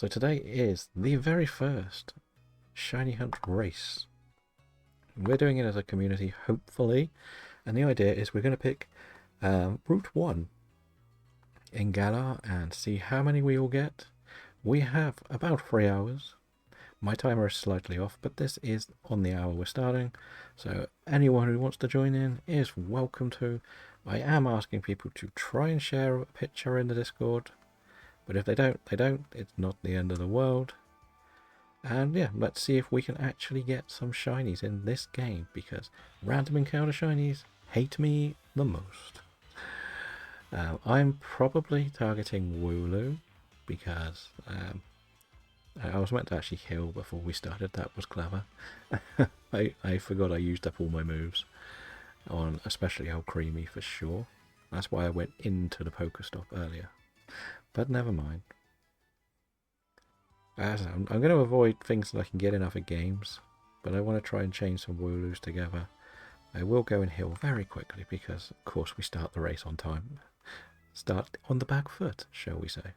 So today is the very first Shiny Hunt race. We're doing it as a community, hopefully, and the idea is we're going to pick Route 1 in Galar and see how many we will get. We have about 3 hours. My timer is slightly off, but this is on the hour we're starting, so anyone who wants to join in is welcome to. I am asking people to try and share a picture in the Discord, but if they don't, they don't. It's not the end of the world. And yeah, let's see if we can actually get some shinies in this game, because random encounter shinies hate me the most. I'm probably targeting Wooloo, because I was meant to actually heal before we started. That was clever. I forgot I used up all my moves on especially El Creamy for sure. That's why I went into the Pokestop earlier. But never mind. I'm going to avoid things that I can get in other games, but I want to try and chain some Wooloos together. I will go and heal very quickly because, of course, we start the race on time. Start on the back foot, shall we say.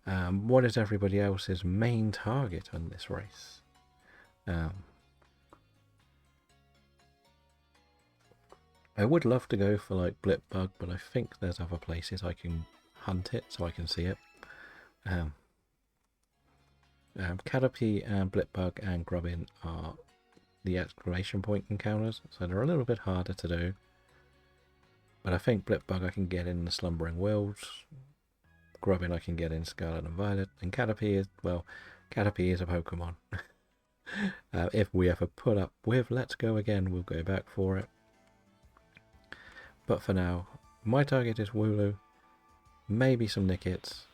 What is everybody else's main target on this race? I would love to go for like Blipbug, but I think there's other places I can hunt it so I can see it. Caterpie and Blipbug and Grubbin are the exclamation point encounters, so they're a little bit harder to do. But I think Blipbug I can get in the Slumbering Wilds, Grubbin I can get in Scarlet and Violet, and Caterpie is, well, Caterpie is a Pokemon. If we ever put up with Let's Go again, we'll go back for it. But for now, my target is Wooloo, maybe some Nickets,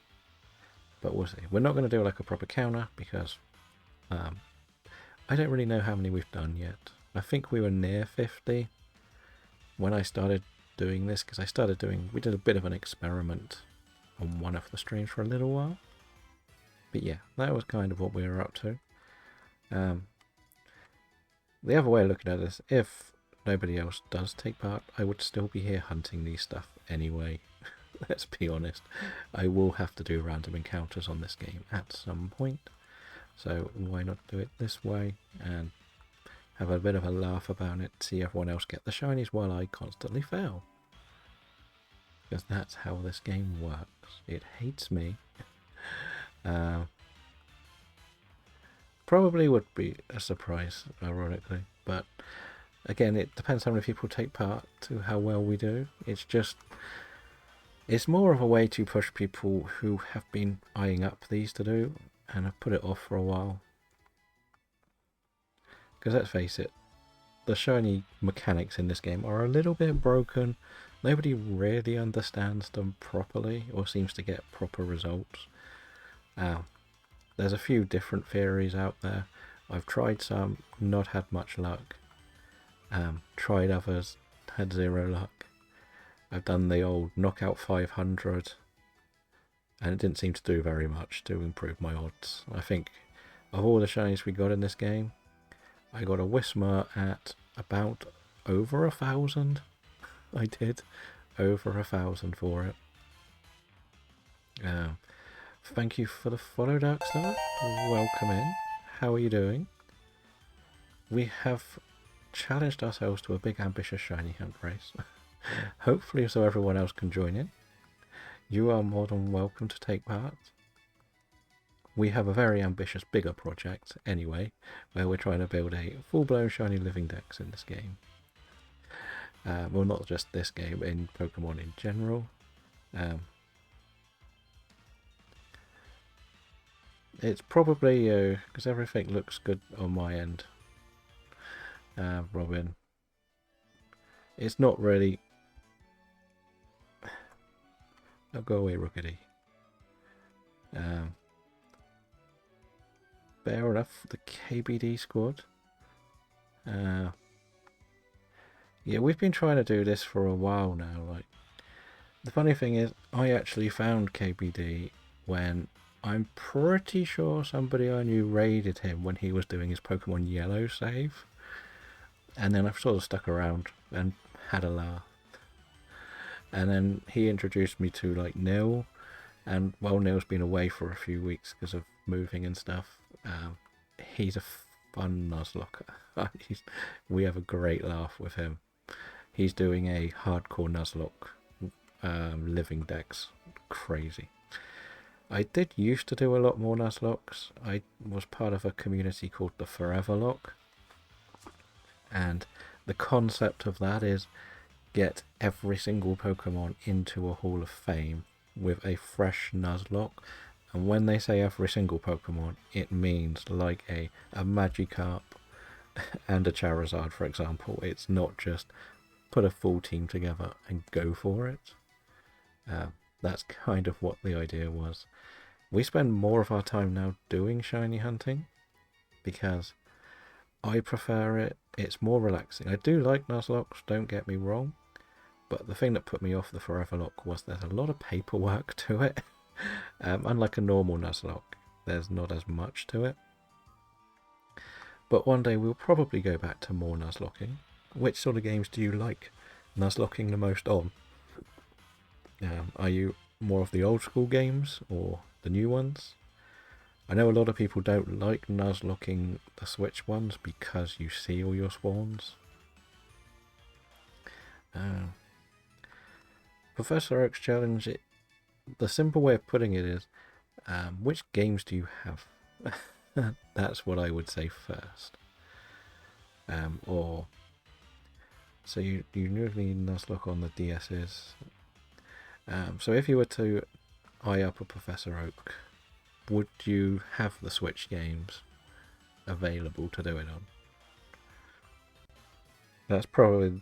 but we'll see. We're not going to do like a proper counter because I don't really know how many we've done yet. I think we were near 50 when I started doing this, because we did a bit of an experiment on one of the streams for a little while. But yeah, that was kind of what we were up to. The other way of looking at this, if nobody else does take part, I would still be here hunting these stuff anyway. Let's be honest. I will have to do random encounters on this game at some point. So why not do it this way and have a bit of a laugh about it, see everyone else get the shinies while I constantly fail. Because that's how this game works. It hates me. Probably would be a surprise, ironically, but again, it depends how many people take part to how well we do. It's more of a way to push people who have been eyeing up these to do and have put it off for a while. Because let's face it, the shiny mechanics in this game are a little bit broken. Nobody really understands them properly or seems to get proper results. There's a few different theories out there. I've tried some, not had much luck. Tried others, had 0 luck. I've done the old knockout 500 and it didn't seem to do very much to improve my odds. I think of all the shinies we got in this game, I got a Whismur at about over 1,000. I did over 1,000 for it. Thank you for the follow, Darkstar. Welcome in. How are you doing? We have challenged ourselves to a big ambitious shiny hunt race. Hopefully so everyone else can join in. You are more than welcome to take part. We have a very ambitious bigger project anyway, where we're trying to build a full-blown shiny living dex in this game. Well, not just this game, in Pokemon in general. It's probably because everything looks good on my end. Robin. It's not really. Oh, go away, Rookity. Fair enough. The KBD squad. Yeah, we've been trying to do this for a while now. Like, the funny thing is, I actually found KBD when I'm pretty sure somebody I knew raided him when he was doing his Pokemon Yellow save. And then I've sort of stuck around and had a laugh. And then he introduced me to like Nil, And while Neil's been away for a few weeks because of moving and stuff, he's a fun Nuzlocker. We have a great laugh with him. He's doing a hardcore Nuzlocke living decks. Crazy. I did used to do a lot more Nuzlocks. I was part of a community called the Forever Lock. And the concept of that is get every single Pokemon into a Hall of Fame with a fresh Nuzlocke. And when they say every single Pokemon, it means like a Magikarp and a Charizard, for example. It's not just put a full team together and go for it. That's kind of what the idea was. We spend more of our time now doing shiny hunting because I prefer it. It's more relaxing. I do like Nuzlocks, don't get me wrong, but the thing that put me off the Forever Lock was there's a lot of paperwork to it. Unlike a normal Nuzlocke, there's not as much to it. But one day we'll probably go back to more Nuzlocking. Which sort of games do you like Nuzlocking the most on? Are you more of the old school games or the new ones? I know a lot of people don't like Nuzlocking the Switch ones because you see all your spawns. Professor Oak's challenge, the simple way of putting it is, which games do you have? That's what I would say first. So you usually Nuzlocke on the DS's. So if you were to eye up a Professor Oak, would you have the Switch games available to do it on? That's probably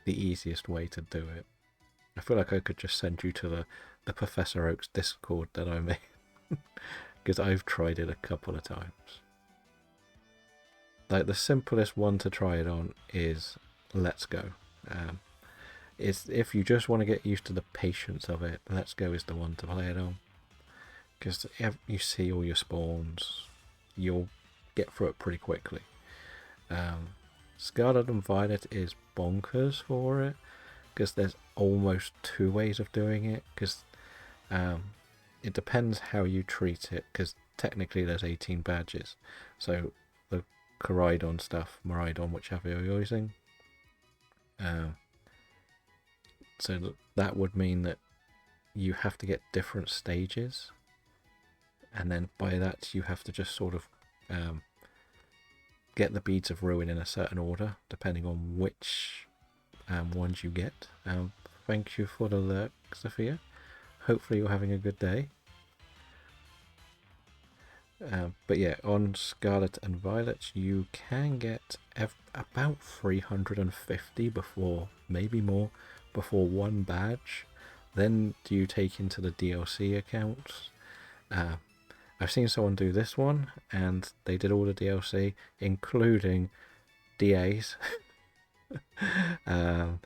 the easiest way to do it. I feel like I could just send you to the Professor Oak's Discord that I made, because I've tried it a couple of times. Like the simplest one to try it on is Let's Go. If you just want to get used to the patience of it, Let's Go is the one to play it on. Because if you see all your spawns, you'll get through it pretty quickly. Scarlet and Violet is bonkers for it, because there's almost two ways of doing it, because it depends how you treat it, because technically there's 18 badges. So the Coridon stuff, Maridon, whichever you're using. So that would mean that you have to get different stages, and then by that you have to just sort of get the Beads of Ruin in a certain order, depending on which ones you get. Thank you for the lurk, Sophia. Hopefully you're having a good day. But yeah, on Scarlet and Violet you can get about 350 before, maybe more, before one badge. Then do you take into the DLC accounts. I've seen someone do this one, and they did all the DLC, including DAs. And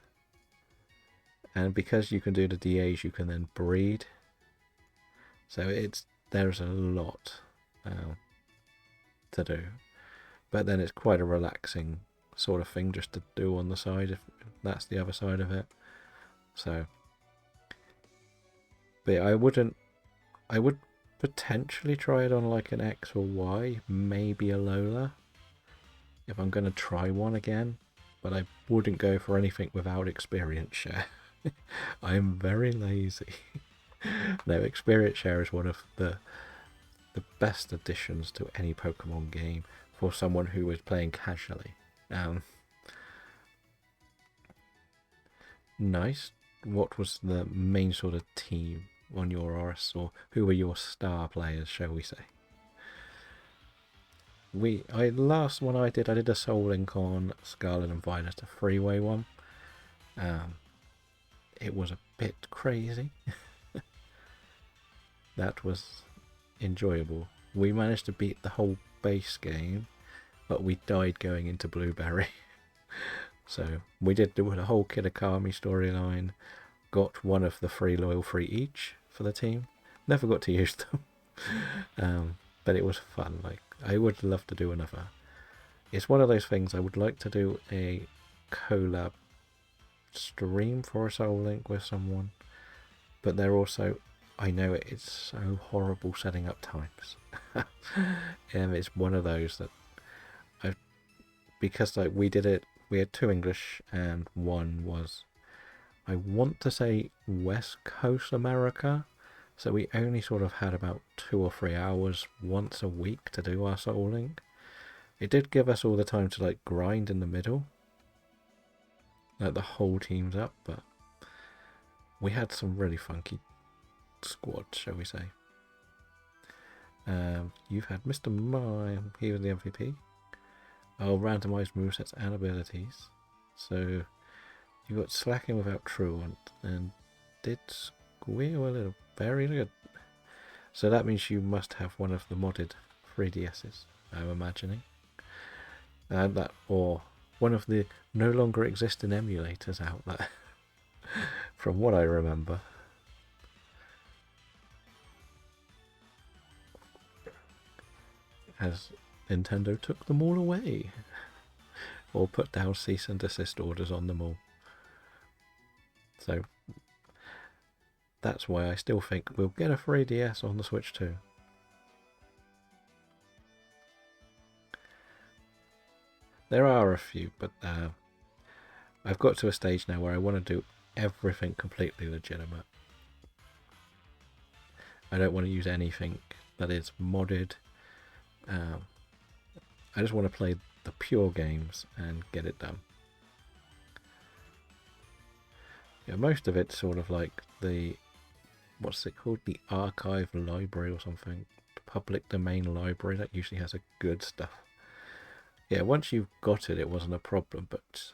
because you can do the DAs, you can then breed. So there's a lot to do. But then it's quite a relaxing sort of thing just to do on the side, if that's the other side of it. So, but yeah, I would potentially try it on like an X or Y, maybe a Lola, if I'm going to try one again, but I wouldn't go for anything without experience share. I'm very lazy. No, experience share is one of the best additions to any Pokemon game for someone who is playing casually. Nice. What was the main sort of team on your RS, or who were your star players, shall we say? Last one I did a Soul Link on Scarlet and Violet, a freeway one. It was a bit crazy. That was enjoyable. We managed to beat the whole base game, but we died going into Blueberry. So we did do a whole Kitakami storyline, got one of the free loyal free each for the team. Never got to use them. But it was fun. Like, I would love to do another. It's one of those things I would like to do a collab stream for a Soul Link with someone, but they're also I know it's so horrible setting up times. It's one of those that I, because like we did it, we had 2 English and one was, I want to say, West Coast America. So we only sort of had about 2 or 3 hours once a week to do our Soul Link. It did give us all the time to like grind in the middle, like the whole team's up, but we had some really funky squads, shall we say. You've had Mr. Mime, he was the MVP. Oh, randomized movesets and abilities. So you got Slacking without Truant and did squeal a little. Very good. So that means you must have one of the modded 3DSs, I'm imagining. That, or one of the no longer existing emulators out there, from what I remember. As Nintendo took them all away, or put down cease and desist orders on them all. So that's why I still think we'll get a 3DS on the Switch too. There are a few, but I've got to a stage now where I want to do everything completely legitimate. I don't want to use anything that is modded. I just want to play the pure games and get it done. Yeah, most of it's sort of like the, what's it called? The archive library or something. Public domain library that usually has a good stuff. Yeah, once you've got it, it wasn't a problem, but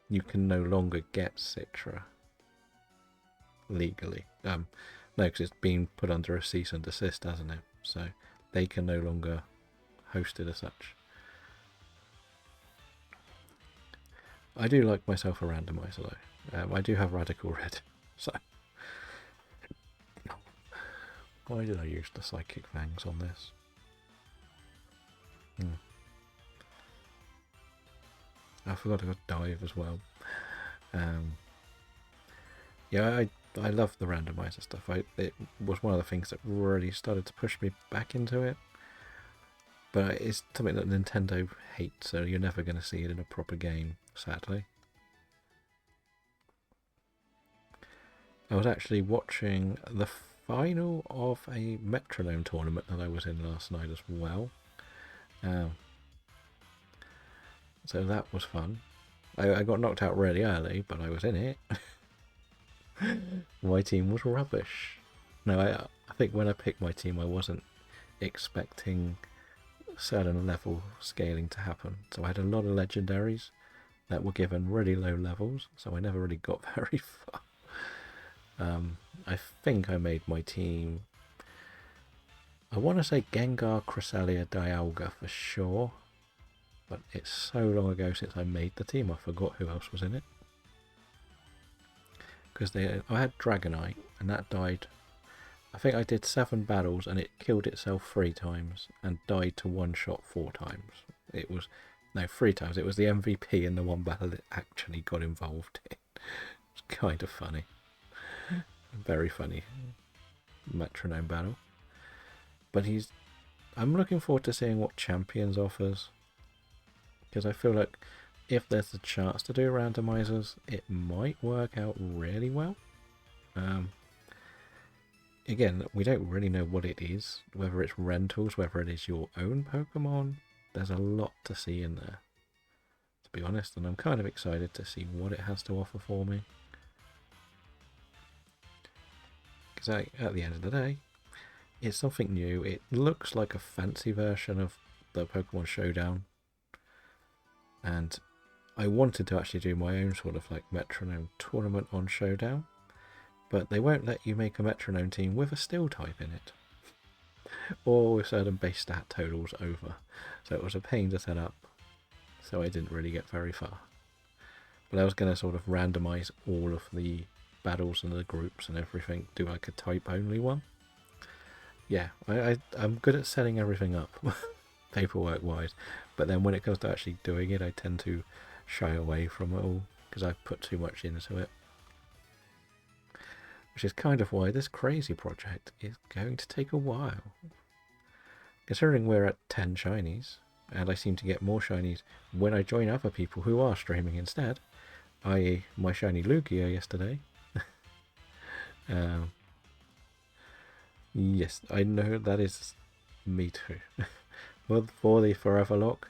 you can no longer get Citra legally. No, because it's been put under a cease and desist, hasn't it? So they can no longer host it as such. I do like myself a randomizer though. I do have Radical Red, so why did I use the Psychic Fangs on this? I forgot I got Dive as well. Yeah, I love the randomizer stuff. It was one of the things that really started to push me back into it. But it's something that Nintendo hates, so you're never going to see it in a proper game, sadly. I was actually watching the final of a Metronome tournament that I was in last night as well. So that was fun. I got knocked out really early, but I was in it. My team was rubbish. No, I think when I picked my team, I wasn't expecting certain level scaling to happen. So I had a lot of legendaries that were given really low levels, so I never really got very far. I think I made my team, I want to say Gengar, Cresselia, Dialga for sure, but it's so long ago since I made the team I forgot who else was in it. Because I had Dragonite and that died. I think I did 7 battles and it killed itself 3 times and died to 1 shot 4 times. It was, no, 3 times. It was the MVP in the one battle it actually got involved in. It's kind of funny. Very funny Metronome battle. But I'm looking forward to seeing what Champions offers. Because I feel like if there's a chance to do randomizers, it might work out really well. Again, we don't really know what it is, whether it's rentals, whether it is your own Pokemon. There's a lot to see in there, to be honest, and I'm kind of excited to see what it has to offer for me. Because at the end of the day, it's something new. It looks like a fancy version of the Pokemon Showdown, and I wanted to actually do my own sort of like Metronome tournament on Showdown, but they won't let you make a Metronome team with a Steel type in it, or with certain base stat totals over, so it was a pain to set up, so I didn't really get very far. But I was going to sort of randomise all of the battles and the groups and everything, do like a type only one. Yeah, I'm good at setting everything up, paperwork wise, but then when it comes to actually doing it, I tend to shy away from it all, because I've put too much into it. which is kind of why this crazy project is going to take a while. Considering we're at 10 shinies, and I seem to get more shinies when I join other people who are streaming instead, i.e. my shiny Lugia yesterday. Yes, I know that is me too. Well, for the Forever Lock,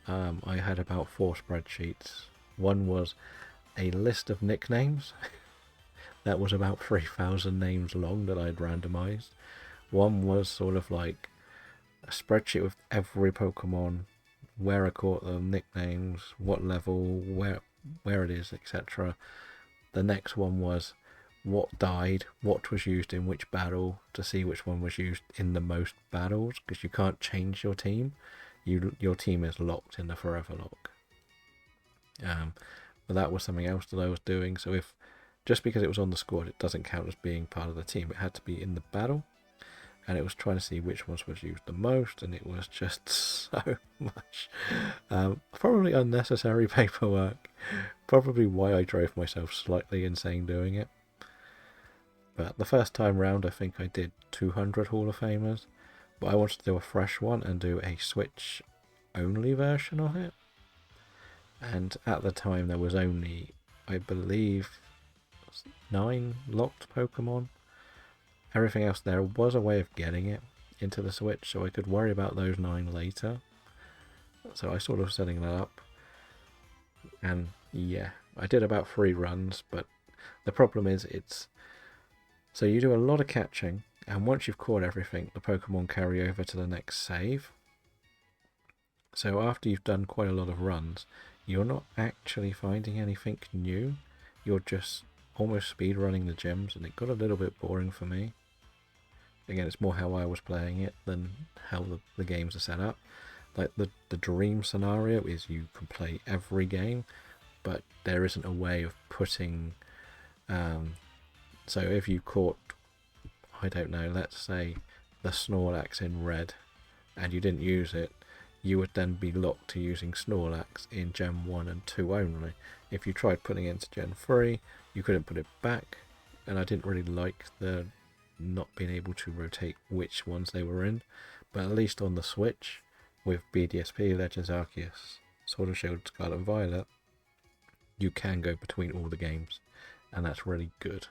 I had about 4 spreadsheets. One was a list of nicknames. That was about 3,000 names long that I'd randomized. One was sort of like a spreadsheet with every Pokemon, where I caught them, nicknames, what level, where it is, etc. The next one was what died, what was used in which battle, to see which one was used in the most battles, because you can't change your team. Your team is locked in the Forever Lock. But that was something else that I was doing. So if just because it was on the squad, it doesn't count as being part of the team. It had to be in the battle, and it was trying to see which ones was used the most, and it was just so much. Probably unnecessary paperwork. Probably why I drove myself slightly insane doing it. But the first time round, I think I did 200 Hall of Famers, but I wanted to do a fresh one and do a Switch only version of it. And at the time there was only, I believe, 9 locked Pokemon. Everything else, there was a way of getting it into the Switch, so I could worry about those 9 later. So I sort of setting that up. And yeah, I did about 3 runs, but the problem is so you do a lot of catching, and once you've caught everything, the Pokemon carry over to the next save. So after you've done quite a lot of runs, you're not actually finding anything new. You're just almost speed running the gyms, and it got a little bit boring for me. Again, it's more how I was playing it than how the games are set up. Like the dream scenario is you can play every game, but there isn't a way of putting... so if you caught, I don't know, let's say the Snorlax in red, and you didn't use it, you would then be locked to using Snorlax in Gen 1 and 2 only. If you tried putting it into Gen 3, you couldn't put it back, and I didn't really like the not being able to rotate which ones they were in. But at least on the Switch, with BDSP, Legends Arceus, Sword and Shield, Scarlet and Violet, you can go between all the games, and that's really good.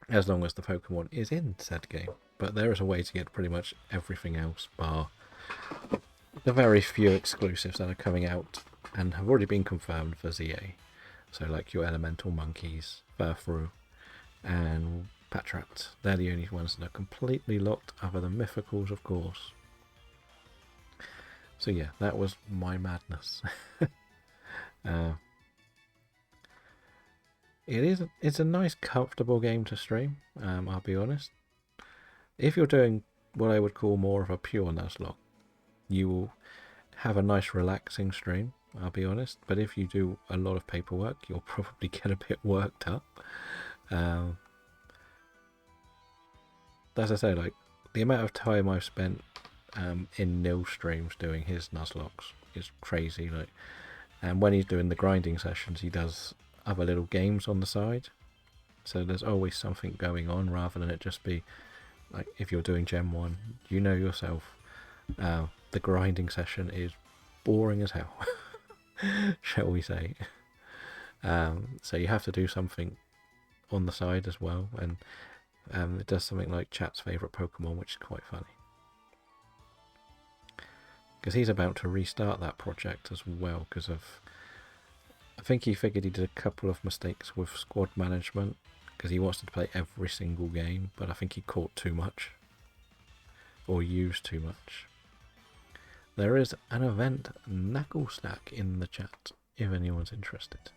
As long as the Pokemon is in said game. But there is a way to get pretty much everything else, bar the very few exclusives that are coming out and have already been confirmed for ZA. So like your Elemental Monkeys, Furfrou, and Patrat. They're the only ones that are completely locked, other than Mythicals, of course. So yeah, that was my madness. It's a nice, comfortable game to stream, I'll be honest. If you're doing what I would call more of a pure Nuzlocke, you will have a nice, relaxing stream, I'll be honest. But if you do a lot of paperwork, you'll probably get a bit worked up. As I say, like, the amount of time I've spent in Nil streams doing his Nuzlocks is crazy. Like, and when he's doing the grinding sessions, he does other little games on the side. So there's always something going on, rather than it just be like, if you're doing Gen 1, you know yourself, the grinding session is boring as hell, shall we say. So you have to do something on the side as well, and it does something like chat's favourite Pokemon, which is quite funny. Because he's about to restart that project as well, because of... I think he figured he did a couple of mistakes with squad management, because he wants to play every single game, but I think he caught too much, or used too much. There is an event Knucklestack in the chat, if anyone's interested.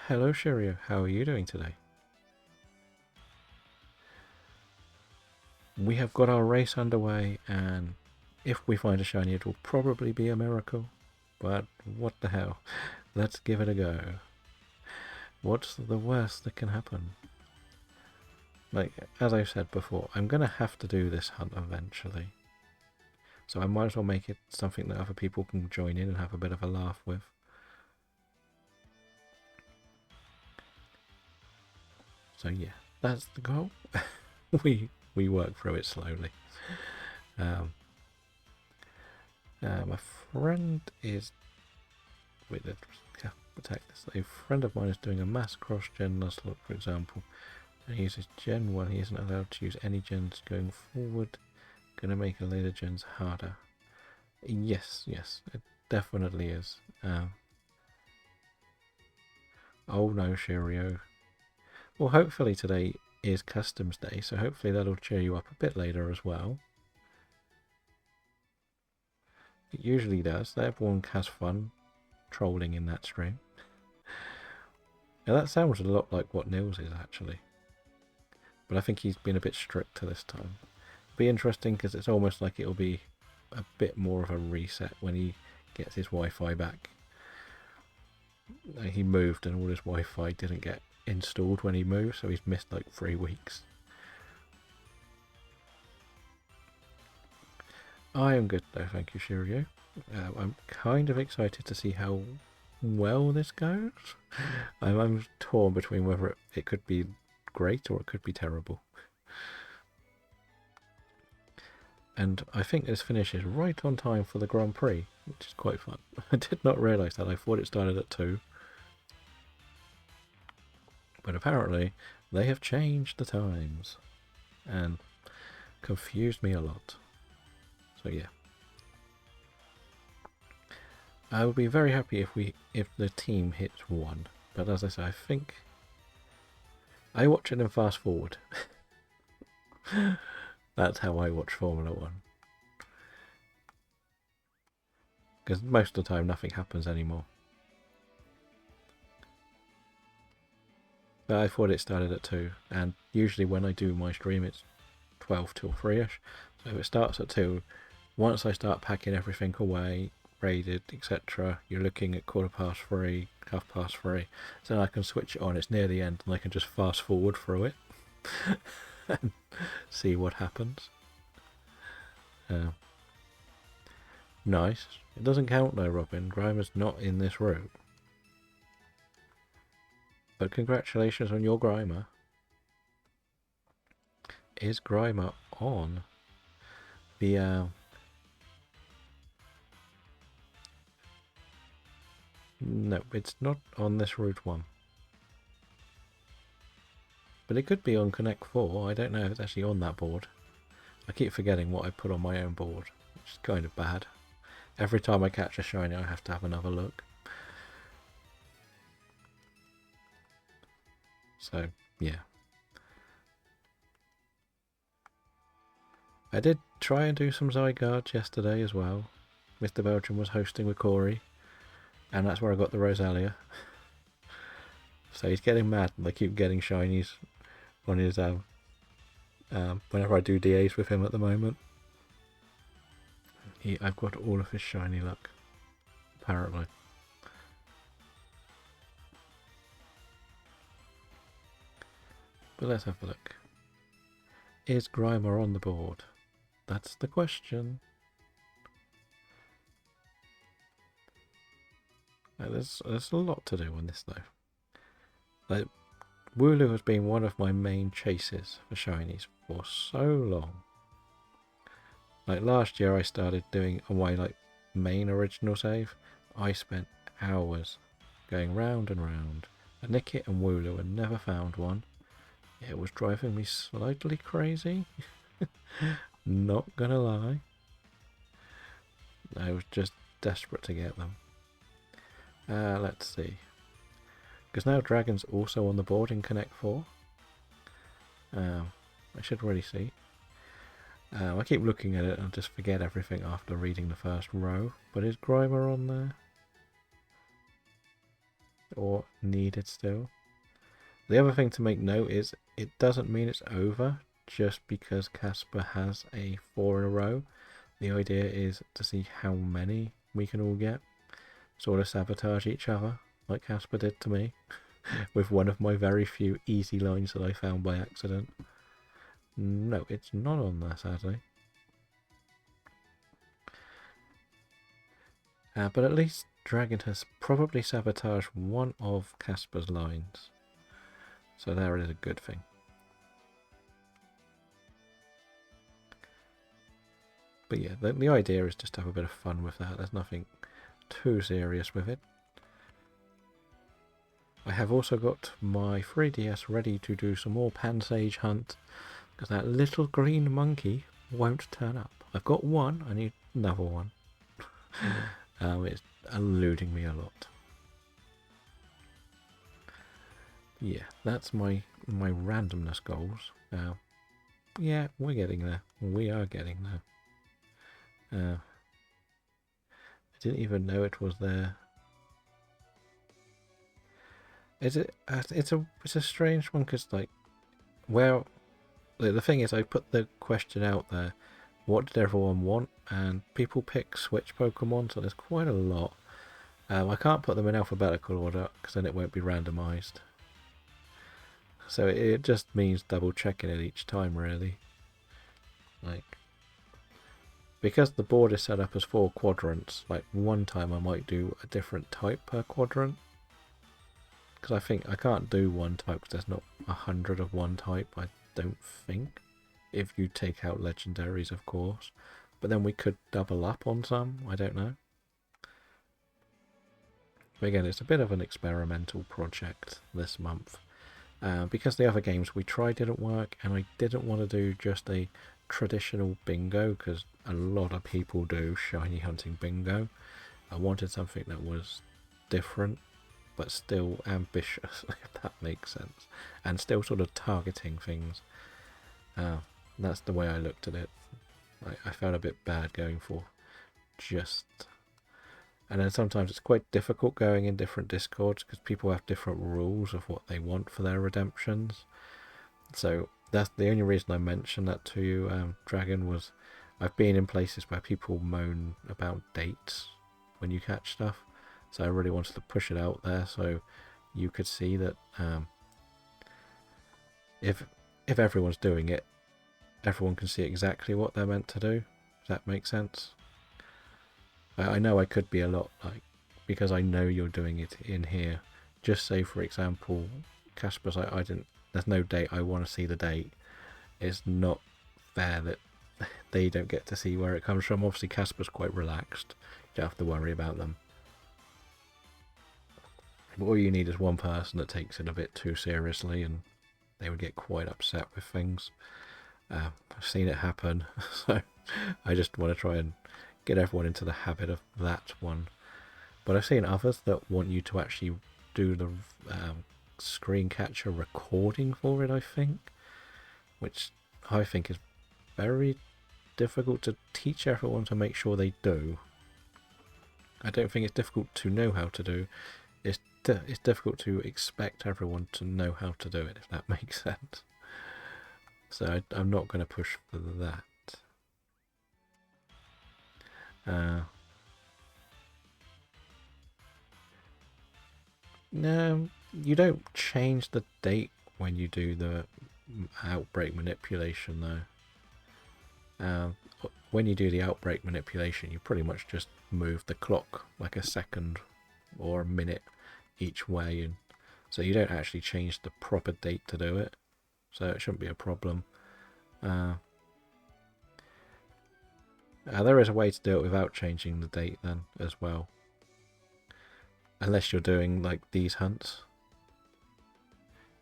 Hello Shirio, how are you doing today? We have got our race underway, and if we find a shiny, it will probably be a miracle, but what the hell, let's give it a go. What's the worst that can happen? Like, as I've said before, I'm going to have to do this hunt eventually. So I might as well make it something that other people can join in and have a bit of a laugh with. So yeah, that's the goal. we work through it slowly. My friend is wait, let's protect this. A friend of mine is doing a mass cross-gen Nuzlocke, for example, and he uses Gen 1. He isn't allowed to use any gens going forward. Gonna make a later gens harder. Yes, it definitely is. Oh no, Shirio. Well, hopefully today is Customs Day, so hopefully that'll cheer you up a bit later as well. It usually does. Everyone has fun trolling in that stream. Now that sounds a lot like what Nils is actually. But I think he's been a bit stricter this time. It'll be interesting because it's almost like it'll be a bit more of a reset when he gets his Wi-Fi back. He moved and all his Wi-Fi didn't get installed when he moved, so he's missed like 3 weeks. I am good though, thank you, Shiryu. I'm kind of excited to see how well this goes. I'm torn between whether it could be great or it could be terrible. And I think this finishes right on time for the Grand Prix, which is quite fun. I did not realise that. I thought it started at 2. But apparently they have changed the times and confused me a lot. So yeah. I would be very happy if the team hits 1. But as I say, I think I watch it in fast forward. That's how I watch Formula 1. Because most of the time nothing happens anymore. But I thought it started at 2, and usually when I do my stream it's 12 till 3ish. So if it starts at 2, once I start packing everything away, raided, etc., you're looking at 3:15, 3:30. So then I can switch it on, it's near the end, and I can just fast forward through it and see what happens. Nice. It doesn't count though, Robin. Grimer's not in this route. But congratulations on your Grimer. Is Grimer on the no, it's not on this Route 1. But it could be on Connect 4. I don't know if it's actually on that board. I keep forgetting what I put on my own board, which is kind of bad. Every time I catch a shiny, I have to have another look. So, yeah. I did try and do some Zygardes yesterday as well. Mr. Belgium was hosting with Corey, and that's where I got the Rosalia. So he's getting mad, and I keep getting shinies on his whenever I do DAs with him at the moment. I've got all of his shiny luck, apparently. But let's have a look. Is Grimer on the board? That's the question. There's a lot to do on this though. Like, Wooloo has been one of my main chases for shinies for so long. Like last year I started doing on my main original save. I spent hours going round and round. A Nickit and Wooloo and never found one. It was driving me slightly crazy. Not gonna lie. I was just desperate to get them. Let's see. Because now Dragon's also on the board in Connect 4. I should really see. I keep looking at it and just forget everything after reading the first row. But is Grimer on there? Or needed still? The other thing to make note is it doesn't mean it's over just because Casper has a 4 in a row. The idea is to see how many we can all get. Sort of sabotage each other, like Casper did to me, with one of my very few easy lines that I found by accident. No, it's not on there, sadly. But at least Dragon has probably sabotaged one of Casper's lines. So there is a good thing. But yeah, the idea is just to have a bit of fun with that. There's nothing too serious with it. I have also got my 3DS ready to do some more Pansage hunt, because that little green monkey won't turn up. I've got one, I need another one. It's eluding me a lot. Yeah, that's my randomness goals. Yeah, we're getting there. We are getting there. I didn't even know it was there. It's a strange one, because like, well, the thing is, I put the question out there, what did everyone want, and people pick Switch Pokemon, so there's quite a lot. I can't put them in alphabetical order because then it won't be randomized. So it just means double checking it each time, really. Like, because the board is set up as 4 quadrants, like one time I might do a different type per quadrant. Because I think I can't do one type because there's not 100 of one type, I don't think. If you take out legendaries, of course. But then we could double up on some, I don't know. But again, it's a bit of an experimental project this month. Because the other games we tried didn't work, and I didn't want to do just a traditional bingo, because a lot of people do shiny hunting bingo. I wanted something that was different, but still ambitious, if that makes sense, and still sort of targeting things. That's the way I looked at it. I felt a bit bad going for just... And then sometimes it's quite difficult going in different Discords because people have different rules of what they want for their redemptions. So that's the only reason I mentioned that to you, Dragon, was I've been in places where people moan about dates when you catch stuff. So I really wanted to push it out there so you could see that if everyone's doing it, everyone can see exactly what they're meant to do. Does that make sense? I know I could be a lot like, because I know you're doing it in here. Just say, for example, Casper's, I didn't, there's no date, I want to see the date. It's not fair that they don't get to see where it comes from. Obviously, Casper's quite relaxed. You don't have to worry about them. But all you need is one person that takes it a bit too seriously, and they would get quite upset with things. I've seen it happen, so I just want to try and get everyone into the habit of that one. But I've seen others that want you to actually do the screen catcher recording for it, I think, which I think is very difficult to teach everyone to make sure they do. I don't think it's difficult to know how to do. It's difficult to expect everyone to know how to do it, if that makes sense. So I'm not going to push for that. No, you don't change the date when you do the outbreak manipulation, though. When you do the outbreak manipulation, you pretty much just move the clock like a second or a minute each way, and so you don't actually change the proper date to do it, so it shouldn't be a problem. There is a way to do it without changing the date then as well, unless you're doing like these hunts,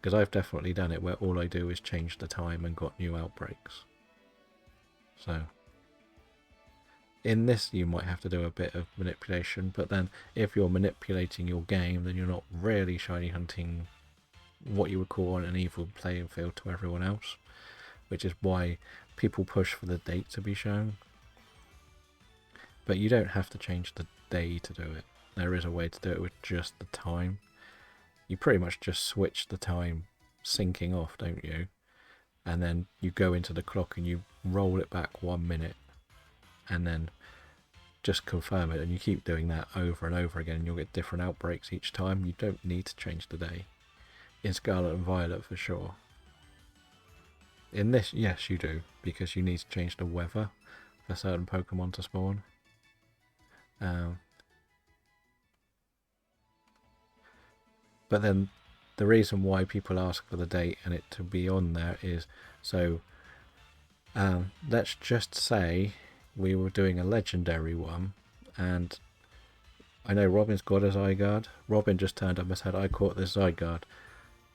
because I've definitely done it where all I do is change the time and got new outbreaks. So in this you might have to do a bit of manipulation, but then if you're manipulating your game, then you're not really shiny hunting what you would call an even playing field to everyone else, which is why people push for the date to be shown. But you don't have to change the day to do it. There is a way to do it with just the time. You pretty much just switch the time syncing off, don't you? And then you go into the clock and you roll it back 1 minute and then just confirm it, and you keep doing that over and over again, and you'll get different outbreaks each time. You don't need to change the day. In Scarlet and Violet for sure. In this, yes you do, because you need to change the weather for certain Pokemon to spawn. But then the reason why people ask for the date and it to be on there is so let's just say we were doing a legendary one, and I know Robin's got a Zygarde. Robin just turned up and said, I caught this Zygarde.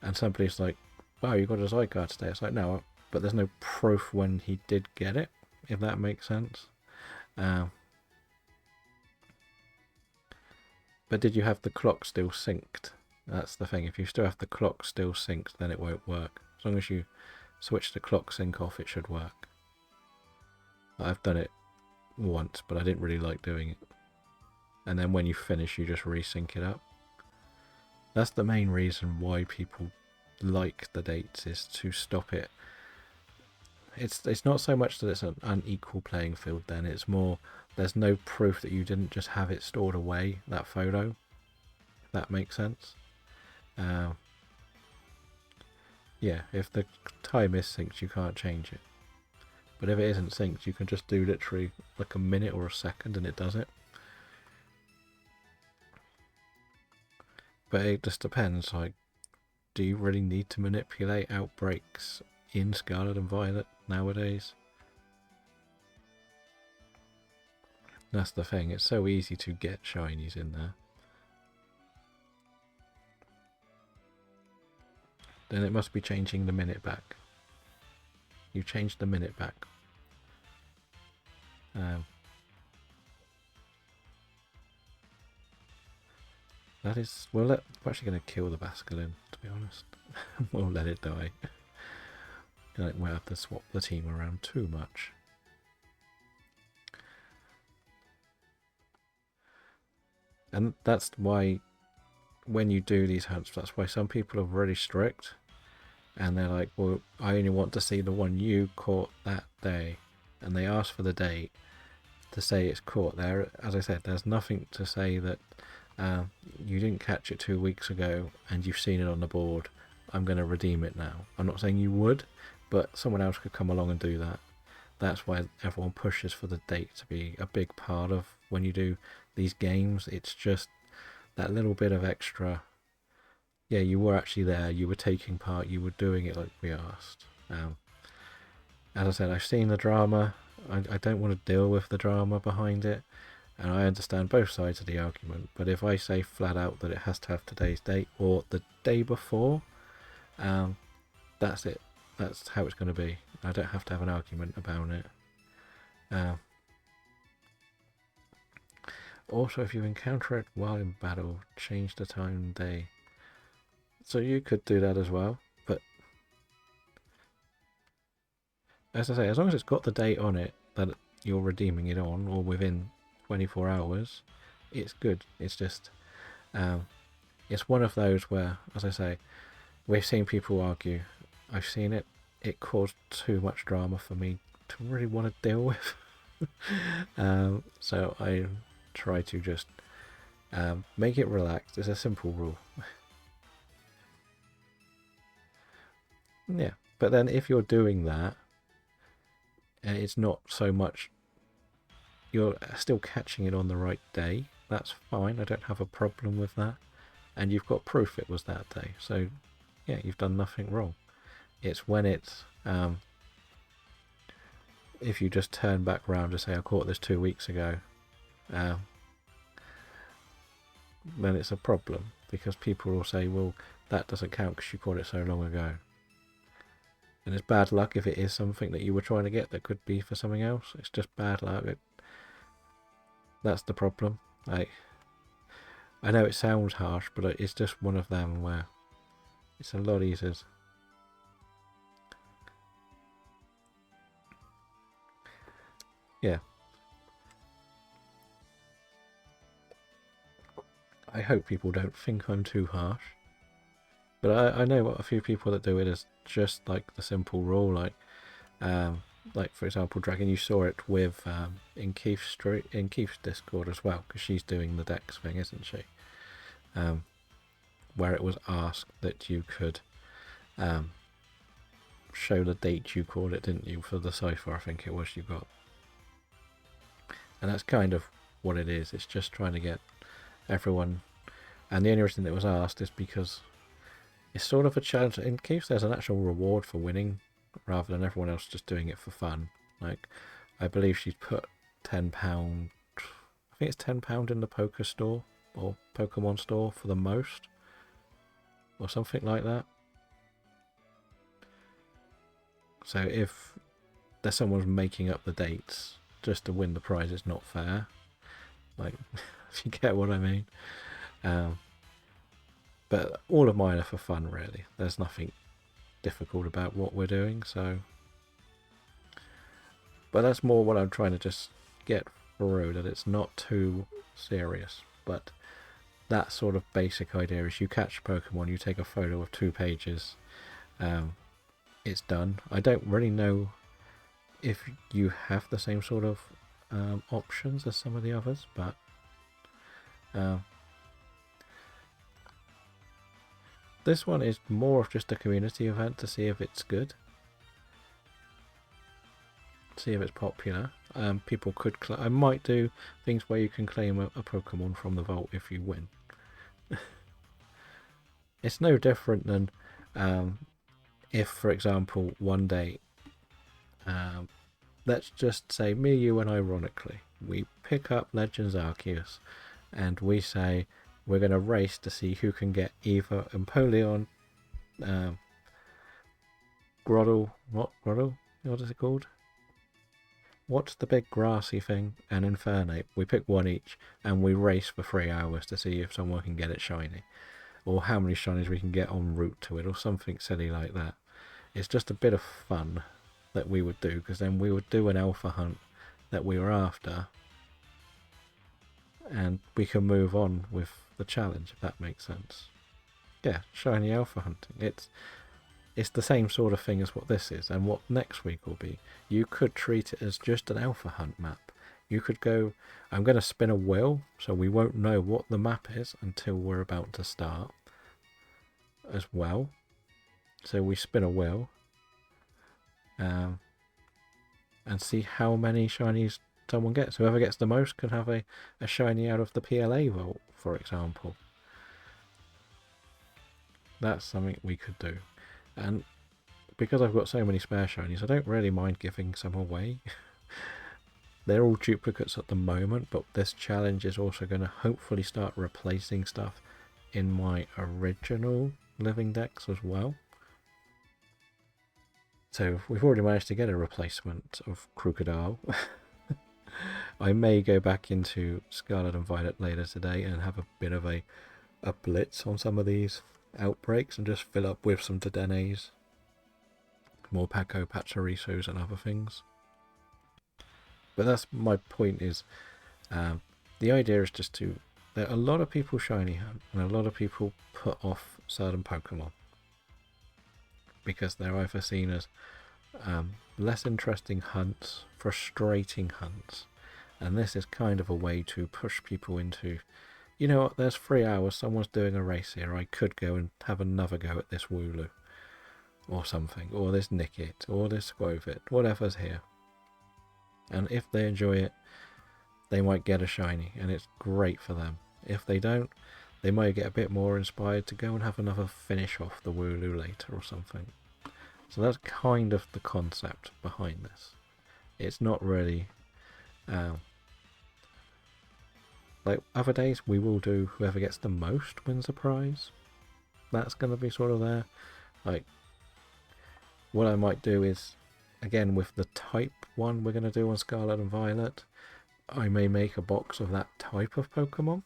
And somebody's like, wow, you got a Zygarde today. It's like, no, but there's no proof when he did get it, if that makes sense. But did you have the clock still synced? That's the thing. If you still have the clock still synced, then it won't work. As long as you switch the clock sync off, it should work. I've done it once, but I didn't really like doing it. And then when you finish, you just resync it up. That's the main reason why people like the dates, is to stop it. It's not so much that it's an unequal playing field then, it's more there's no proof that you didn't just have it stored away, that photo, if that makes sense. Yeah, if the time is synced, you can't change it. But if it isn't synced, you can just do literally like a minute or a second and it does it. But it just depends, like, do you really need to manipulate outbreaks in Scarlet and Violet nowadays? That's the thing, it's so easy to get shinies in there. Then it must be changing the minute back. You changed the minute back. That is, we're actually going to kill the Basculin, to be honest. We'll let it die. We'll have to swap the team around too much. And that's why when you do these hunts, that's why some people are really strict. And they're like, well, I only want to see the one you caught that day. And they ask for the date to say it's caught there. As I said, there's nothing to say that you didn't catch it 2 weeks ago and you've seen it on the board. I'm going to redeem it now. I'm not saying you would, but someone else could come along and do that. That's why everyone pushes for the date to be a big part of when you do these games. It's just that little bit of extra. Yeah, you were actually there, you were taking part, you were doing it like we asked. As I said, I've seen the drama. I don't want to deal with the drama behind it, and I understand both sides of the argument, but if I say flat out that it has to have today's date or the day before, that's it. That's how it's going to be. I don't have to have an argument about it. Also, if you encounter it while in battle, change the time and day. So you could do that as well, but as I say, as long as it's got the date on it that you're redeeming it on, or within 24 hours, it's good. It's just, it's one of those where, as I say, we've seen people argue. I've seen it. It caused too much drama for me to really want to deal with. So I try to just make it relaxed. It's a simple rule. Yeah, but then if you're doing that, it's not so much, you're still catching it on the right day, that's fine. I don't have a problem with that. And you've got proof it was that day. So, yeah, you've done nothing wrong. It's when it's, if you just turn back round to say, I caught this 2 weeks ago, then it's a problem. Because people will say, well, that doesn't count because you caught it so long ago. And it's bad luck if it is something that you were trying to get that could be for something else. It's just bad luck. That's the problem. I know it sounds harsh, but it's just one of them where it's a lot easier. Yeah. I hope people don't think I'm too harsh. But I know a few people that do it as just like the simple rule, like for example, Dragon, you saw it with in Keith's Discord as well, because she's doing the Dex thing, isn't she? Where it was asked that you could show the date you called it, didn't you, for the cipher? I think it was you got, and that's kind of what it is. It's just trying to get everyone, and the only reason it was asked is because It's sort of a challenge in case there's an actual reward for winning, rather than everyone else just doing it for fun. Like, I believe she's put £10. I think it's £10 in the poker store or Pokemon store for the most, or something like that. So if there's someone's making up the dates just to win the prize, it's not fair. Like, if you get what I mean. But all of mine are for fun, really. There's nothing difficult about what we're doing, so. But that's more what I'm trying to just get through, that it's not too serious. But that sort of basic idea is you catch Pokemon, you take a photo of 2 pages, it's done. I don't really know if you have the same sort of options as some of the others, but this one is more of just a community event to see if it's good, see if it's popular. People could I might do things where you can claim a Pokemon from the vault if you win. It's no different than if, for example, one day, let's just say me, you, and ironically, we pick up Legends Arceus and we say we're going to race to see who can get either Empoleon, Groddle, what is it called? What's the big grassy thing? And Infernape. We pick one each and we race for 3 hours to see if someone can get it shiny, or how many shinies we can get en route to it, or something silly like that. It's just a bit of fun that we would do, because then we would do an alpha hunt that we were after, and we can move on with the challenge, if that makes sense. Yeah, shiny alpha hunting. It's the same sort of thing as what this is, and what next week will be. You could treat it as just an alpha hunt map. You could go, I'm going to spin a wheel, so we won't know what the map is until we're about to start as well. So we spin a wheel and see how many shinies someone gets. Whoever gets the most can have a shiny out of the PLA vault, for example. That's something we could do. And because I've got so many spare shinies, I don't really mind giving some away. They're all duplicates at the moment, but this challenge is also going to hopefully start replacing stuff in my original living decks as well. So we've already managed to get a replacement of Crocodile. I may go back into Scarlet and Violet later today and have a bit of a blitz on some of these outbreaks and just fill up with some Dedenes, more Paco Pachirisos and other things. But that's my point, is the idea is just to, there are a lot of people shiny hunt and a lot of people put off certain Pokemon because they're either seen as less interesting hunts, frustrating hunts, and this is kind of a way to push people into, you know what, there's 3 hours, someone's doing a race here, I could go and have another go at this Wooloo or something, or this Nickit, or this Squovit, whatever's here. And if they enjoy it, they might get a shiny, and it's great for them. If they don't, they might get a bit more inspired to go and have another finish off the Wooloo later or something. So that's kind of the concept behind this. It's not really like other days. We will do whoever gets the most wins a prize. That's going to be sort of there. Like, what I might do is, again, with the type one we're going to do on Scarlet and Violet, I may make a box of that type of Pokemon,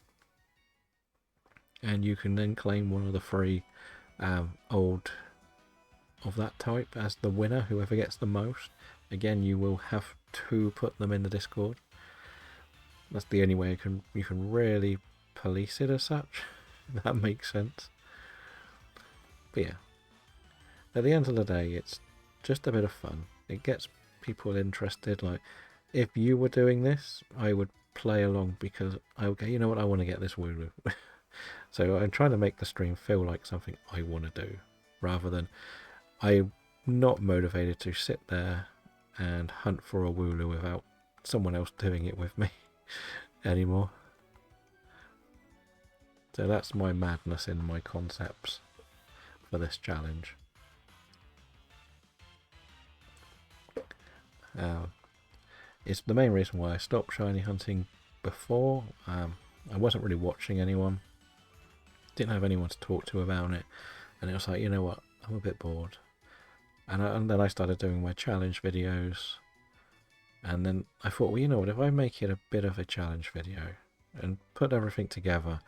and you can then claim one of the 3 old of that type as the winner, whoever gets the most. Again, you will have to put them in the Discord. That's the only way you can really police it as such. If that makes sense. But yeah, at the end of the day, it's just a bit of fun. It gets people interested. Like, if you were doing this, I would play along because, okay, you know what, I want to get this Wooloo. So I'm trying to make the stream feel like something I want to do, rather than I'm not motivated to sit there and hunt for a Wooloo without someone else doing it with me anymore. So that's my madness in my concepts for this challenge. It's the main reason why I stopped shiny hunting before. I wasn't really watching anyone, didn't have anyone to talk to about it, and it was like, you know what, I'm a bit bored. And then I started doing my challenge videos, and then I thought, well, you know what, if I make it a bit of a challenge video and put everything together,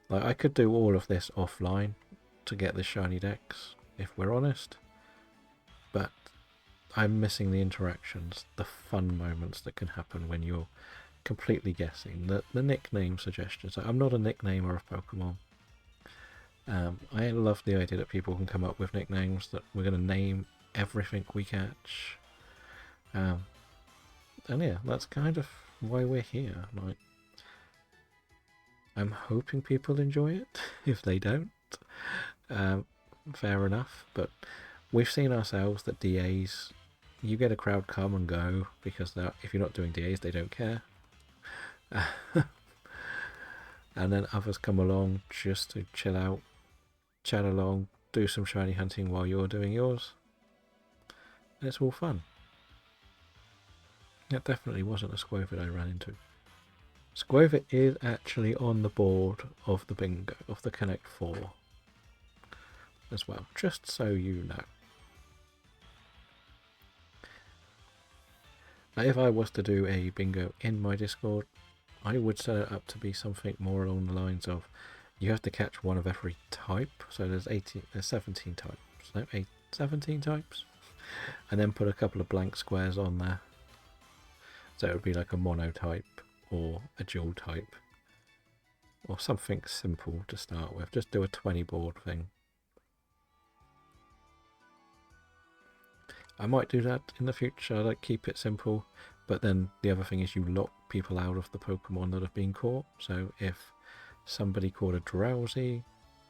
like I could do all of this offline to get the shiny decks, if we're honest, but I'm missing the interactions, the fun moments that can happen when you're completely guessing, the nickname suggestions. I'm not a nicknamer of Pokemon. I love the idea that people can come up with nicknames, that we're going to name everything we catch. And yeah, that's kind of why we're here. Like, I'm hoping people enjoy it. If they don't, fair enough. But we've seen ourselves that DAs, you get a crowd come and go, because if you're not doing DAs, they don't care. And then others come along just to chill out, chat along, do some shiny hunting while you're doing yours. And it's all fun. That definitely wasn't a Squovid I ran into. Squovid is actually on the board of the bingo, of the Connect 4 as well, just so you know. Now, if I was to do a bingo in my Discord, I would set it up to be something more along the lines of, you have to catch one of every type. So there's 17 types. No, 17 types. And then put a couple of blank squares on there. So it would be like a monotype or a dual type. Or something simple to start with. Just do a 20 board thing. I might do that in the future. I like keep it simple. But then the other thing is you lock people out of the Pokemon that have been caught. So if somebody caught a Drowsy,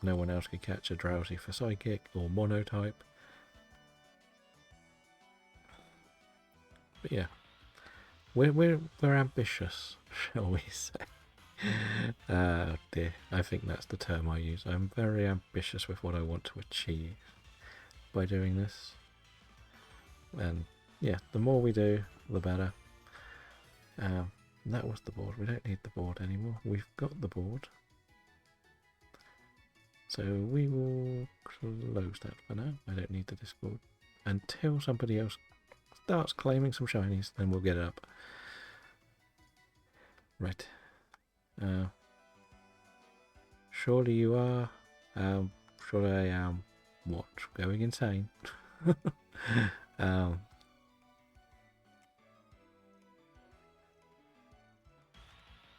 no one else could catch a Drowsy for Psychic or Monotype. But yeah, we're ambitious, shall we say? Dear, I think that's the term I use. I'm very ambitious with what I want to achieve by doing this. And yeah, the more we do, the better. That was the board. We don't need the board anymore. We've got the board. So we will close that for now. I don't need the Discord. Until somebody else starts claiming some shinies, then we'll get it up. Right. Surely you are. Surely I am. What? Going insane?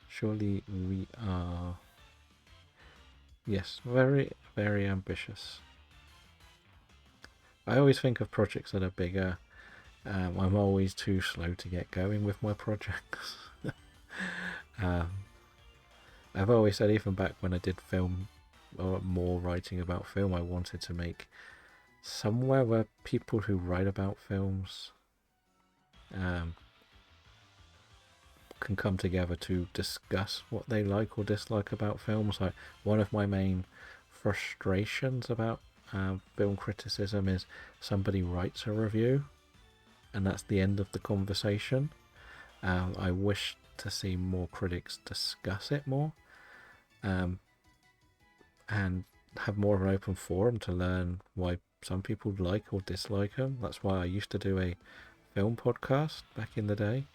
Surely we are. Yes, very, very ambitious. I always think of projects that are bigger. I'm always too slow to get going with my projects. I've always said, even back when I did film or more writing about film, I wanted to make somewhere where people who write about films can come together to discuss what they like or dislike about films. Like, one of my main frustrations about film criticism is somebody writes a review and that's the end of the conversation. I wish to see more critics discuss it more, and have more of an open forum to learn why some people like or dislike them. That's why I used to do a film podcast back in the day.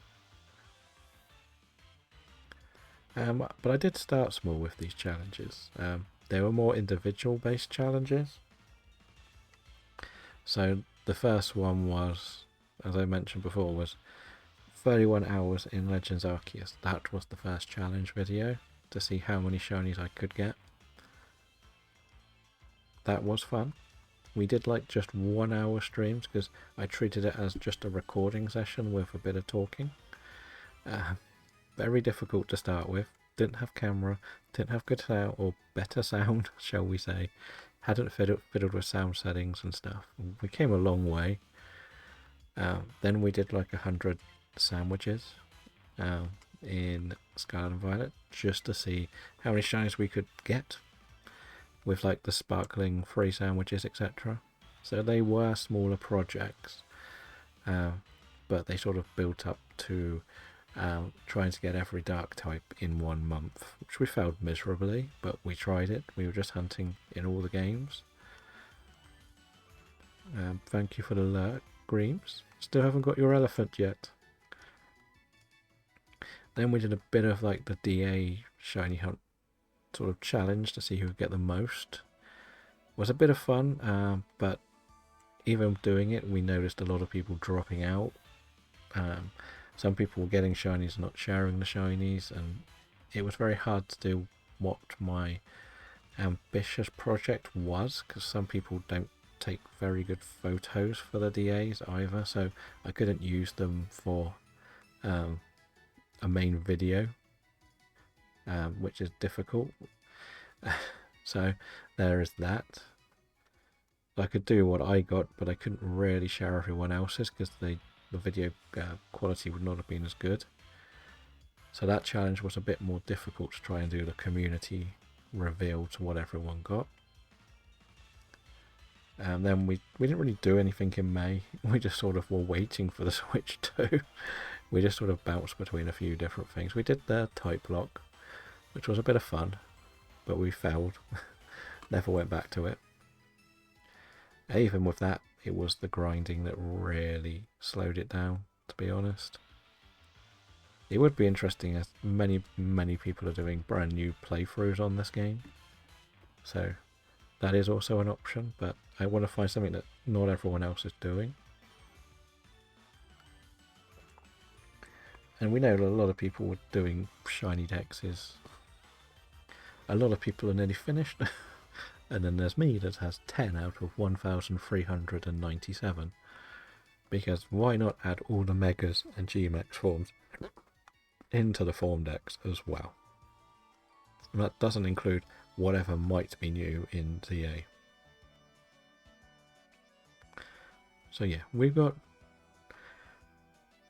But I did start small with these challenges. They were more individual based challenges. So the first one was, as I mentioned before, was 31 hours in Legends Arceus. That was the first challenge video, to see how many shinies I could get. That was fun. We did like just 1 hour streams because I treated it as just a recording session with a bit of talking. Very difficult to start with. Didn't have camera, didn't have good sound, or better sound, shall we say. Hadn't fiddled with sound settings and stuff. We came a long way. Then we did like 100 sandwiches in Scarlet and Violet, just to see how many shinies we could get. with like the sparkling free sandwiches, etc. So they were smaller projects, but they sort of built up to trying to get every dark type in 1 month, which we failed miserably, but we tried it. We were just hunting in all the games. Thank you for the alert, Greaves. Still haven't got your elephant yet. Then we did a bit of like the DA shiny hunt sort of challenge to see who would get the most. It was a bit of fun, but even doing it, we noticed a lot of people dropping out. Some people were getting shinies, not sharing the shinies, and it was very hard to do what my ambitious project was, because some people don't take very good photos for the DAs either, so I couldn't use them for a main video, which is difficult. So there is that. I could do what I got, but I couldn't really share everyone else's because the video quality would not have been as good. So that challenge was a bit more difficult to try and do the community reveal to what everyone got. And then we didn't really do anything in May. We just sort of were waiting for the Switch 2. We just sort of bounced between a few different things. We did the type lock, which was a bit of fun, but we failed. Never went back to it. Even with that, it was the grinding that really slowed it down, to be honest. It would be interesting as many people are doing brand new playthroughs on this game. So that is also an option, but I want to find something that not everyone else is doing. And we know a lot of people were doing shiny dexes. A lot of people are nearly finished. And then there's me that has 10 out of 1,397. Because why not add all the Megas and GMAX forms into the form decks as well? And that doesn't include whatever might be new in ZA. So yeah, we've got...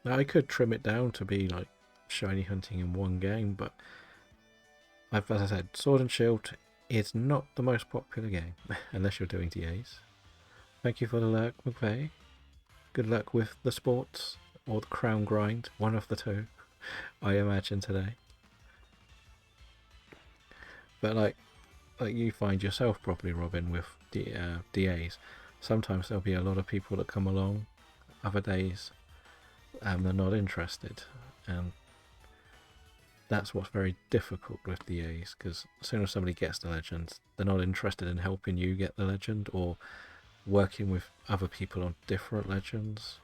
Now I could trim it down to be like shiny hunting in one game, but as I said, Sword and Shield is not the most popular game, unless you're doing DAs. Thank you for the lurk, McVeigh. Good luck with the sports, or the crown grind, one of the two, I imagine today. But like you find yourself probably, Robin, with the DAs, sometimes there'll be a lot of people that come along, other days they're not interested, and that's what's very difficult with DAs, because as soon as somebody gets the legend, they're not interested in helping you get the legend or working with other people on different legends.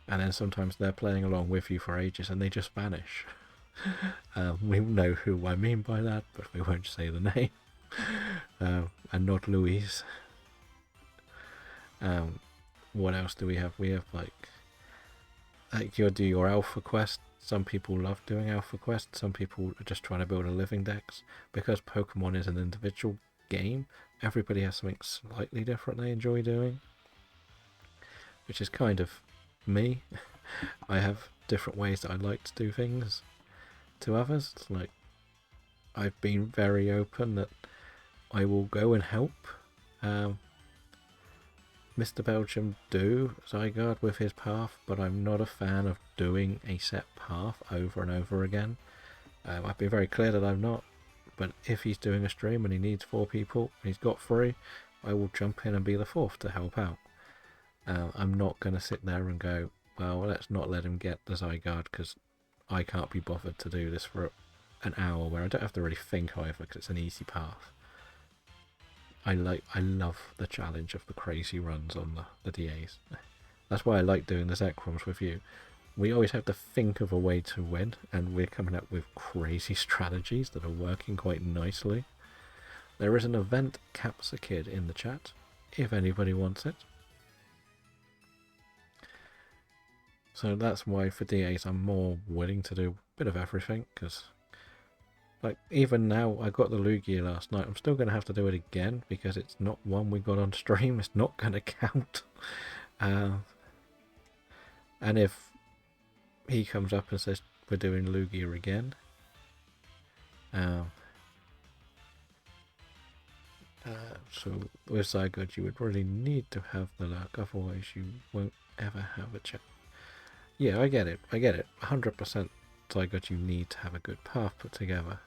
And then sometimes they're playing along with you for ages and they just vanish. We know who I mean by that, but we won't say the name. And not Louise. What else do we have? We have like you do your alpha quest. Some people love doing alpha quests. Some people are just trying to build a living dex. Because Pokemon is an individual game, everybody has something slightly different they enjoy doing, which is kind of me. I have different ways that I like to do things to others. Like, I've been very open that I will go and help Mr. Belgium do Zygarde with his path, but I'm not a fan of doing a set path over and over again. I've been very clear that I'm not, but if he's doing a stream and he needs 4 people and he's got 3, I will jump in and be the 4th to help out. I'm not going to sit there and go, well, let's not let him get the Zygarde because I can't be bothered to do this for an hour where I don't have to really think either because it's an easy path. I love the challenge of the crazy runs on the DAs. That's why I like doing the Zekroms with you. We always have to think of a way to win, and we're coming up with crazy strategies that are working quite nicely. There is an event Caps a Kid in the chat, if anybody wants it. So that's why for DAs I'm more willing to do a bit of everything, because like even now I got the Lugia last night, I'm still going to have to do it again because it's not one we got on stream, it's not going to count. And if he comes up and says we're doing Lugia again, So with Zygote, you would really need to have the luck, otherwise you won't ever have a chance. Yeah, I get it. 100% Zygote, you need to have a good path put together.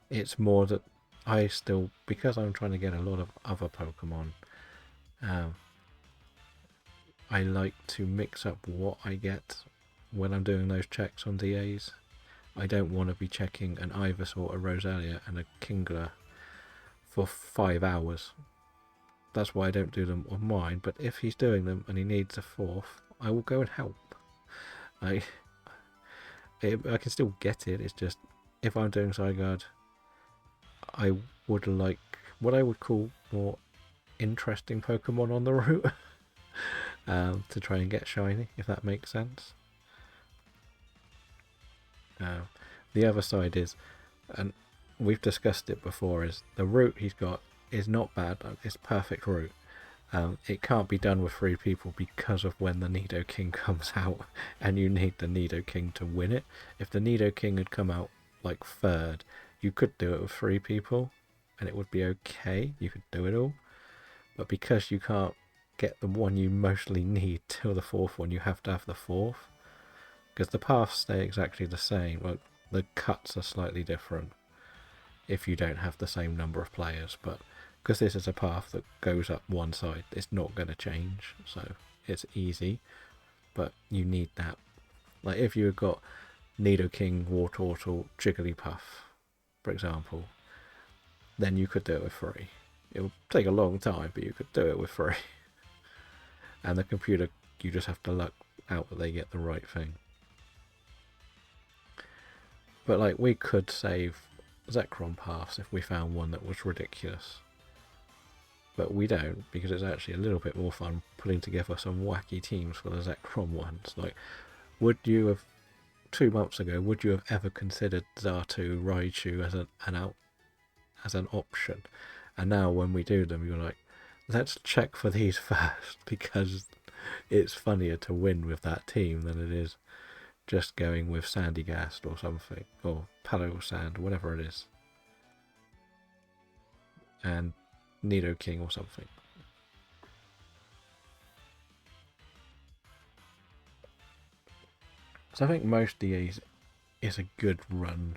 It's more that I still, because I'm trying to get a lot of other Pokemon, I like to mix up what I get when I'm doing those checks on DAs. I don't want to be checking an Ivysaur, a Roselia, and a Kingler for 5 hours. That's why I don't do them on mine. But if he's doing them and he needs a fourth, I will go and help. I can still get it. It's just if I'm doing Zygarde, I would like what I would call more interesting Pokemon on the route to try and get shiny, if that makes sense. The other side is, and we've discussed it before, is the route he's got is not bad. It's perfect route. It can't be done with 3 people because of when the Nidoking comes out, and you need the Nidoking to win it. If the Nidoking had come out like 3rd, you could do it with 3 people, and it would be okay. You could do it all. But because you can't get the one you mostly need till the 4th one, you have to have the 4th. Because the paths stay exactly the same. Well, the cuts are slightly different if you don't have the same number of players, but because this is a path that goes up one side, it's not going to change, so it's easy. But you need that. Like if you had got Nidoking, Wartortle, Jigglypuff, for example, then you could do it with 3. It would take a long time, but you could do it with 3. And the computer, you just have to luck out that they get the right thing. But like we could save Zekrom paths if we found one that was ridiculous. But we don't, because it's actually a little bit more fun putting together some wacky teams for the Zekrom ones. Like, would you have, 2 months ago, would you have ever considered Xatu, Raichu as an option? And now when we do them, you're like, let's check for these first, because it's funnier to win with that team than it is just going with Sandygast or something, or Palo Sand, whatever it is, and Nidoking or something. So I think most DAs is a good run.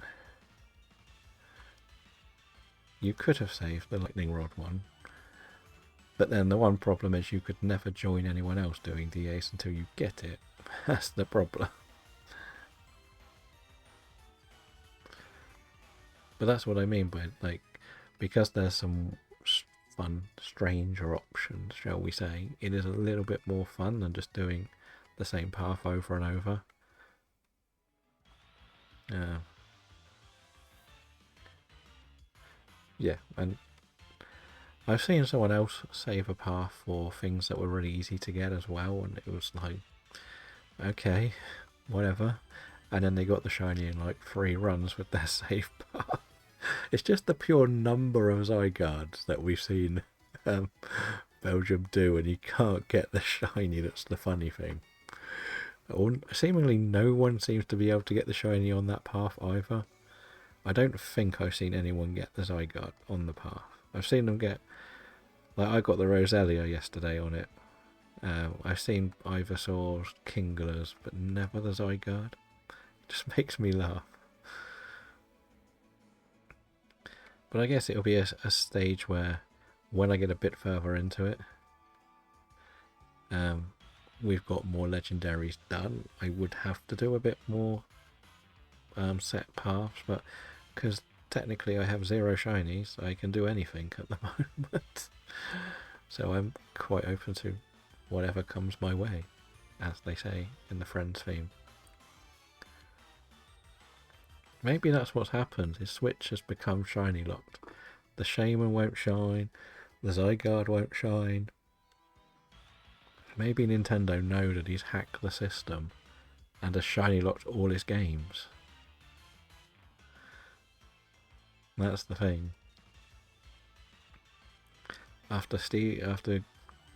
You could have saved the Lightning Rod one, but then the one problem is you could never join anyone else doing DAs until you get it. That's the problem. But that's what I mean by, like, because there's some fun, stranger options, shall we say, it is a little bit more fun than just doing the same path over and over. Yeah, and I've seen someone else save a path for things that were really easy to get as well, and it was like, okay, whatever. And then they got the shiny in like 3 runs with their save path. It's just the pure number of Zygardes that we've seen Belgium do, and you can't get the shiny. That's the funny thing. Seemingly no one seems to be able to get the shiny on that path either. I don't think I've seen anyone get the Zygarde on the path. I've seen them get, like I got the Roselia yesterday on it. I've seen Ivysaurs, Kinglers, but never the Zygarde. It just makes me laugh. But I guess it'll be a stage where, when I get a bit further into it, we've got more legendaries done. I would have to do a bit more set paths, but because technically I have 0 shinies, I can do anything at the moment. So I'm quite open to whatever comes my way, as they say in the Friends theme. Maybe that's what's happened. His Switch has become shiny locked. The Shaman won't shine, the Zygarde won't shine. Maybe Nintendo know that he's hacked the system and has shiny locked all his games. That's the thing. After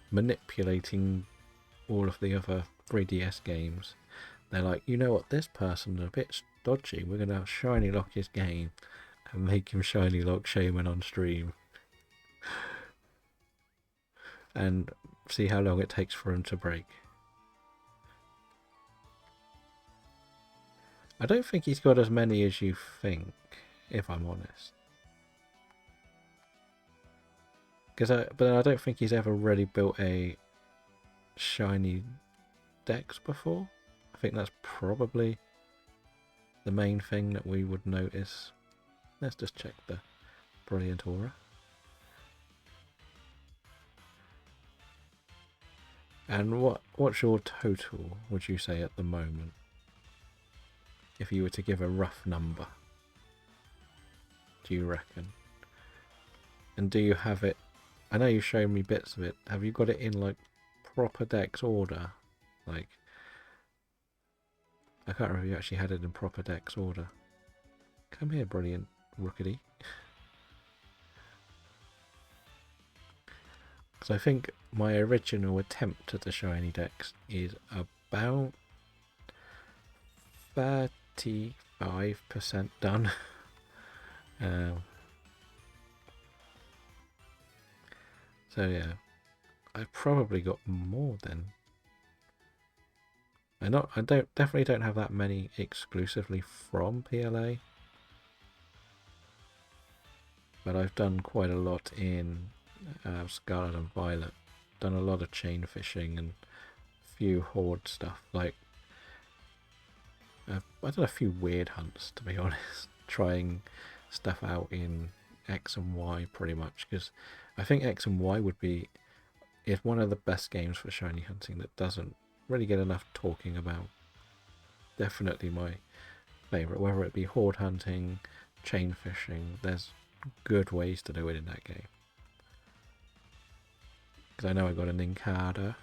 manipulating all of the other 3DS games, they're like, you know what, this person's a bit dodgy, we're going to shiny lock his game. and make him shiny lock Shaman on stream and see how long it takes for him to break. I don't think he's got as many as you think, if I'm honest. But I don't think he's ever really built a shiny Dex before. I think that's probably the main thing that we would notice. Let's just check the Brilliant Aura. And what's your total, would you say, at the moment? If you were to give a rough number, do you reckon? And do you have it? I know you showed me bits of it. Have you got it in like proper Dex order? Like, I can't remember if you actually had it in proper Dex order. Come here, brilliant Rookity. Because I think my original attempt at the shiny Dex is about 35% done. So yeah, I probably got more then. I definitely don't have that many exclusively from PLA, but I've done quite a lot in Scarlet and Violet. Done a lot of chain fishing and a few horde stuff. Like I've done a few weird hunts, to be honest, trying stuff out in X and Y pretty much, because I think X and Y is one of the best games for shiny hunting that doesn't really get enough talking about. Definitely my favourite, whether it be horde hunting, chain fishing. There's good ways to do it in that game. Because I know I got a Nincada,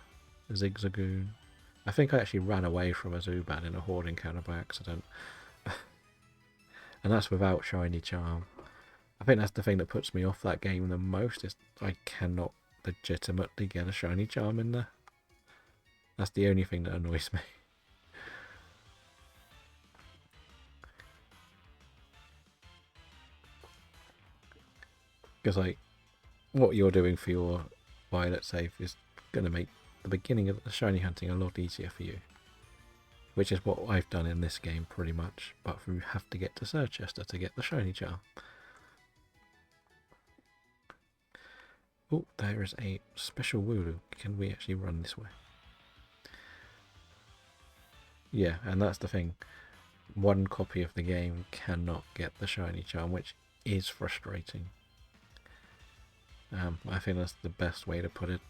a Zigzagoon. I think I actually ran away from a Zubat in a horde encounter by accident. And that's without shiny charm. I think that's the thing that puts me off that game the most, is I cannot legitimately get a shiny charm in there. That's the only thing that annoys me. Because like, what you're doing for your Violet save is going to make the beginning of the shiny hunting a lot easier for you. Which is what I've done in this game pretty much, but you have to get to Sirchester to get the shiny charm. Oh, there is a special Wooloo. Can we actually run this way? Yeah, and that's the thing. One copy of the game cannot get the shiny charm, which is frustrating. I think that's the best way to put it.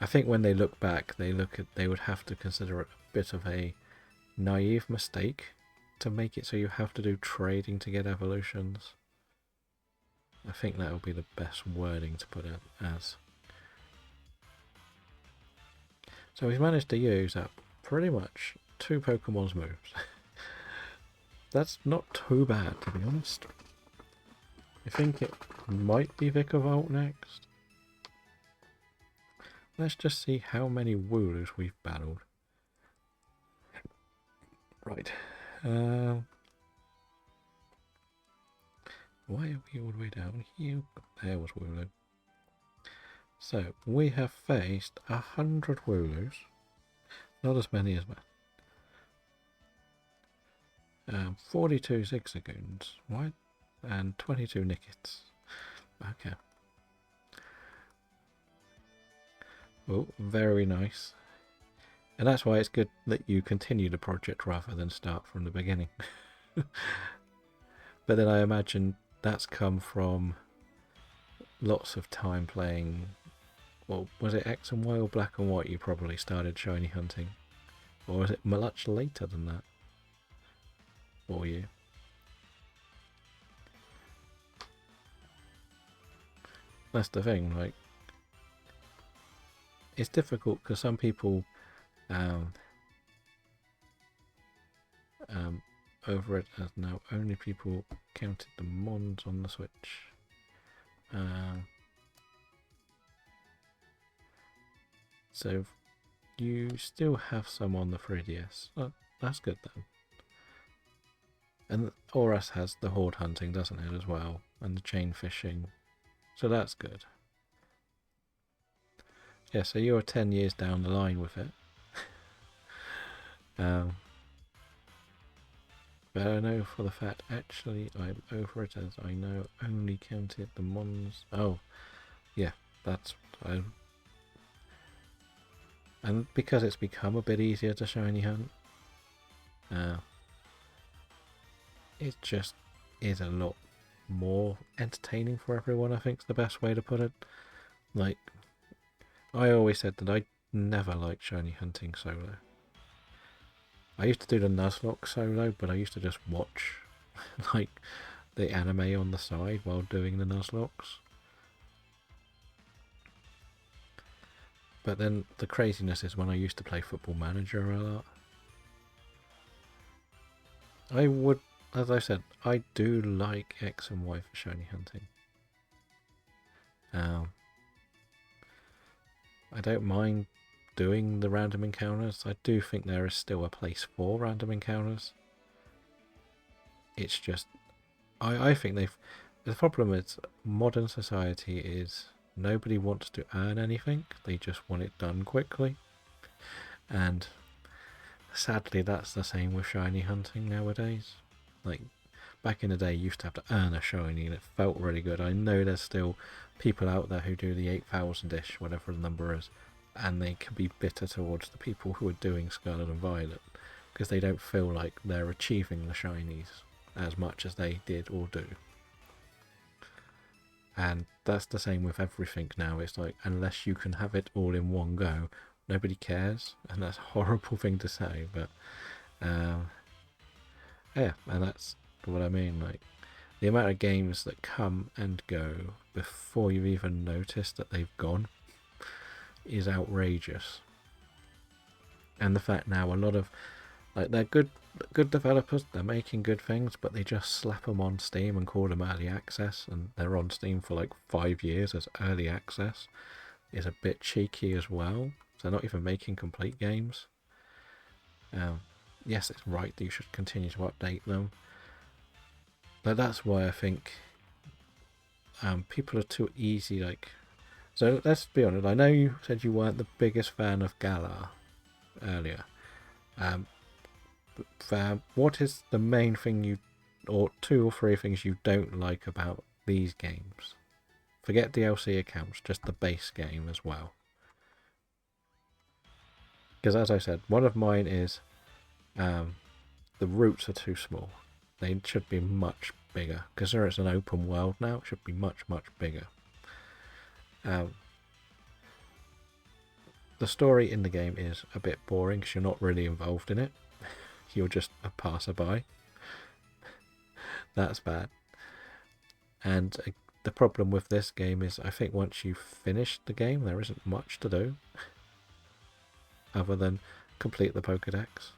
I think when they look back, they would have to consider it a bit of a naive mistake to make it so you have to do trading to get evolutions. I think that would be the best wording to put it as. So he's managed to use up pretty much 2 Pokemon's moves. That's not too bad, to be honest. I think it might be Vikavolt next. Let's just see how many Wooloos we've battled. Right. Why are we all the way down here? There was Wooloo. So, we have faced 100 Wooloos. Not as many as that. 42 Zigzagoons. What? And 22 Nickets. Okay. Oh, very nice. And that's why it's good that you continue the project rather than start from the beginning. But then I imagine that's come from lots of time playing. Well, was it X and Y or Black and White you probably started shiny hunting? Or was it much later than that for you? That's the thing, like, it's difficult because some people over it as now only people counted the Mons on the Switch. So you still have some on the 3DS. Oh, that's good then. And Oras has the horde hunting, doesn't it, as well? And the chain fishing. So that's good. Yeah, so you're 10 years down the line with it. But I know for the fact, actually, I'm over it as I know only counted the mons. Oh, yeah, that's. And because it's become a bit easier to shiny hunt, it just is a lot more entertaining for everyone, I think is the best way to put it. Like, I always said that I never liked shiny hunting solo. I used to do the Nuzlocke solo, but I used to just watch like the anime on the side while doing the Nuzlocks. But then the craziness is when I used to play Football Manager a lot. I would, as I said, I do like X and Y for shiny hunting. I don't mind doing the random encounters. I do think there is still a place for random encounters. It's just, I think the problem is modern society is nobody wants to earn anything. They just want it done quickly. And sadly, that's the same with shiny hunting nowadays. Like, back in the day, you used to have to earn a shiny and it felt really good. I know there's still people out there who do the 8,000-ish, whatever the number is, and they can be bitter towards the people who are doing Scarlet and Violet because they don't feel like they're achieving the shinies as much as they did or do. And that's the same with everything now. It's like, unless you can have it all in one go, nobody cares. And that's a horrible thing to say, but yeah, and that's what I mean. Like, the amount of games that come and go before you've even noticed that they've gone is outrageous. And the fact now a lot of, like, they're good developers, they're making good things, but they just slap them on Steam and call them early access, and they're on Steam for like 5 years as early access is a bit cheeky as well. So they're not even making complete games. Yes, it's right that you should continue to update them, but that's why I think people are too easy. Like, so let's be honest. I know you said you weren't the biggest fan of Galar earlier. What is the main thing you, or 2 or 3 things you don't like about these games? Forget DLC accounts, just the base game as well. Because as I said, one of mine is the routes are too small. They should be much bigger. Because there is an open world now, it should be much, much bigger. The story in the game is a bit boring because you're not really involved in it. You're just a passerby. That's bad. And the problem with this game is I think once you've finished the game, there isn't much to do other than complete the Pokedex.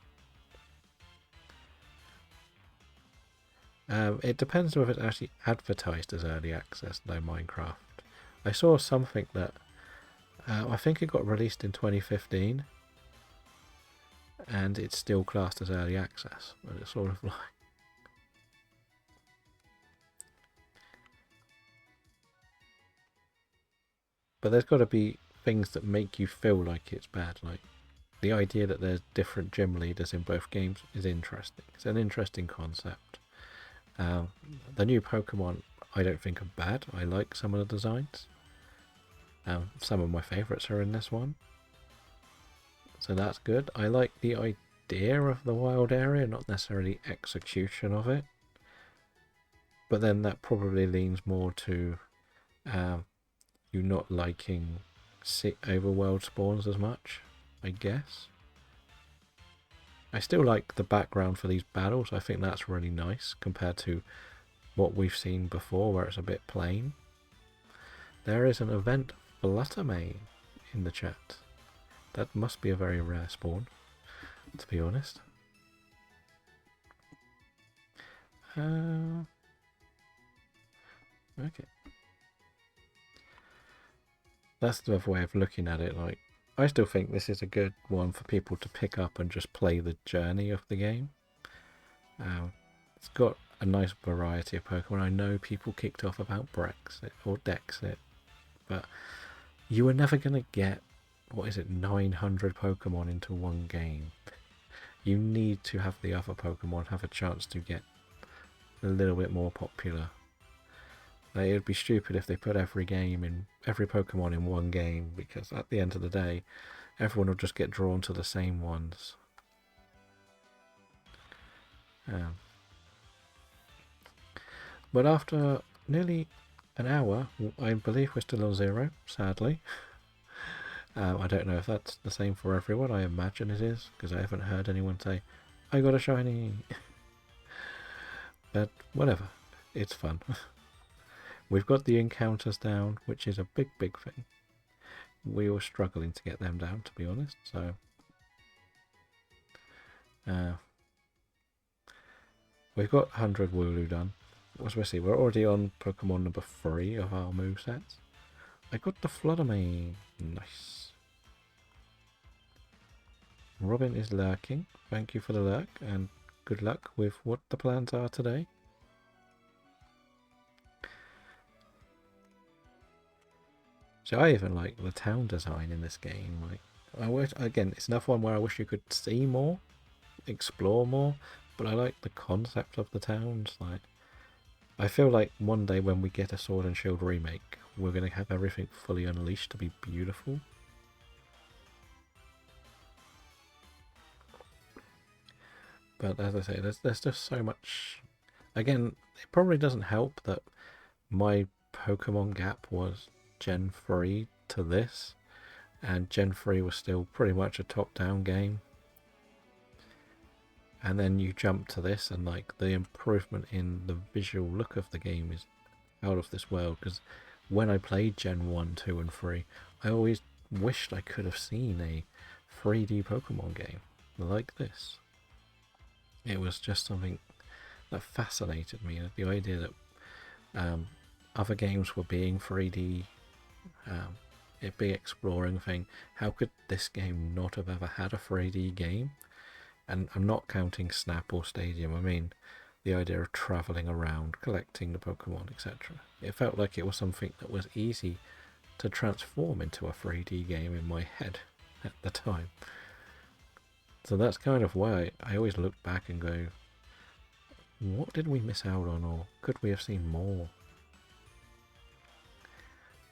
It depends on if it's actually advertised as early access, though, Minecraft. I saw something that I think it got released in 2015 and it's still classed as early access, but it's sort of like, but there's got to be things that make you feel like it's bad. Like, the idea that there's different gym leaders in both games is interesting. It's an interesting concept. The new Pokemon I don't think are bad. I like some of the designs. Some of my favourites are in this one, so that's good. I like the idea of the wild area, not necessarily execution of it, but then that probably leans more to you not liking overworld spawns as much, I guess. I still like the background for these battles. I think that's really nice compared to what we've seen before where it's a bit plain. There is an event Fluttermane in the chat. That must be a very rare spawn, to be honest. Okay. That's the other way of looking at it. Like, I still think this is a good one for people to pick up and just play the journey of the game. It's got a nice variety of Pokemon. I know people kicked off about Brexit or Dexit, but you were never going to get, 900 Pokemon into one game. You need to have the other Pokemon have a chance to get a little bit more popular. Like, it would be stupid if they put every Pokemon in one game, because at the end of the day, everyone will just get drawn to the same ones. But after nearly an hour, I believe we're still on 0, sadly. I don't know if that's the same for everyone. I imagine it is, because I haven't heard anyone say, I got a shiny. But whatever, it's fun. We've got the encounters down, which is a big thing. We were struggling to get them down, to be honest, so... we've got 100 Wooloo done. What do we see? We're already on Pokemon number 3 of our movesets. I got the Fluttermane. Nice. Robin is lurking. Thank you for the lurk, and good luck with what the plans are today. So I even like the town design in this game. Like, again, it's another one where I wish you could see more, explore more, but I like the concept of the towns. Like, I feel like one day when we get a Sword and Shield remake, we're going to have everything fully unleashed to be beautiful. But as I say, there's just so much. Again, it probably doesn't help that my Pokemon gap was Gen 3 to this, and Gen 3 was still pretty much a top-down game. And then you jump to this, and like the improvement in the visual look of the game is out of this world. Because when I played Gen 1, 2 and 3, I always wished I could have seen a 3D Pokemon game like this. It was just something that fascinated me, the idea that other games were being 3D, it being exploring thing. How could this game not have ever had a 3D game? And I'm not counting Snap or Stadium. I mean the idea of travelling around, collecting the Pokemon, etc. It felt like it was something that was easy to transform into a 3D game in my head at the time. So that's kind of why I always look back and go, what did we miss out on, or could we have seen more?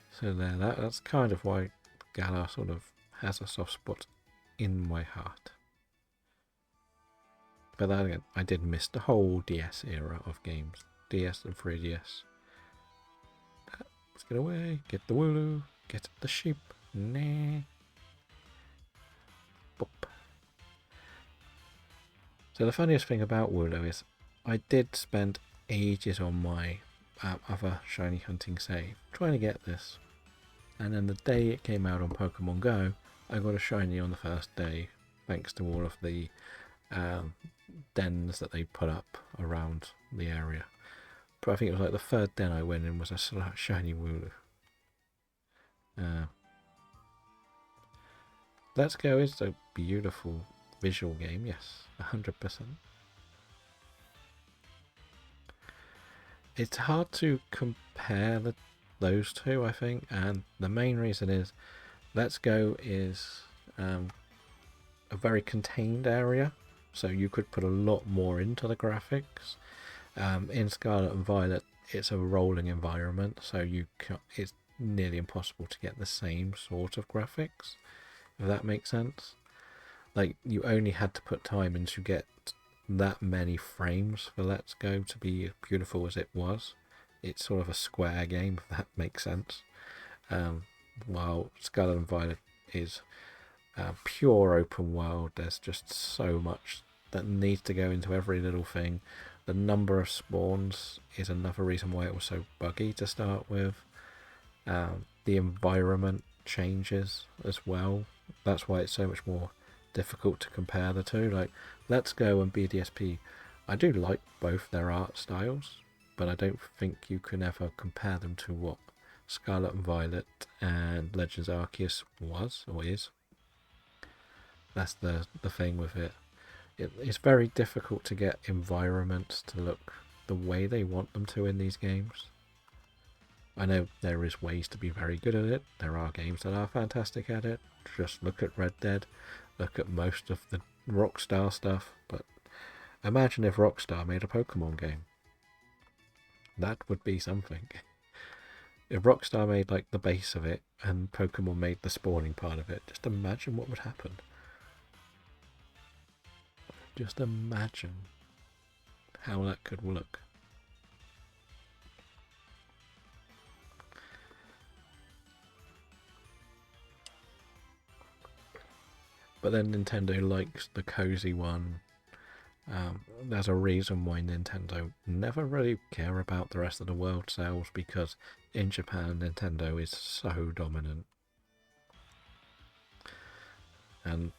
So that's kind of why Galar sort of has a soft spot in my heart. But then again, I did miss the whole DS era of games. DS and 3DS. Let's get away. Get the Wooloo. Get the sheep. Nah. Boop. So the funniest thing about Wooloo is I did spend ages on my other shiny hunting save trying to get this. And then the day it came out on Pokemon Go, I got a shiny on the first day, thanks to all of the dens that they put up around the area. But I think it was like the third den I went in was a shiny Wooloo. Let's Go is a beautiful visual game, yes, 100%. It's hard to compare those two, I think, and the main reason is Let's Go is a very contained area, so you could put a lot more into the graphics. In Scarlet and Violet, it's a rolling environment, so it's nearly impossible to get the same sort of graphics, if that makes sense. Like, you only had to put time in to get that many frames for Let's Go to be as beautiful as it was. It's sort of a square game, if that makes sense. While Scarlet and Violet is pure open world, there's just so much that needs to go into every little thing. The number of spawns is another reason why it was so buggy to start with. The environment changes as well. That's why it's so much more difficult to compare the two. Like, Let's Go and BDSP, I do like both their art styles, but I don't think you can ever compare them to what Scarlet and Violet and Legends Arceus was or is. That's the thing with it. It's very difficult to get environments to look the way they want them to in these games. I know there is ways to be very good at it. There are games that are fantastic at it. Just look at Red Dead. Look at most of the Rockstar stuff. But imagine if Rockstar made a Pokemon game. That would be something. If Rockstar made like the base of it and Pokemon made the spawning part of it, just imagine what would happen. Just imagine how that could look. But then Nintendo likes the cozy one. There's a reason why Nintendo never really care about the rest of the world sales, because in Japan Nintendo is so dominant. And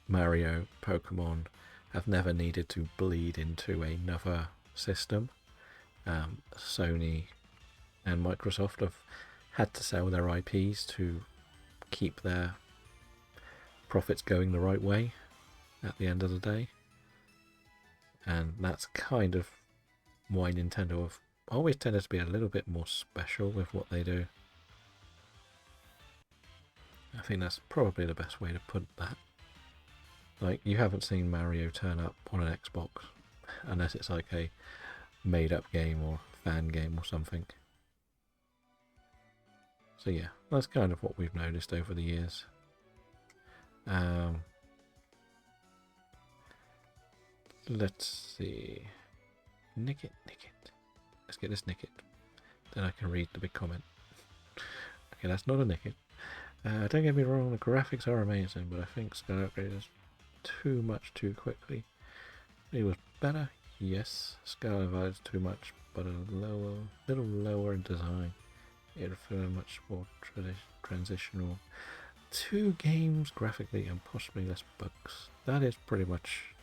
Mario, Pokemon have never needed to bleed into another system. Sony and Microsoft have had to sell their IPs to keep their profits going the right way at the end of the day. And that's kind of why Nintendo have always tended to be a little bit more special with what they do. I think that's probably the best way to put that. Like, you haven't seen Mario turn up on an Xbox unless it's like a made-up game or fan game or something. So yeah, that's kind of what we've noticed over the years. Let's see. Nick it. Let's get this Nick it. Then I can read the big comment. Okay, that's not a Nick it. Don't get me wrong, the graphics are amazing, but I think Sky Upgrade is too much too quickly. It was better, yes. Sky Divide's too much, but a little lower in design. It would feel much more transitional. 2 games graphically and possibly less bugs. That is pretty much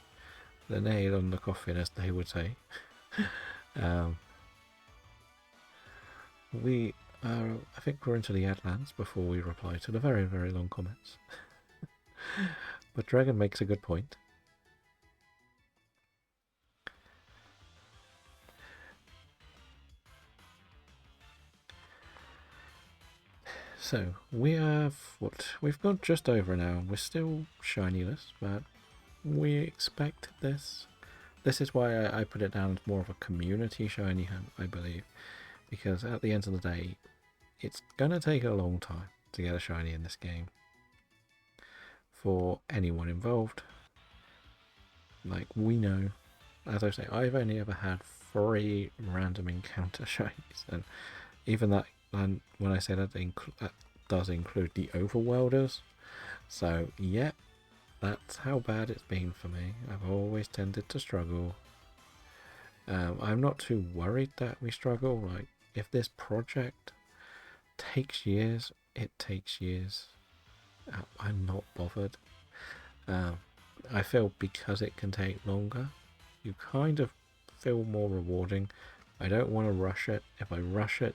the nail on the coffin, as they would say. We are, I think we're into the Adlands before we reply to the very, very long comments. But Dragon makes a good point. So, we have, we've got just over an hour. We're still shinyless, but we expected this. This is why I put it down as more of a community shiny hunt, I believe. Because at the end of the day, it's going to take a long time to get a shiny in this game. For anyone involved. Like, we know, as I say, I've only ever had 3 random encounter shinies. And even that, and when I say that, that does include the overworlders. So, yeah, that's how bad it's been for me. I've always tended to struggle. I'm not too worried that we struggle. Like, if this project takes years, it takes years. I'm not bothered. I feel because it can take longer, you kind of feel more rewarding. I don't want to rush it. If I rush it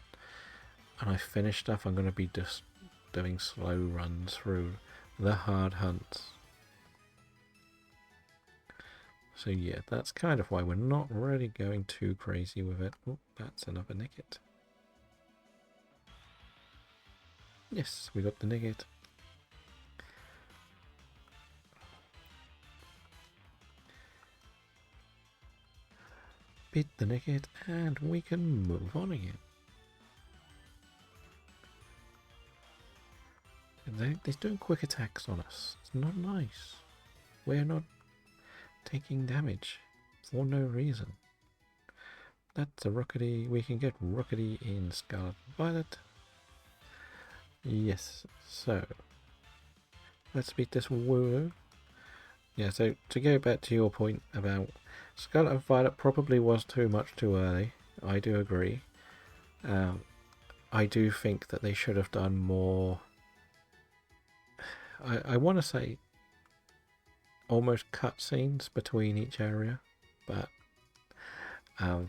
and I finish stuff, I'm going to be just doing slow runs through the hard hunts. So yeah, that's kind of why we're not really going too crazy with it. Oh, that's another Nickit. Yes, we got the Nickit. Beat the Nickit and we can move on again. They're doing quick attacks on us. It's not nice. We're not taking damage for no reason. That's a Rockety. We can get Rockety in Scarlet Violet. Yes, so let's beat this Wooloo. Yeah, so to go back to your point about Scarlet Violet probably was too much too early. I do agree. I do think that they should have done more. I want to say almost cutscenes between each area, but I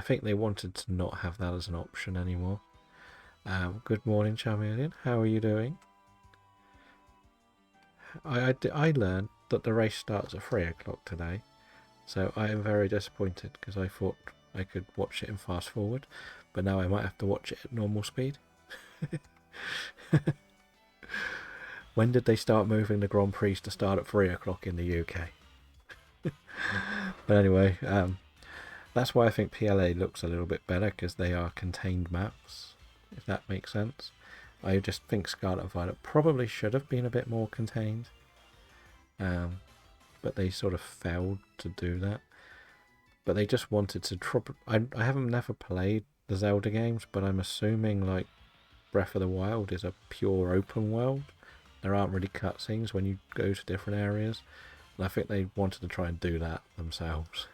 think they wanted to not have that as an option anymore. Good morning, Charmeleon. How are you doing? I learned that the race starts at 3 o'clock today. So I am very disappointed because I thought I could watch it in fast forward, but now I might have to watch it at normal speed. When did they start moving the Grand Prix to start at 3 o'clock in the UK? But anyway, that's why I think PLA looks a little bit better, because they are contained maps, if that makes sense. I just think Scarlet and Violet probably should have been a bit more contained, but they sort of failed to do that. But they just wanted to I haven't never played the Zelda games, but I'm assuming like Breath of the Wild is a pure open world. There aren't really cutscenes when you go to different areas, and I think they wanted to try and do that themselves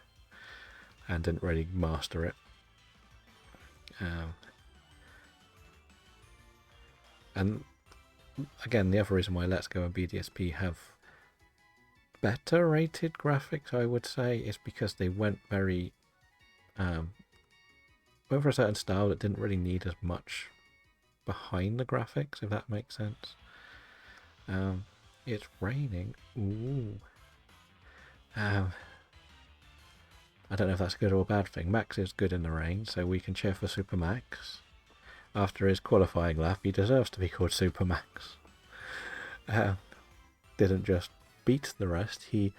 and didn't really master it. And again, the other reason why Let's Go and BDSP have better rated graphics, I would say, is because they went for a certain style that didn't really need as much behind the graphics, if that makes sense. It's raining. Ooh. I don't know if that's a good or a bad thing. Max is good in the rain, so we can cheer for Super Max. After his qualifying lap, he deserves to be called Super Max. Didn't just beat the rest, he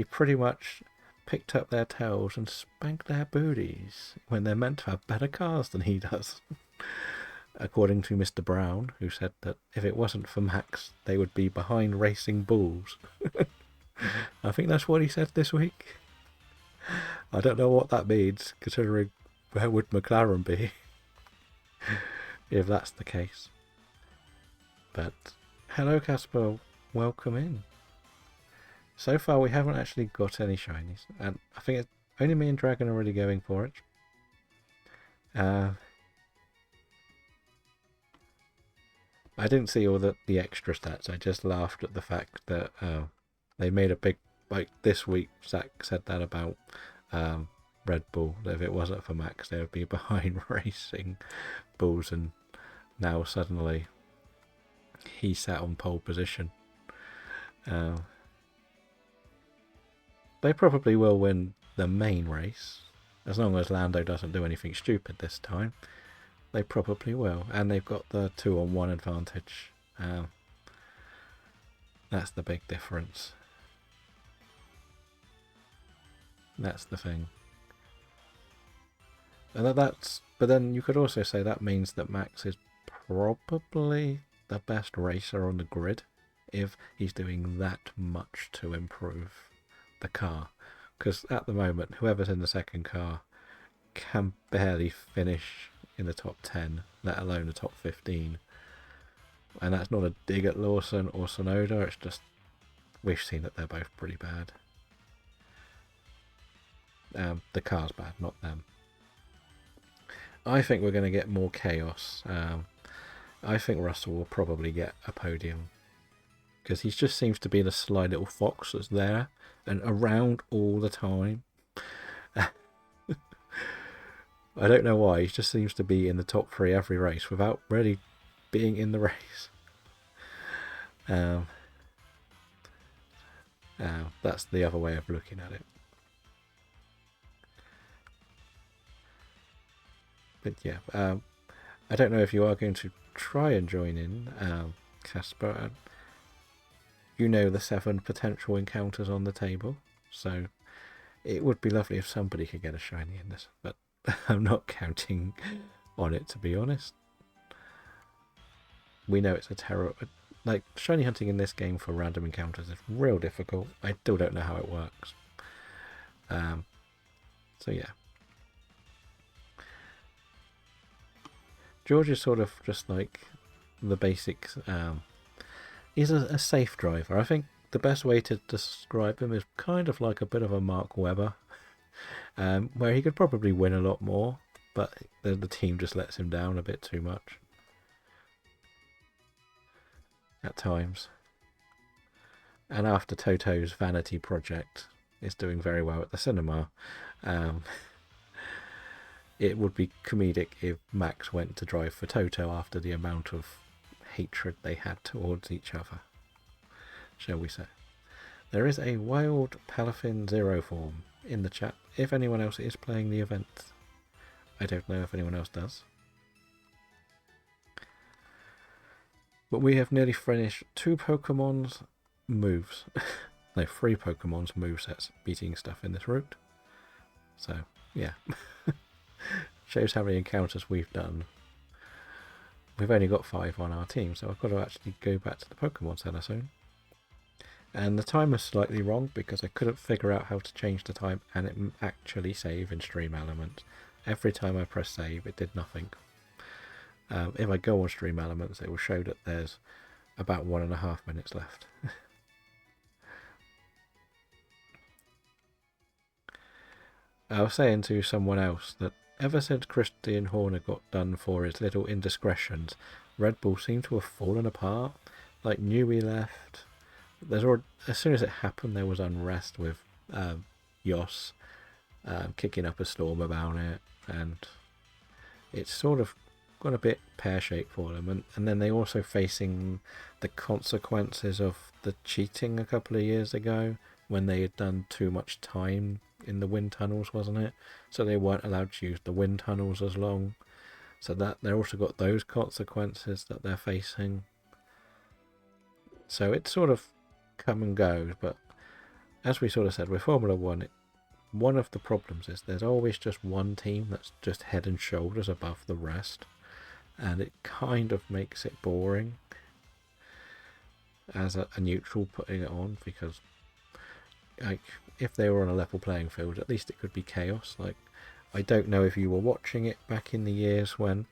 pretty much picked up their tails and spanked their booties when they're meant to have better cars than he does. According to Mr. Brown, who said that if it wasn't for Max, they would be behind racing bulls. I think that's what he said this week. I don't know what that means, considering where would McLaren be if that's the case. But hello, Casper, welcome in. So far we haven't actually got any shinies, and I think it's only me and Dragon are really going for it. I didn't see all the extra stats. I just laughed at the fact that they made a big, like this week Zach said that about Red Bull, that if it wasn't for Max they would be behind racing bulls, and now suddenly he sat on pole position. They probably will win the main race, as long as Lando doesn't do anything stupid this time. They probably will, and they've got the 2-on-1 advantage. That's the big difference. That's the thing. And but then you could also say that means that Max is probably the best racer on the grid if he's doing that much to improve the car. Because at the moment, whoever's in the second car can barely finish in the top 10, let alone the top 15. And that's not a dig at Lawson or Sonoda, it's just we've seen that they're both pretty bad. The car's bad, not them. I think we're going to get more chaos. I think Russell will probably get a podium, because he just seems to be the sly little fox that's there and around all the time. I don't know why, he just seems to be in the top 3 every race without really being in the race. That's the other way of looking at it. But yeah, I don't know if you are going to try and join in, Casper. You know the 7 potential encounters on the table, so it would be lovely if somebody could get a shiny in this, but I'm not counting on it, to be honest. We know it's a terror. Like, shiny hunting in this game for random encounters is real difficult. I still don't know how it works. So yeah. George is sort of just like the basics. He's a safe driver. I think the best way to describe him is kind of like a bit of a Mark Webber, where he could probably win a lot more, but the team just lets him down a bit too much at times. And after Toto's vanity project is doing very well at the cinema, it would be comedic if Max went to drive for Toto after the amount of hatred they had towards each other, shall we say. There is a wild Palafin Zero form in the chat if anyone else is playing the event. I don't know if anyone else does. But we have nearly finished 2 Pokemon's moves. No, 3 Pokemon's movesets beating stuff in this route. So, yeah. Shows how many encounters we've done. We've only got 5 on our team, so I've got to actually go back to the Pokemon Center soon. And the time was slightly wrong because I couldn't figure out how to change the time and it actually save in Stream Elements. Every time I press save, it did nothing. If I go on Stream Elements, it will show that there's about 1.5 minutes left. I was saying to someone else that ever since Christian Horner got done for his little indiscretions, Red Bull seemed to have fallen apart. Like Newey left. As soon as it happened, there was unrest with Yoss kicking up a storm about it, and it's sort of gone a bit pear-shaped for them. And then they also facing the consequences of the cheating a couple of years ago when they had done too much time in the wind tunnels, wasn't it? So they weren't allowed to use the wind tunnels as long. So that they also got those consequences that they're facing. So it's sort of come and goes, but as we sort of said with Formula One, one of the problems is there's always just one team that's just head and shoulders above the rest, and it kind of makes it boring as a neutral putting it on, because like if they were on a level playing field, at least it could be chaos. Like, I don't know if you were watching it back in the years when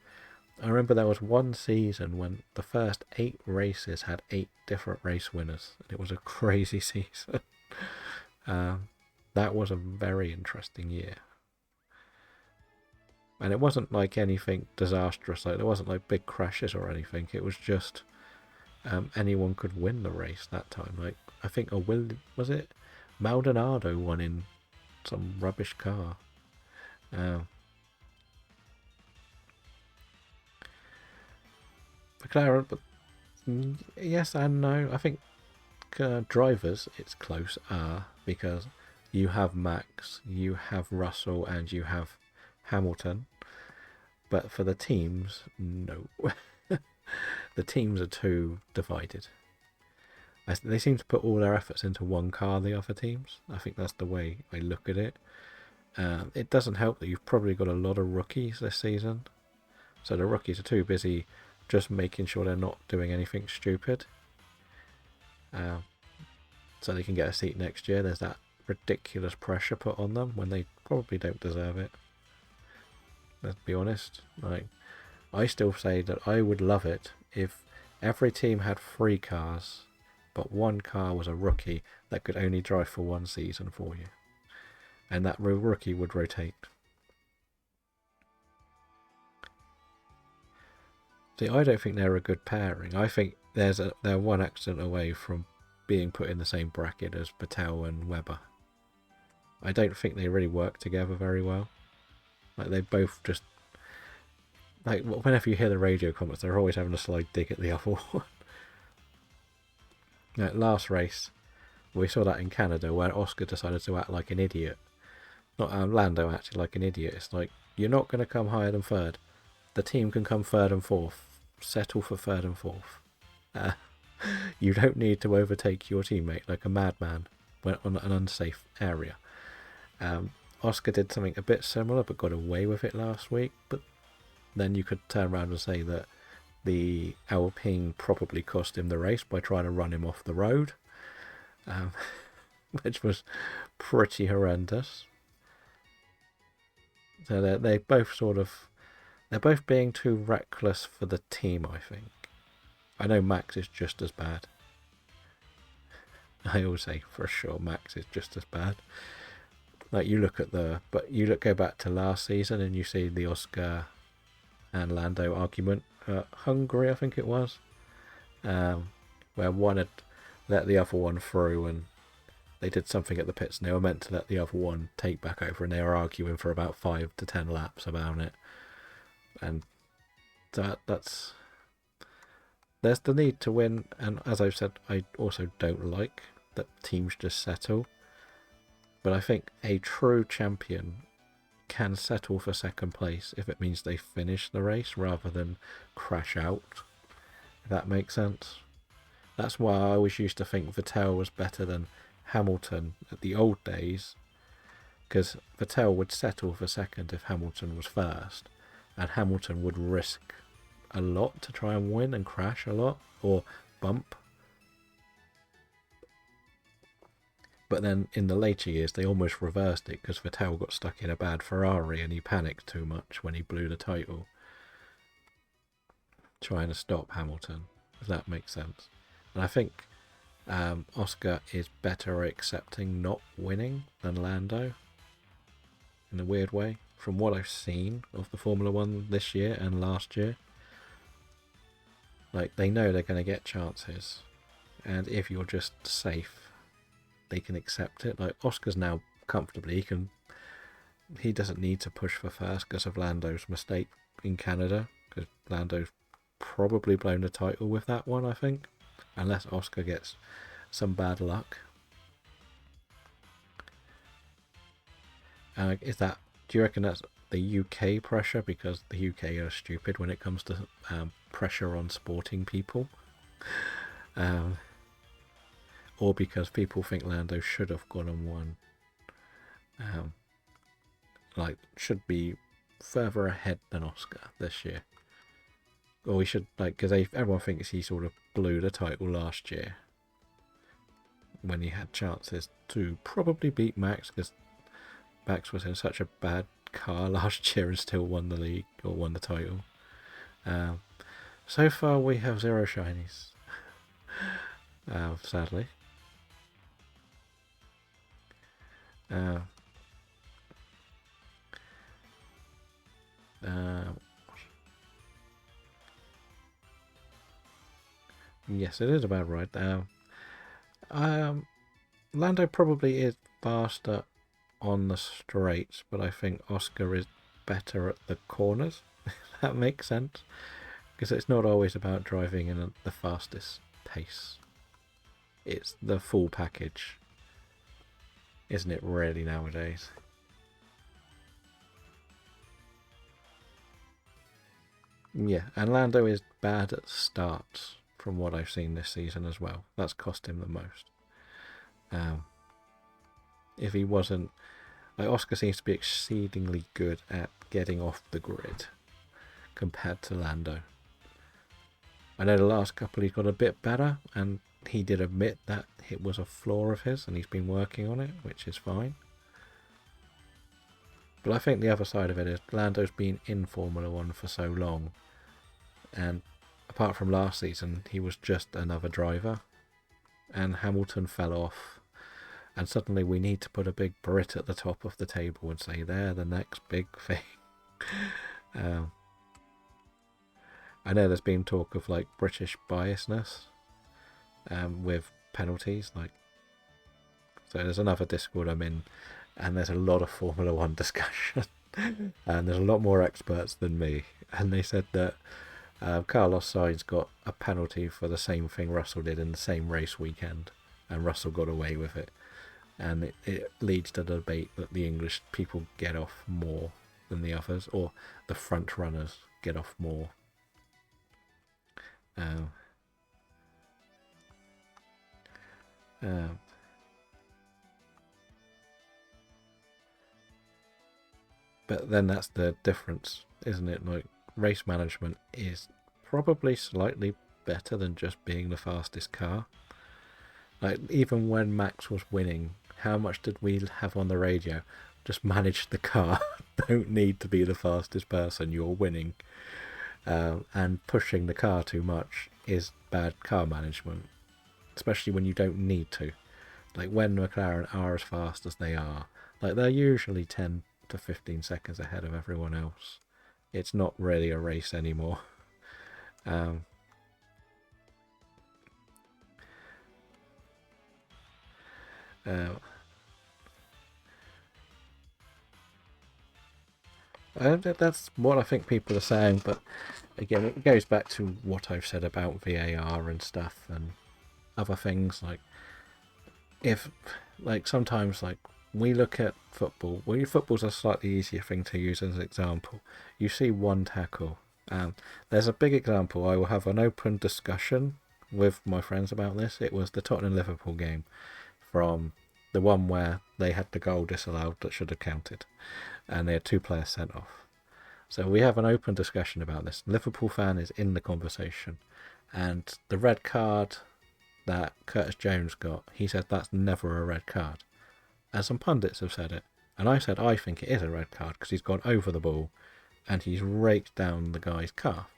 I remember there was one season when the first 8 races had 8 different race winners, and it was a crazy season. That was a very interesting year. And it wasn't like anything disastrous, like there wasn't like big crashes or anything. It was just anyone could win the race that time. Like, I think was it Maldonado won in some rubbish car. McLaren, but yes and no. I think drivers, it's close, because you have Max, you have Russell, and you have Hamilton. But for the teams, no. The teams are too divided. They seem to put all their efforts into one car, the other teams. I think that's the way I look at it. It doesn't help that you've probably got a lot of rookies this season. So the rookies are too busy just making sure they're not doing anything stupid. So they can get a seat next year. There's that ridiculous pressure put on them when they probably don't deserve it. Let's be honest. Like, I still say that I would love it if every team had 3 cars, but one car was a rookie that could only drive for 1 season for you. And that rookie would rotate. See, I don't think they're a good pairing. I think they're one accident away from being put in the same bracket as Patel and Webber. I don't think they really work together very well. Like, they both just... Like, whenever you hear the radio comments, they're always having a slight dig at the other one. Like, last race, we saw that in Canada, where Oscar decided to act like an idiot. Not Lando acted like an idiot. It's like, you're not going to come higher than 3rd. The team can come 3rd and 4th. Settle for 3rd and 4th. You don't need to overtake your teammate like a madman when on an unsafe area. Oscar did something a bit similar but got away with it last week, but then you could turn around and say that the Alpine probably cost him the race by trying to run him off the road, which was pretty horrendous. So they both they're both being too reckless for the team, I think. I know Max is just as bad. I always say for sure Max is just as bad. Like, you look at go back to last season and you see the Oscar and Lando argument at Hungary, I think it was, where one had let the other one through and they did something at the pits and they were meant to let the other one take back over, and they were arguing for about 5 to 10 laps about it. And there's the need to win, and as I've said, I also don't like that teams just settle. But I think a true champion can settle for second place if it means they finish the race rather than crash out. If that makes sense. That's why I always used to think Vettel was better than Hamilton at the old days, because Vettel would settle for second if Hamilton was first, and Hamilton would risk a lot to try and win and crash a lot or bump. But then in the later years they almost reversed it because Vettel got stuck in a bad Ferrari and he panicked too much when he blew the title, trying to stop Hamilton, if that makes sense. And I think Oscar is better at accepting not winning than Lando, in a weird way, from what I've seen of the Formula 1 this year and last year. Like, they know they're going to get chances, and if you're just safe, they can accept it. Like, Oscar's now comfortably, he doesn't need to push for first because of Lando's mistake in Canada, because Lando's probably blown the title with that one, I think, unless Oscar gets some bad luck. Do you reckon that's the UK pressure, because the UK are stupid when it comes to pressure on sporting people? Or because people think Lando should have gone and won. Like, should be further ahead than Oscar this year. Or we should, like, because everyone thinks he sort of blew the title last year when he had chances to probably beat Max, because Max was in such a bad car last year and still won the league, or won the title. So far we have 0 shinies. Sadly. Yes, it is about right. Lando probably is faster on the straights, but I think Oscar is better at the corners, if that makes sense. Because it's not always about driving in the fastest pace. It's the full package, isn't it, really, nowadays? Yeah, and Lando is bad at starts, from what I've seen this season as well. That's cost him the most. If he wasn't... Like, Oscar seems to be exceedingly good at getting off the grid compared to Lando. I know the last couple he's got a bit better, and he did admit that it was a flaw of his and he's been working on it, which is fine. But I think the other side of it is Lando's been in Formula 1 for so long, and apart from last season he was just another driver, and Hamilton fell off, and suddenly we need to put a big Brit at the top of the table and say they're the next big thing. I know there's been talk of like British biasness with penalties, like, so there's another Discord I'm in, and there's a lot of Formula 1 discussion, and there's a lot more experts than me, and they said that Carlos Sainz got a penalty for the same thing Russell did in the same race weekend, and Russell got away with it, and it leads to the debate that the English people get off more than the others, or the front runners get off more. But then that's the difference, isn't it? Like, race management is probably slightly better than just being the fastest car. Like, even when Max was winning, how much did we have on the radio? Just manage the car. Don't need to be the fastest person, you're winning. And pushing the car too much is bad car management, especially when you don't need to. Like, when McLaren are as fast as they are, like, they're usually 10 to 15 seconds ahead of everyone else. It's not really a race anymore. That's what I think people are saying, but again, it goes back to what I've said about VAR and stuff and other things. Like, if, like, sometimes, like, we look at football, football's a slightly easier thing to use as an example. You see one tackle. There's a big example. I will have an open discussion with my friends about this. It was the Tottenham Liverpool game, from the one where they had the goal disallowed that should have counted, and they had 2 players sent off. So we have an open discussion about this. Liverpool fan is in the conversation, and the red card that Curtis Jones got, he said that's never a red card. And some pundits have said it, and I said I think it is a red card because he's gone over the ball and he's raked down the guy's calf.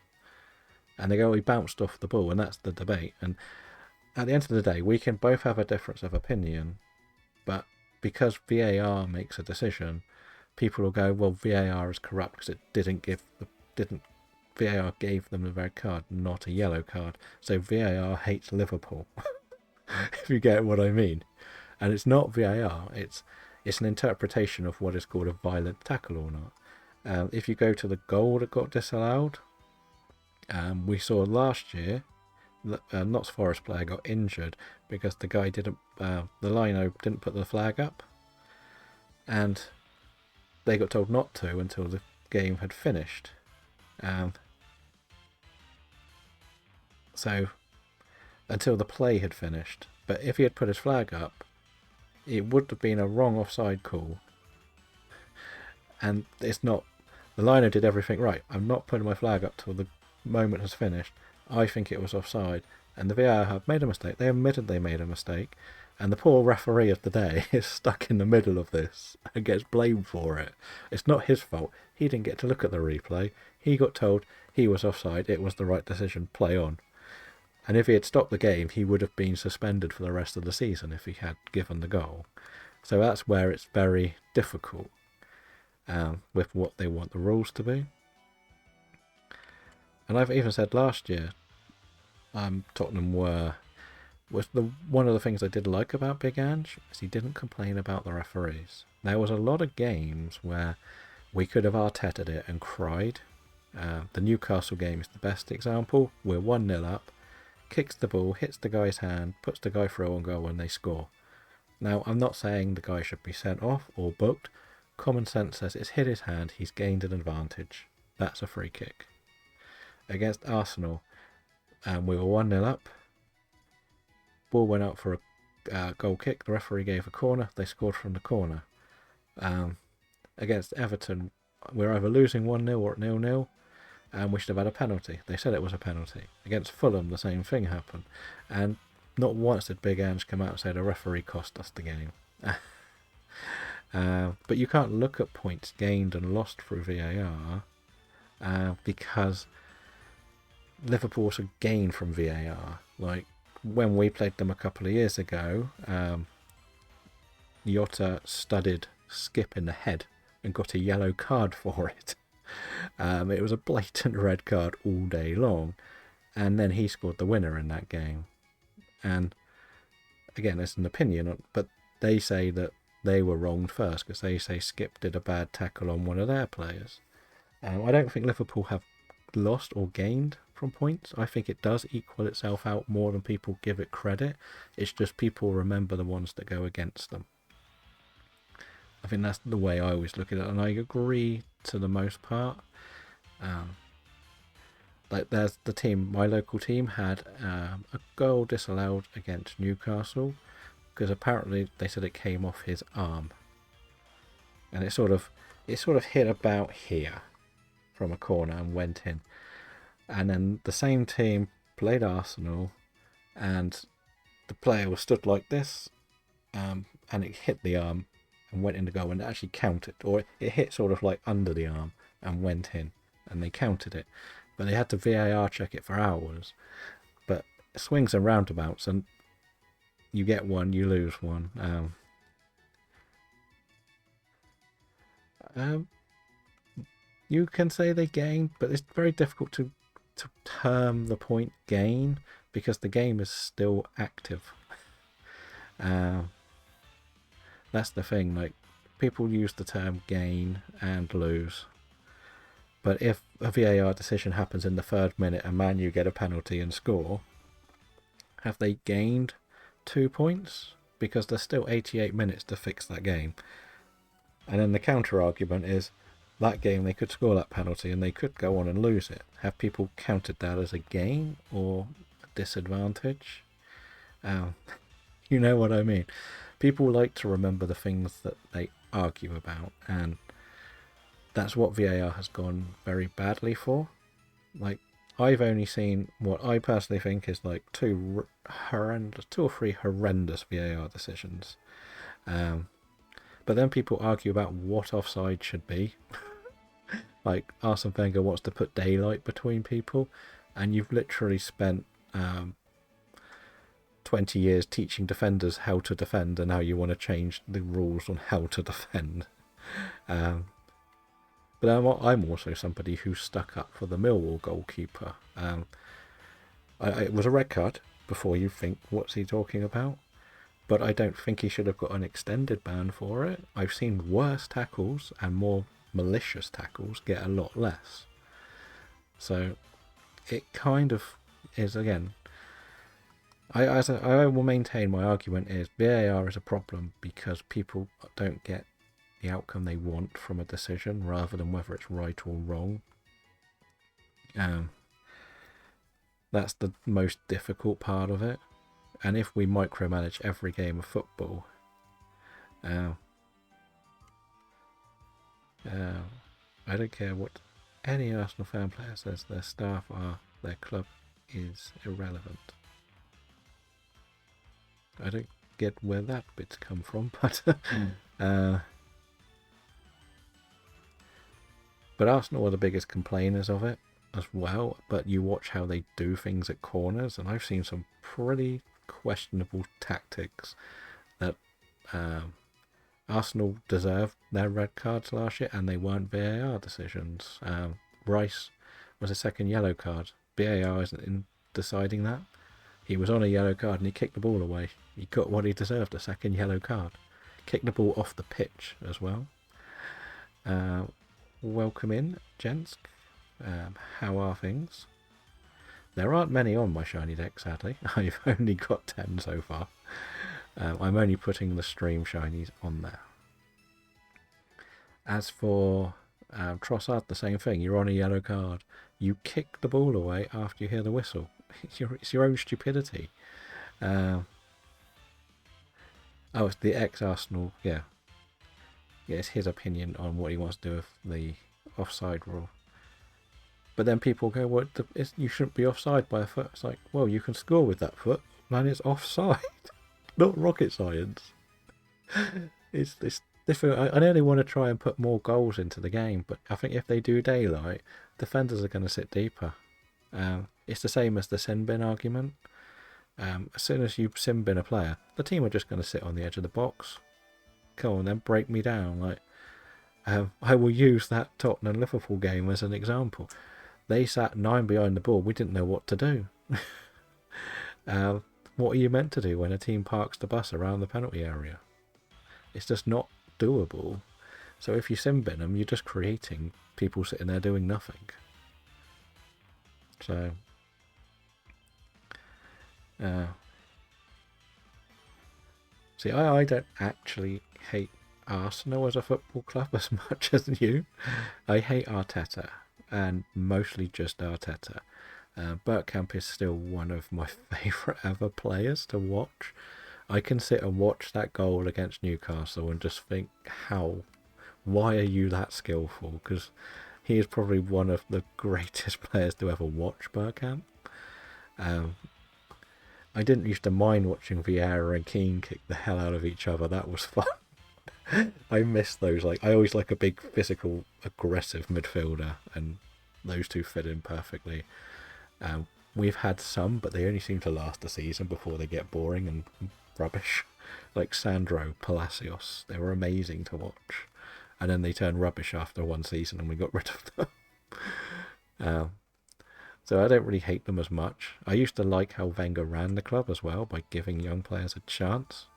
And they go, he bounced off the ball, and that's the debate. And at the end of the day, we can both have a difference of opinion, but because VAR makes a decision, people will go, well, VAR is corrupt because it didn't VAR gave them a red card, not a yellow card. So VAR hates Liverpool, if you get what I mean. And it's not VAR, it's an interpretation of what is called a violent tackle or not. If you go to the goal that got disallowed, we saw last year, Notts Forest player got injured because the guy didn't, the lino didn't put the flag up, and they got told not to until the game had finished. So until the play had finished. But if he had put his flag up, it would have been a wrong offside call. And it's not. The liner did everything right. I'm not putting my flag up till the moment has finished. I think it was offside. And the VAR have made a mistake. They admitted they made a mistake. And the poor referee of the day is stuck in the middle of this and gets blamed for it. It's not his fault. He didn't get to look at the replay. He got told he was offside. It was the right decision. Play on. And if he had stopped the game, he would have been suspended for the rest of the season if he had given the goal. So that's where it's very difficult with what they want the rules to be. And I've even said last year, Tottenham was one of the things I did like about Big Ange is he didn't complain about the referees. There was a lot of games where we could have Arteta'd it and cried. The Newcastle game is the best example. We're 1-0 up. Kicks the ball, hits the guy's hand, puts the guy through on goal, and they score. Now, I'm not saying the guy should be sent off or booked. Common sense says it's hit his hand, he's gained an advantage. That's a free kick. Against Arsenal, we were 1-0 up. Ball went out for a goal kick. The referee gave a corner. They scored from the corner. Against Everton, we're either losing 1-0 or 0-0. And we should have had a penalty. They said it was a penalty. Against Fulham, the same thing happened. And not once did Big Ange come out and say the referee cost us the game. But you can't look at points gained and lost through VAR because Liverpool also gained from VAR. Like, when we played them a couple of years ago, Jota studded Skip in the head and got a yellow card for it. It was a blatant red card all day long, and then he scored the winner in that game. And again, it's an opinion, but they say that they were wronged first because they say Skip did a bad tackle on one of their players. I don't think Liverpool have lost or gained from points. I think it does equal itself out more than people give it credit. It's just people remember the ones that go against them. I think that's the way I always look at it, and I agree to the most part. Like, there's the team, my local team had a goal disallowed against Newcastle because apparently they said it came off his arm, and it sort of hit about here from a corner and went in. And then the same team played Arsenal, and the player was stood like this, and it hit the arm and went in the goal, and it actually counted, or it hit sort of like under the arm and went in, and they counted it. But they had to VAR check it for hours. But swings and roundabouts, and you get one, you lose one. You can say they gained, but it's very difficult to term the point gain because the game is still active. That's the thing, like, people use the term gain and lose. But if a VAR decision happens in the 3rd minute and Man U get a penalty and score, have they gained 2 points because there's still 88 minutes to fix that game. And then the counter argument is that game they could score that penalty and they could go on and lose it. Have people counted that as a gain or a disadvantage? You know what I mean. People like to remember the things that they argue about, and that's what VAR has gone very badly for. Like, I've only seen what I personally think is like two or three horrendous VAR decisions. But then people argue about what offside should be. Like, Arsene Wenger wants to put daylight between people, and you've literally spent 20 years teaching defenders how to defend, and now you want to change the rules on how to defend. But I'm also somebody who stuck up for the Millwall goalkeeper. It was a red card, before you think, what's he talking about? But I don't think he should have got an extended ban for it. I've seen worse tackles and more malicious tackles get a lot less. So it kind of is, again, I will maintain my argument is VAR is a problem because people don't get the outcome they want from a decision rather than whether it's right or wrong. That's the most difficult part of it. And if we micromanage every game of football, I don't care what any Arsenal fan player says, their staff are, their club is irrelevant. I don't get where that bit's come from, but but Arsenal are the biggest complainers of it as well. But you watch how they do things at corners, and I've seen some pretty questionable tactics that Arsenal deserved their red cards last year, and they weren't VAR decisions. Rice was a second yellow card. VAR isn't in deciding that. He was on a yellow card and he kicked the ball away. He got what he deserved, a second yellow card. Kicked the ball off the pitch as well. Welcome in, gents. How are things? There aren't many on my shiny deck, sadly. I've only got 10 so far. I'm only putting the stream shinies on there. As for Trossard, the same thing. You're on a yellow card. You kick the ball away after you hear the whistle. It's your own stupidity. It's the ex-Arsenal, yeah. Yeah, it's his opinion on what he wants to do with the offside rule. But then people go, well, you shouldn't be offside by a foot. It's like, well, you can score with that foot, and it's offside. Not rocket science. It's different. I know they want to try and put more goals into the game, but I think if they do daylight, defenders are going to sit deeper. It's the same as the sin bin argument. As soon as you sin bin a player, the team are just going to sit on the edge of the box. Come on, then break me down. Like, I will use that Tottenham Liverpool game as an example. They sat 9 behind the ball. We didn't know what to do. What are you meant to do when a team parks the bus around the penalty area? It's just not doable. So if you sin bin them, you're just creating people sitting there doing nothing. So, see, I don't actually hate Arsenal as a football club as much as you. I hate Arteta, and mostly just Arteta. Bergkamp is still one of my favourite ever players to watch. I can sit and watch that goal against Newcastle and just think, why are you that skillful? Because he is probably one of the greatest players to ever watch, Bergkamp. I didn't used to mind watching Vieira and Keane kick the hell out of each other. That was fun. I miss those. Like, I always like a big physical, aggressive midfielder, and those two fit in perfectly. We've had some, but they only seem to last a season before they get boring and rubbish. Like Sandro, Palacios, they were amazing to watch, and then they turned rubbish after one season, and we got rid of them. So I don't really hate them as much. I used to like how Wenger ran the club as well, by giving young players a chance,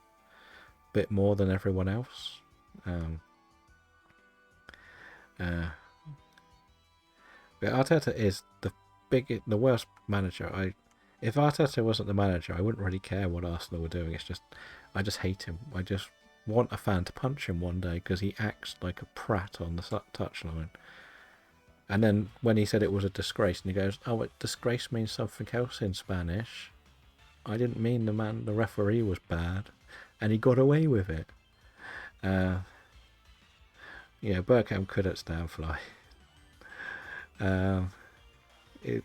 a bit more than everyone else. But Arteta is the worst manager. If Arteta wasn't the manager, I wouldn't really care what Arsenal were doing. It's just, I just hate him. I just want a fan to punch him one day because he acts like a prat on the touchline. And then when he said it was a disgrace, and he goes, "Oh, disgrace means something else in Spanish. I didn't mean the referee was bad," and he got away with it. Yeah, Bergkamp could at Stanfly. It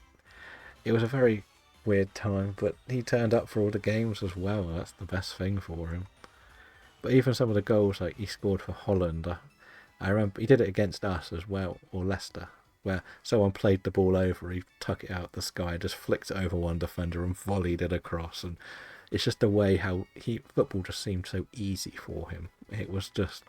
it was a very weird time, but he turned up for all the games as well. That's the best thing for him. But even some of the goals, like he scored for Holland, I remember he did it against us as well, or Leicester, where someone played the ball over, he took it out the sky, just flicked it over one defender and volleyed it across. And it's just the way how football just seemed so easy for him. It was just,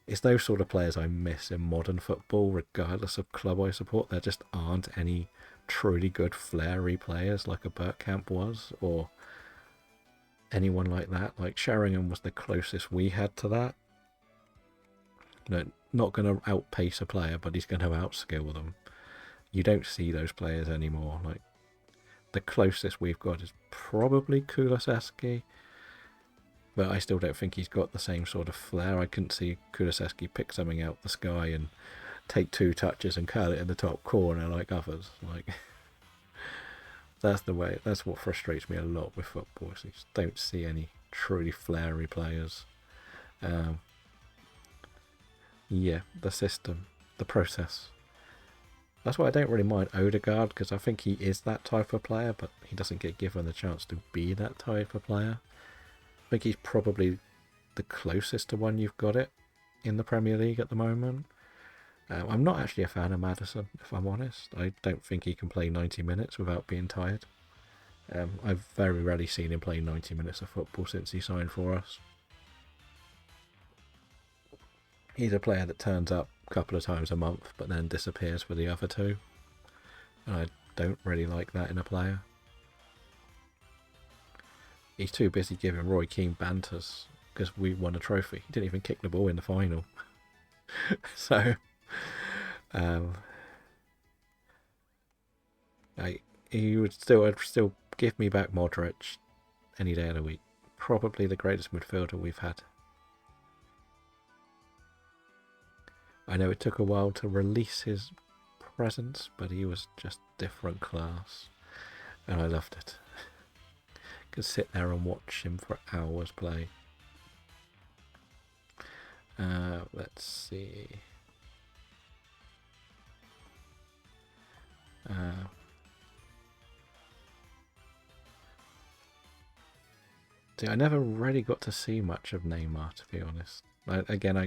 it's those sort of players I miss in modern football, regardless of club I support. There just aren't any truly good flary players like a Bergkamp was, or anyone like that. Like Sheringham was the closest we had to that. No, not going to outpace a player, but he's going to outskill them. You don't see those players anymore. Like the closest we've got is probably Kulusevski, but I still don't think he's got the same sort of flair. I couldn't see Kulusevski pick something out the sky and take 2 touches and curl it in the top corner like others. Like that's the way. That's what frustrates me a lot with football. So you just don't see any truly flary players. Yeah, the system, the process. That's why I don't really mind Odegaard, because I think he is that type of player, but he doesn't get given the chance to be that type of player. I think he's probably the closest to one you've got it in the Premier League at the moment. I'm not actually a fan of Maddison, if I'm honest. I don't think he can play 90 minutes without being tired. I've very rarely seen him play 90 minutes of football since he signed for us. He's a player that turns up a couple of times a month but then disappears for the other 2. And I don't really like that in a player. He's too busy giving Roy Keane banters because we won a trophy. He didn't even kick the ball in the final. So, he would still give me back Modric any day of the week. Probably the greatest midfielder we've had. I know it took a while to release his presence, but he was just different class, and I loved it. Could sit there and watch him for hours play. Let's see. See, I never really got to see much of Neymar, to be honest. I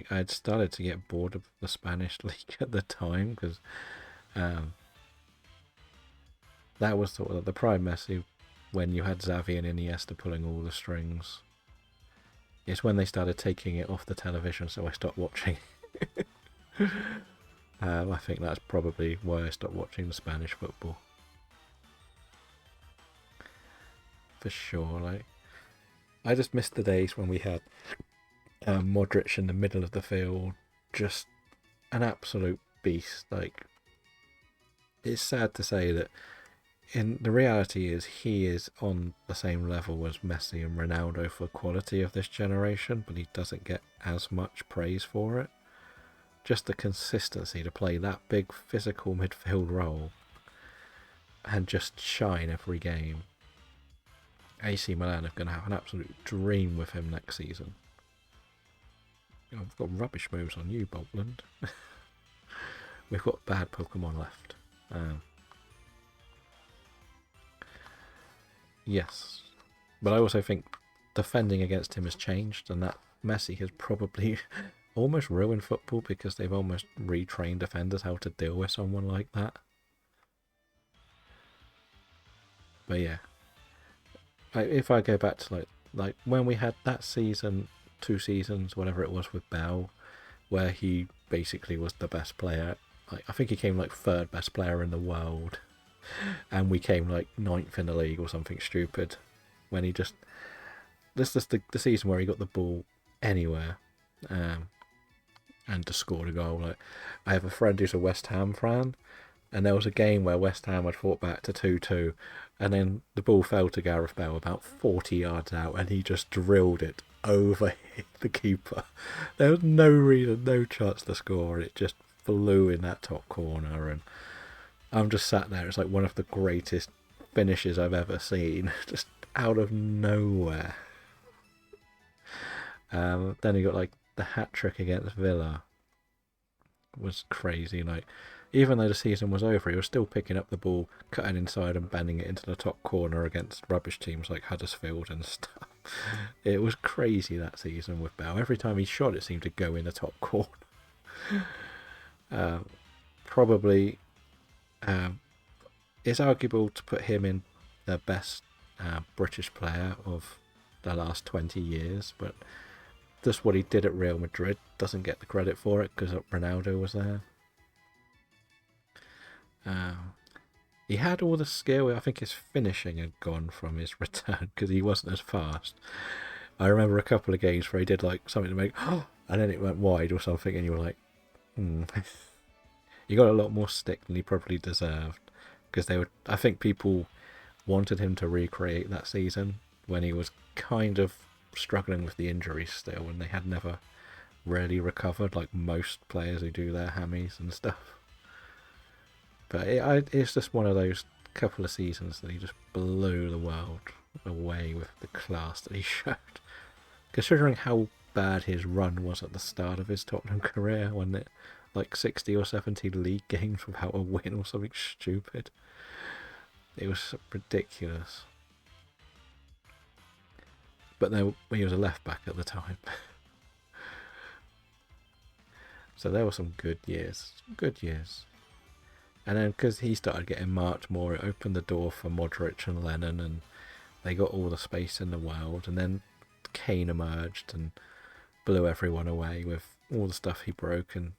had started to get bored of the Spanish league at the time because that was sort of the prime Messi when you had Xavi and Iniesta pulling all the strings. It's when they started taking it off the television, so I stopped watching. I think that's probably why I stopped watching the Spanish football. For sure, like I just missed the days when we had Modric in the middle of the field, just an absolute beast. Like, it's sad to say that in the reality is he is on the same level as Messi and Ronaldo for quality of this generation, but he doesn't get as much praise for it. Just the consistency to play that big physical midfield role and just shine every game. AC Milan are going to have an absolute dream with him next season. I've got rubbish moves on you, Boltland. We've got bad Pokemon left. Yes. But I also think defending against him has changed, and that Messi has probably almost ruined football because they've almost retrained defenders how to deal with someone like that. But yeah. If I go back to like when we had that season, 2 seasons, whatever it was with Bell, where he basically was the best player. I think he came like 3rd best player in the world, and we came like 9th in the league or something stupid. When he just, this is the season where he got the ball anywhere, and just scored a goal. Like, I have a friend who's a West Ham fan, And there was a game where West Ham had fought back to 2-2, and then the ball fell to Gareth Bale about 40 yards out, and he just drilled it over the keeper. There was no reason, no chance to score. It just flew in that top corner, and I'm just sat there. It's like one of the greatest finishes I've ever seen, just out of nowhere. Then he got like the hat trick against Villa. It was crazy. Like, even though the season was over, he was still picking up the ball, cutting inside and bending it into the top corner against rubbish teams like Huddersfield and stuff. It was crazy that season with Bell. Every time he shot, it seemed to go in the top corner. Probably it's arguable to put him in the best British player of the last 20 years, but just what he did at Real Madrid doesn't get the credit for it because Ronaldo was there. He had all the skill. I think his finishing had gone from his return because he wasn't as fast. I remember a couple of games where he did like something to make, and then it went wide or something, and you were like, He got a lot more stick than he probably deserved because I think people wanted him to recreate that season when he was kind of struggling with the injuries still, and they had never really recovered like most players who do their hammies and stuff. But it's just one of those couple of seasons that he just blew the world away with the class that he showed. Considering how bad his run was at the start of his Tottenham career, wasn't it? Like 60 or 70 league games without a win or something stupid. It was ridiculous. But then he was a left back at the time. So there were some good years. Good years. And then because he started getting marked more, it opened the door for Modric and Lennon, and they got all the space in the world. And then Kane emerged and blew everyone away with all the stuff he broke. And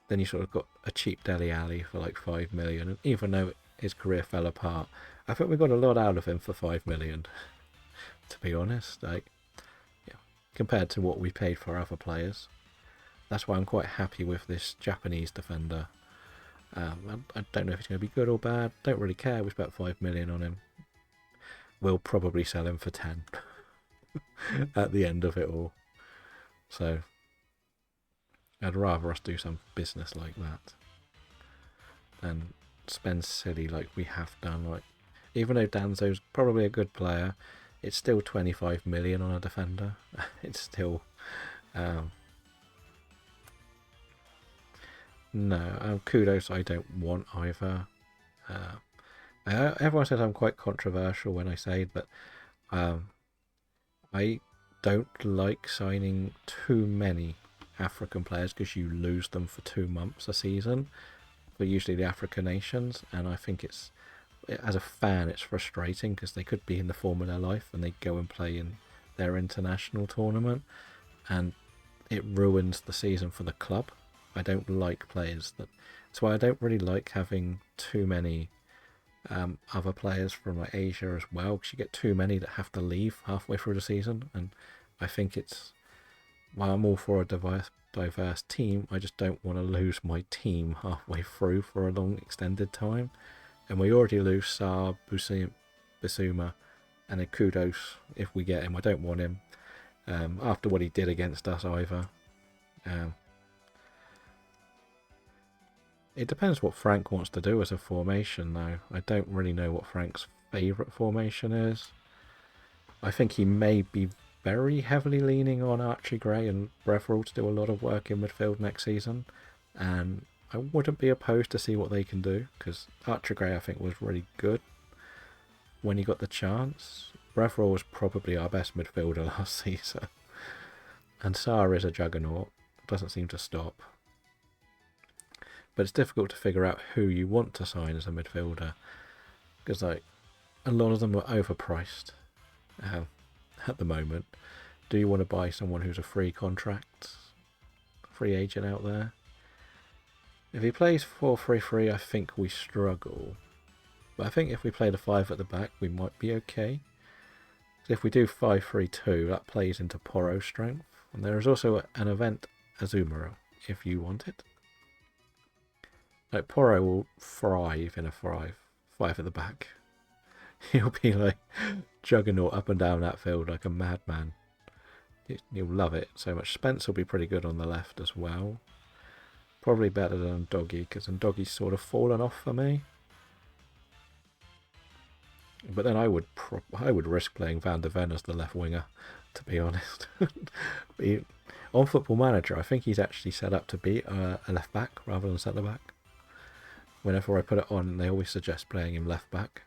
then you sort of got a cheap Dele Alli for like 5 million. And even though his career fell apart, I think we got a lot out of him for 5 million. To be honest, like, yeah, compared to what we paid for other players. That's why I'm quite happy with this Japanese defender. I don't know if he's going to be good or bad. Don't really care. We spent 5 million on him. We'll probably sell him for 10 at the end of it all. So I'd rather us do some business like that than spend silly like we have done. Like, even though Danzo's probably a good player, it's still 25 million on a defender. It's still no, Kudos I don't want either. Everyone says I'm quite controversial when I say that I don't like signing too many African players because you lose them for 2 months a season for usually the African nations, and I think it's, as a fan, it's frustrating because they could be in the form of their life and they go and play in their international tournament and it ruins the season for the club. I don't like players that. That's why I don't really like having too many other players from like Asia as well, because you get too many that have to leave halfway through the season. And I think it's, while I'm all for a diverse team, I just don't want to lose my team halfway through for a long extended time. And we already lose Saab, Bissouma, and then Kudos if we get him. I don't want him after what he did against us either. It depends what Frank wants to do as a formation, though. I don't really know what Frank's favourite formation is. I think he may be very heavily leaning on Archie Gray and Breville to do a lot of work in midfield next season. And I wouldn't be opposed to see what they can do, because Archie Gray, I think, was really good when he got the chance. Breville was probably our best midfielder last season. And Sarr is a juggernaut. Doesn't seem to stop. But it's difficult to figure out who you want to sign as a midfielder, because like a lot of them are overpriced at the moment. Do you want to buy someone who's a free contract, free agent out there? If he plays 4-3-3, I think we struggle. But I think if we play the 5 at the back, we might be okay. If we do 5-3-2, that plays into Poro's strength. And there is also an event Azumarill, if you want it. Like Poro will thrive in a five at the back. He'll be like juggernaut up and down that field like a madman. You'll love it so much. Spence will be pretty good on the left as well. Probably better than Doggy, because Doggy's sort of fallen off for me. But then I would risk playing Van der Ven as the left winger, to be honest. On Football Manager, I think he's actually set up to be a left back rather than centre back. Whenever I put it on, they always suggest playing him left back.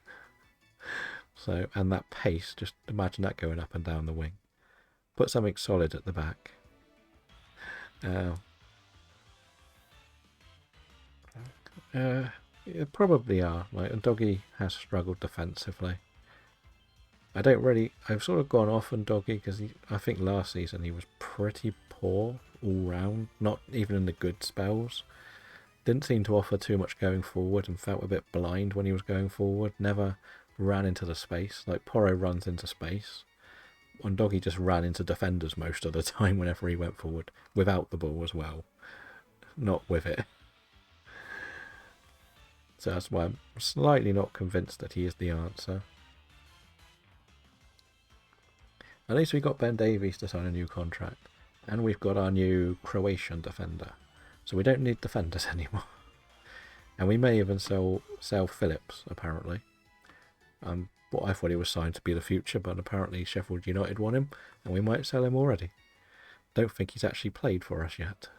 So, and that pace, just imagine that going up and down the wing. Put something solid at the back. Probably are. Like, Doggy has struggled defensively. I've sort of gone off on Doggy because I think last season he was pretty poor all round, not even in the good spells. Didn't seem to offer too much going forward and felt a bit blind when he was going forward. Never ran into the space. Like Poro runs into space. And Doggy just ran into defenders most of the time whenever he went forward, without the ball as well, not with it. So that's why I'm slightly not convinced that he is the answer. At least we got Ben Davies to sign a new contract, and we've got our new Croatian defender, so we don't need defenders anymore. And we may even sell Phillips, apparently. What I thought he was signed to be the future, but apparently Sheffield United want him, and we might sell him already. Don't think he's actually played for us yet.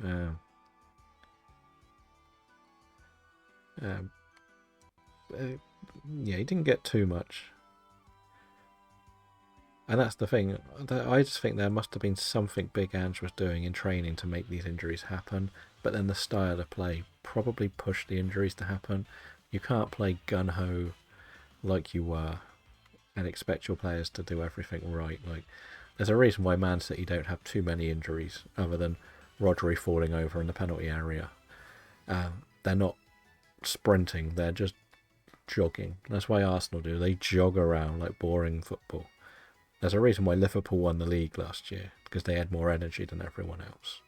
Yeah, he didn't get too much. And that's the thing. I just think there must have been something Big Ange was doing in training to make these injuries happen. But then the style of play probably pushed the injuries to happen. You can't play gun-ho like you were and expect your players to do everything right. Like, there's a reason why Man City don't have too many injuries other than Rodri falling over in the penalty area. They're not sprinting, they're just jogging. That's why Arsenal do. They jog around like boring football. There's a reason why Liverpool won the league last year, because they had more energy than everyone else.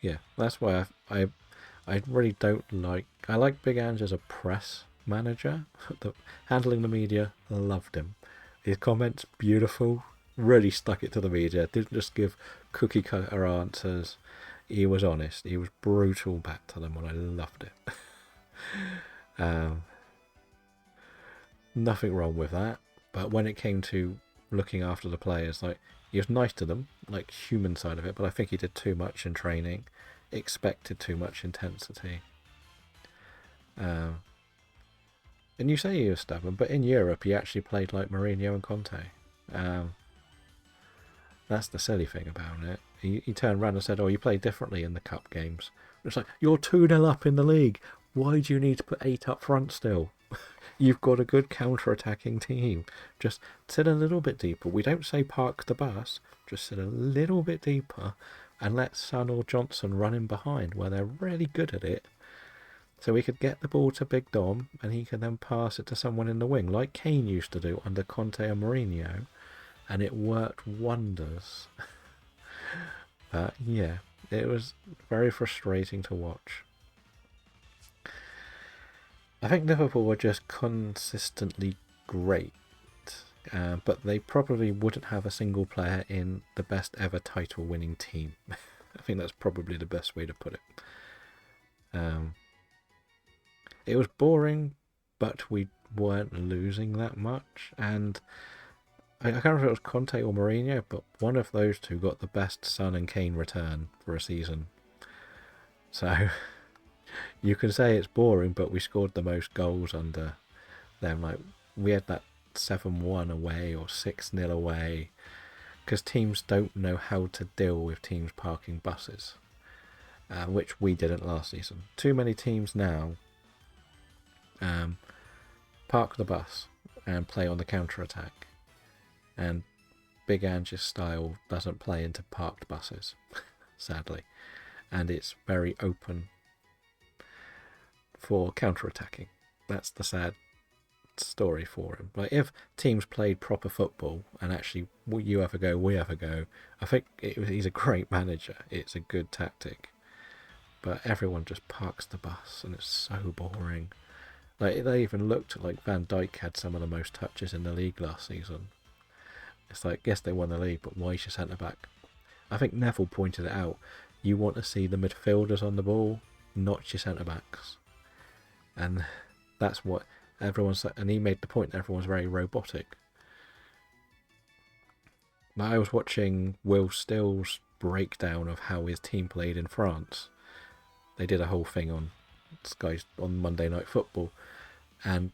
Yeah, that's why I really don't like... I like Big Ange as a press manager. Handling the media, loved him. His comments, beautiful. Really stuck it to the media. Didn't just give cookie cutter answers. He was honest. He was brutal back to them, and I loved it. Nothing wrong with that. But when it came to looking after the players, like, he was nice to them, like human side of it, but I think he did too much in training, expected too much intensity. And you say he was stubborn, but in Europe he actually played like Mourinho and Conte. That's the silly thing about it. He turned around and said, "Oh, you play differently in the cup games." It's like, you're 2-0 up in the league. Why do you need to put 8 up front still? You've got a good counter-attacking team. Just sit a little bit deeper. We don't say park the bus. Just sit a little bit deeper and let Son or Johnson run in behind where they're really good at it. So we could get the ball to Big Dom and he can then pass it to someone in the wing, like Kane used to do under Conte and Mourinho. And it worked wonders. But yeah, it was very frustrating to watch. I think Liverpool were just consistently great, but they probably wouldn't have a single player in the best ever title winning team. I think that's probably the best way to put it. It was boring, but we weren't losing that much, and I can't remember if it was Conte or Mourinho, but one of those two got the best Son and Kane return for a season. So you can say it's boring, but we scored the most goals under them. Like, we had that 7-1 away or 6-0 away, because teams don't know how to deal with teams parking buses, which we didn't last season. Too many teams now park the bus and play on the counter-attack, and Big Ange's style doesn't play into parked buses, sadly, and it's very open for counter-attacking. That's the sad story for him. Like if teams played proper football and actually you have a go, we have a go, I think he's a great manager. It's a good tactic. But everyone just parks the bus and it's so boring. Like they even looked like Van Dijk had some of the most touches in the league last season. It's like, yes, they won the league, but why is your centre back? I think Neville pointed it out. You want to see the midfielders on the ball, not your centre backs. And that's what everyone's, and he made the point that everyone's very robotic. Now, I was watching Will Still's breakdown of how his team played in France. They did a whole thing on Sky on Monday Night Football, and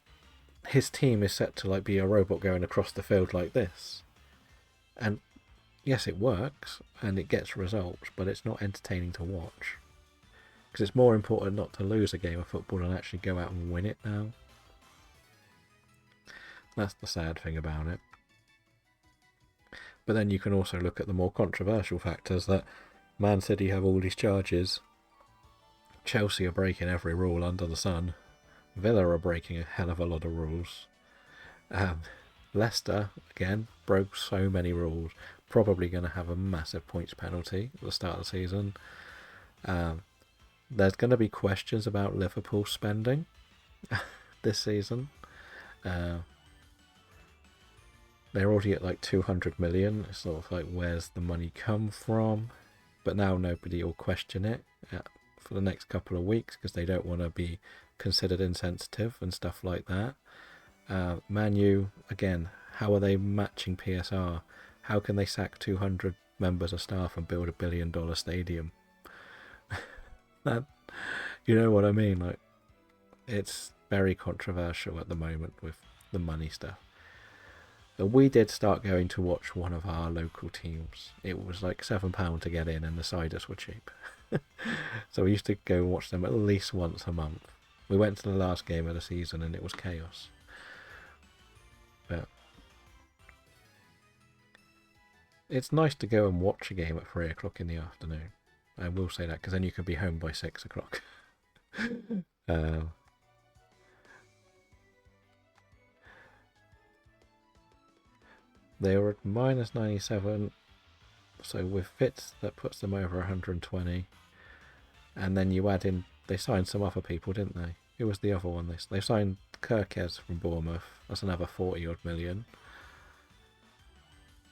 his team is set to like be a robot going across the field like this. And yes, it works and it gets results, but it's not entertaining to watch. Because it's more important not to lose a game of football than actually go out and win it now. That's the sad thing about it. But then you can also look at the more controversial factors that Man City have all these charges. Chelsea are breaking every rule under the sun. Villa are breaking a hell of a lot of rules. Leicester, again, broke so many rules. Probably going to have a massive points penalty at the start of the season. There's going to be questions about Liverpool spending this season. They're already at like 200 million. It's sort of like, where's the money come from? But now nobody will question it for the next couple of weeks because they don't want to be considered insensitive and stuff like that. Man U, again, how are they matching PSR? How can they sack 200 members of staff and build $1 billion stadium? That, you know what I mean? Like, it's very controversial at the moment with the money stuff. But we did start going to watch one of our local teams. It was like £7 to get in, and the ciders were cheap. So we used to go and watch them at least once a month. We went to the last game of the season, and it was chaos. But it's nice to go and watch a game at 3 o'clock in the afternoon. I will say that, because then you can be home by 6 o'clock. They were at minus 97, so with fits that puts them over 120. And then you add in, they signed some other people, didn't they? Who was the other one? They signed Kirkez from Bournemouth. That's another 40 odd million.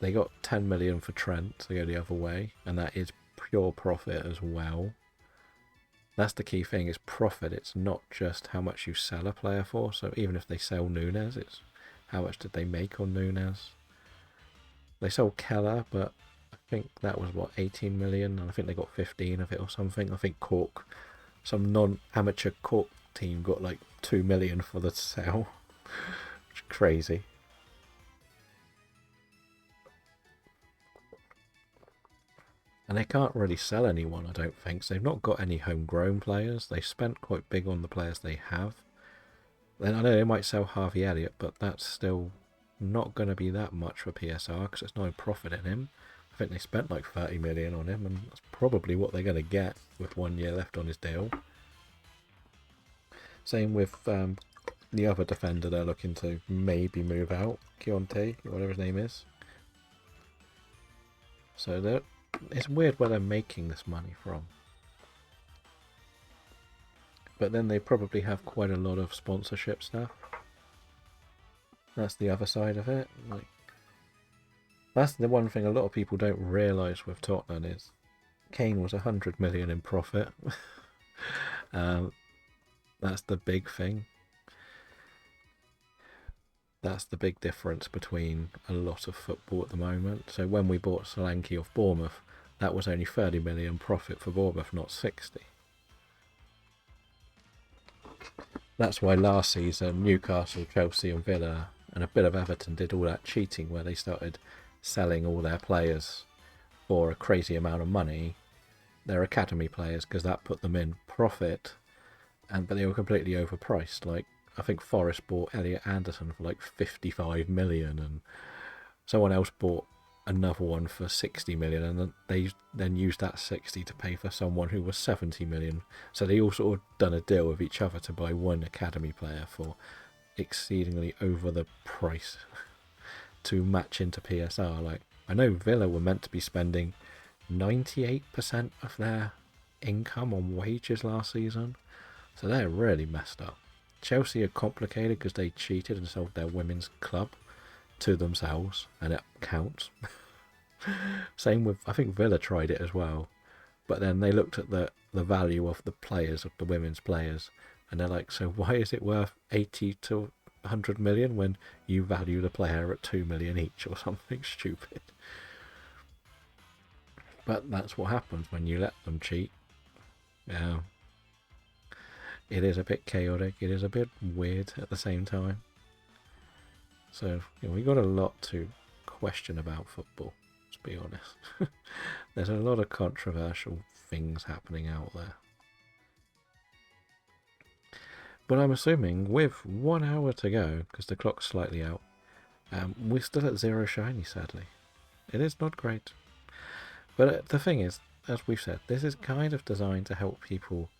They got 10 million for Trent to go the other way, and that is pure profit as well. That's the key thing, is profit. It's not just how much you sell a player for. So even if they sell Núñez, it's how much did they make on Núñez. They sold Keller, but I think that was, 18 million, and I think they got 15 of it or something. I think Cork, some non-amateur Cork team, got like 2 million for the sale. Which is crazy. And they can't really sell anyone, I don't think. So they've not got any homegrown players. They spent quite big on the players they have. Then I know they might sell Harvey Elliott, but that's still not going to be that much for PSR because there's no profit in him. I think they spent like 30 million on him, and that's probably what they're going to get with 1 year left on his deal. Same with the other defender they're looking to maybe move out, Keontae, whatever his name is. So it's weird where they're making this money from. But then they probably have quite a lot of sponsorship stuff. That's the other side of it. Like, that's the one thing a lot of people don't realise with Tottenham is Kane was 100 million in profit. That's the big thing. That's the big difference between a lot of football at the moment. So when we bought Solanke off Bournemouth, that was only 30 million profit for Bournemouth, not 60. That's why last season Newcastle, Chelsea and Villa and a bit of Everton did all that cheating where they started selling all their players for a crazy amount of money. Their academy players, because that put them in profit, but they were completely overpriced. Like, I think Forest bought Elliot Anderson for like 55 million, and someone else bought another one for 60 million, and they then used that 60 to pay for someone who was 70 million. So they all sort of done a deal with each other to buy one academy player for exceedingly over the price to match into PSR. Like, I know Villa were meant to be spending 98% of their income on wages last season, so they're really messed up. Chelsea are complicated because they cheated and sold their women's club to themselves, and it counts. Same with, I think Villa tried it as well, but then they looked at the value of the players, of the women's players, and they're like, so why is it worth 80 to 100 million when you value the player at 2 million each or something stupid? But that's what happens when you let them cheat. Yeah. It is a bit chaotic, it is a bit weird at the same time. So, we got a lot to question about football, to be honest. There's a lot of controversial things happening out there. But I'm assuming with 1 hour to go, because the clock's slightly out, we're still at 0 shiny, sadly. It is not great. But the thing is, as we've said, this is kind of designed to help people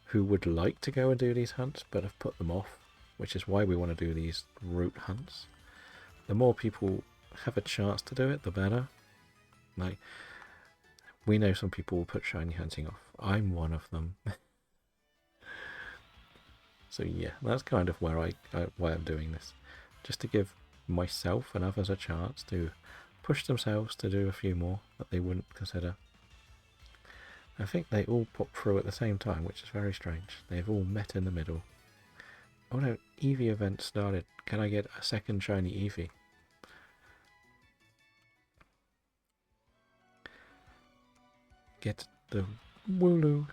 who would like to go and do these hunts but have put them off, which is why we want to do these route hunts. The more people have a chance to do it, the better. Like, we know some people will put shiny hunting off. I'm one of them. So yeah, that's kind of why I'm doing this. Just to give myself and others a chance to push themselves to do a few more that they wouldn't consider. I think they all pop through at the same time, which is very strange. They've all met in the middle. Oh no, Eevee event started. Can I get a second shiny Eevee? Get the Wooloo.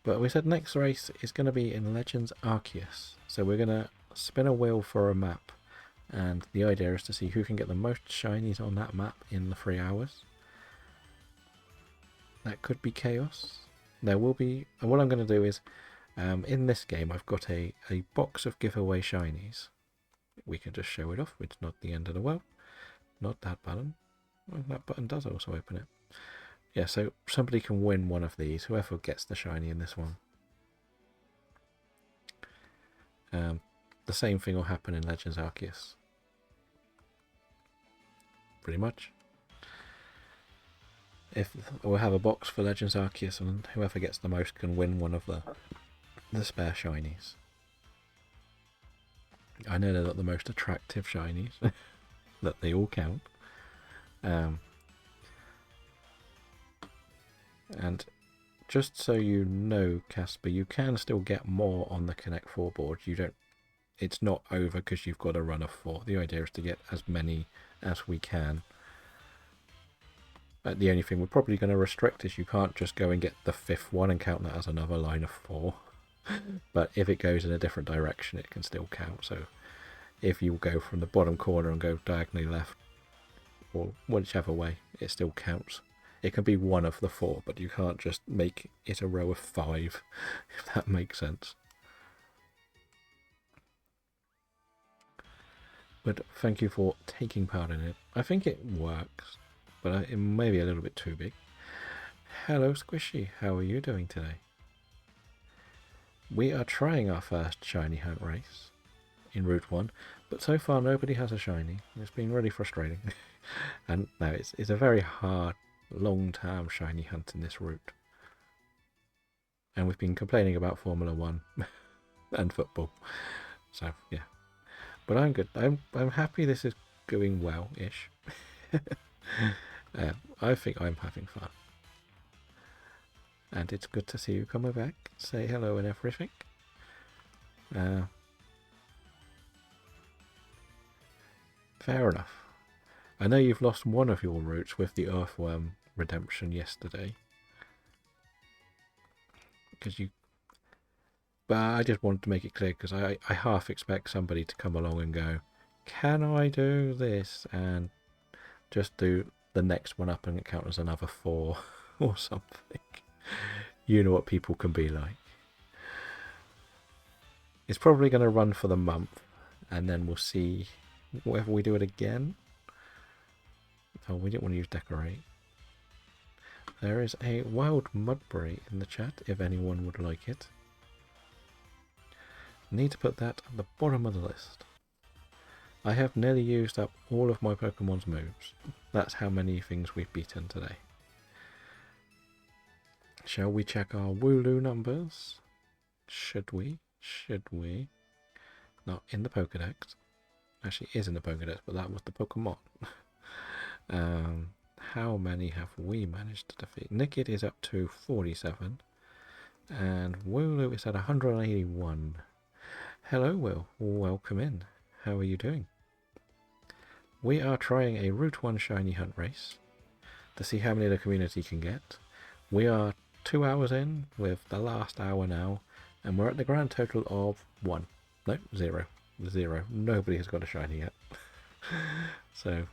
But we said next race is going to be in Legends Arceus. So we're going to spin a wheel for a map. And the idea is to see who can get the most shinies on that map in the 3 hours. That could be chaos. There will be... What I'm going to do is, in this game, I've got a box of giveaway shinies. We can just show it off. It's not the end of the world. Not that button. Well, that button does also open it. Yeah, so somebody can win one of these, whoever gets the shiny in this one. The same thing will happen in Legends Arceus. Pretty much. We'll have a box for Legends Arceus, and whoever gets the most can win one of the spare shinies. I know they're not the most attractive shinies, that they all count. And just so you know, Casper, you can still get more on the Connect 4 board. It's not over because you've got a run of 4. The idea is to get as many as we can. But the only thing we're probably going to restrict is you can't just go and get the 5th one and count that as another line of 4. But if it goes in a different direction, it can still count. So if you go from the bottom corner and go diagonally left, or whichever way, it still counts. It can be one of the 4, but you can't just make it a row of 5, if that makes sense. But thank you for taking part in it. I think it works, but it may be a little bit too big. Hello Squishy, how are you doing today? We are trying our first shiny hunt race in Route 1, but so far nobody has a shiny. It's been really frustrating. And no, it's a very hard, long-term shiny hunt in this route. And we've been complaining about Formula 1 and football. So, yeah. But I'm good. I'm happy this is going well-ish. I think I'm having fun. And it's good to see you coming back. Say hello and everything. Fair enough. I know you've lost one of your routes with the Earthworm redemption yesterday. But I just wanted to make it clear because I half expect somebody to come along and go, can I do this? And just do the next one up and it count as another 4 or something. You know what people can be like. It's probably going to run for the month and then we'll see whether we do it again. Oh, we didn't want to use decorate. There is a wild mudberry in the chat if anyone would like it. Need to put that at the bottom of the list. I have nearly used up all of my Pokemon's moves. That's how many things we've beaten today. Shall we check our Wooloo numbers? Should we? Should we? Not in the Pokedex. Actually, it is in the Pokedex, but that was the Pokemon. How many have we managed to defeat? Nickit is up to 47. And Wooloo is at 181. Hello, Will. Welcome in. How are you doing? We are trying a Route 1 Shiny Hunt race to see how many the community can get. We are 2 hours in with the last hour now, and we're at the grand total of 1. No, 0. 0. Nobody has got a shiny yet. So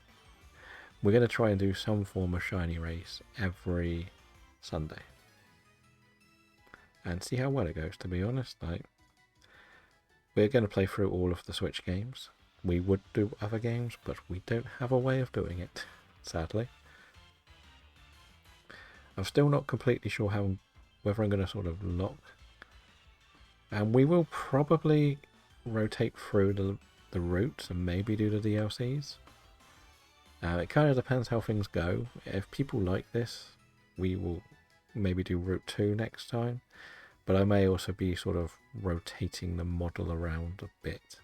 we're going to try and do some form of shiny race every Sunday and see how well it goes. To be honest, we're going to play through all of the Switch games. We would do other games, but we don't have a way of doing it, sadly. I'm still not completely sure whether I'm going to sort of lock. And we will probably rotate through the routes and maybe do the DLCs. It kind of depends how things go. If people like this, we will maybe do Route 2 next time. But I may also be sort of rotating the model around a bit.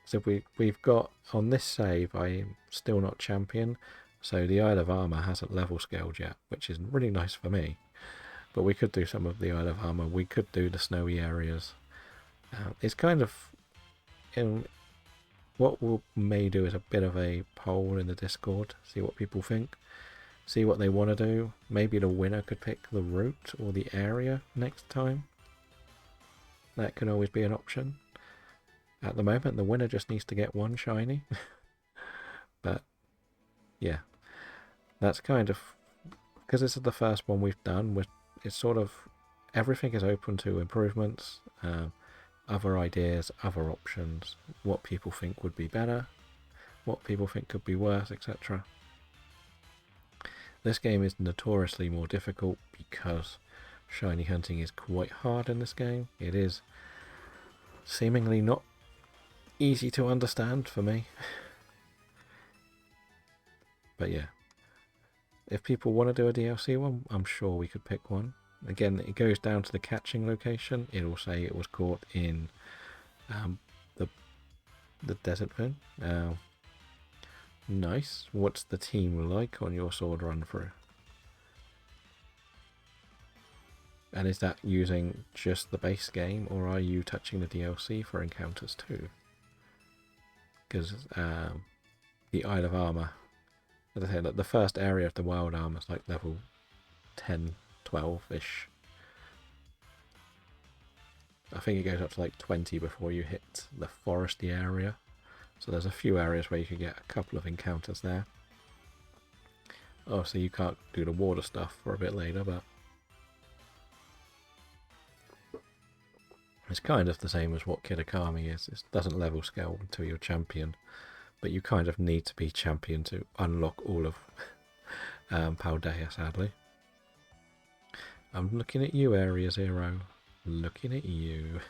So we've got, on this save, I'm still not champion. So the Isle of Armor hasn't level scaled yet, which is really nice for me. But we could do some of the Isle of Armor. We could do the snowy areas. It's kind of... what we may do is a bit of a poll in the Discord. See what people think. See what they want to do. Maybe the winner could pick the route or the area next time. That can always be an option. At the moment, the winner just needs to get one shiny. But, yeah. That's kind of... because this is the first one we've done, it's sort of... everything is open to improvements, other ideas, other options, what people think would be better, what people think could be worse, etc. This game is notoriously more difficult because shiny hunting is quite hard in this game. It is seemingly not easy to understand for me. But yeah, if people want to do a DLC one, I'm sure we could pick one. Again, it goes down to the catching location. It'll say it was caught in the desert bin. Nice. What's the team like on your sword run through? And is that using just the base game, or are you touching the DLC for encounters too? Because the Isle of Armor, as I said, the first area of the Wild Armor is like level 10, 12-ish. I think it goes up to like 20 before you hit the foresty area. So there's a few areas where you can get a couple of encounters there. Oh, so you can't do the water stuff for a bit later, but it's kind of the same as what Kitakami is. It doesn't level scale until you're champion, but you kind of need to be champion to unlock all of Paldea, sadly. I'm looking at you, Area Zero. Looking at you.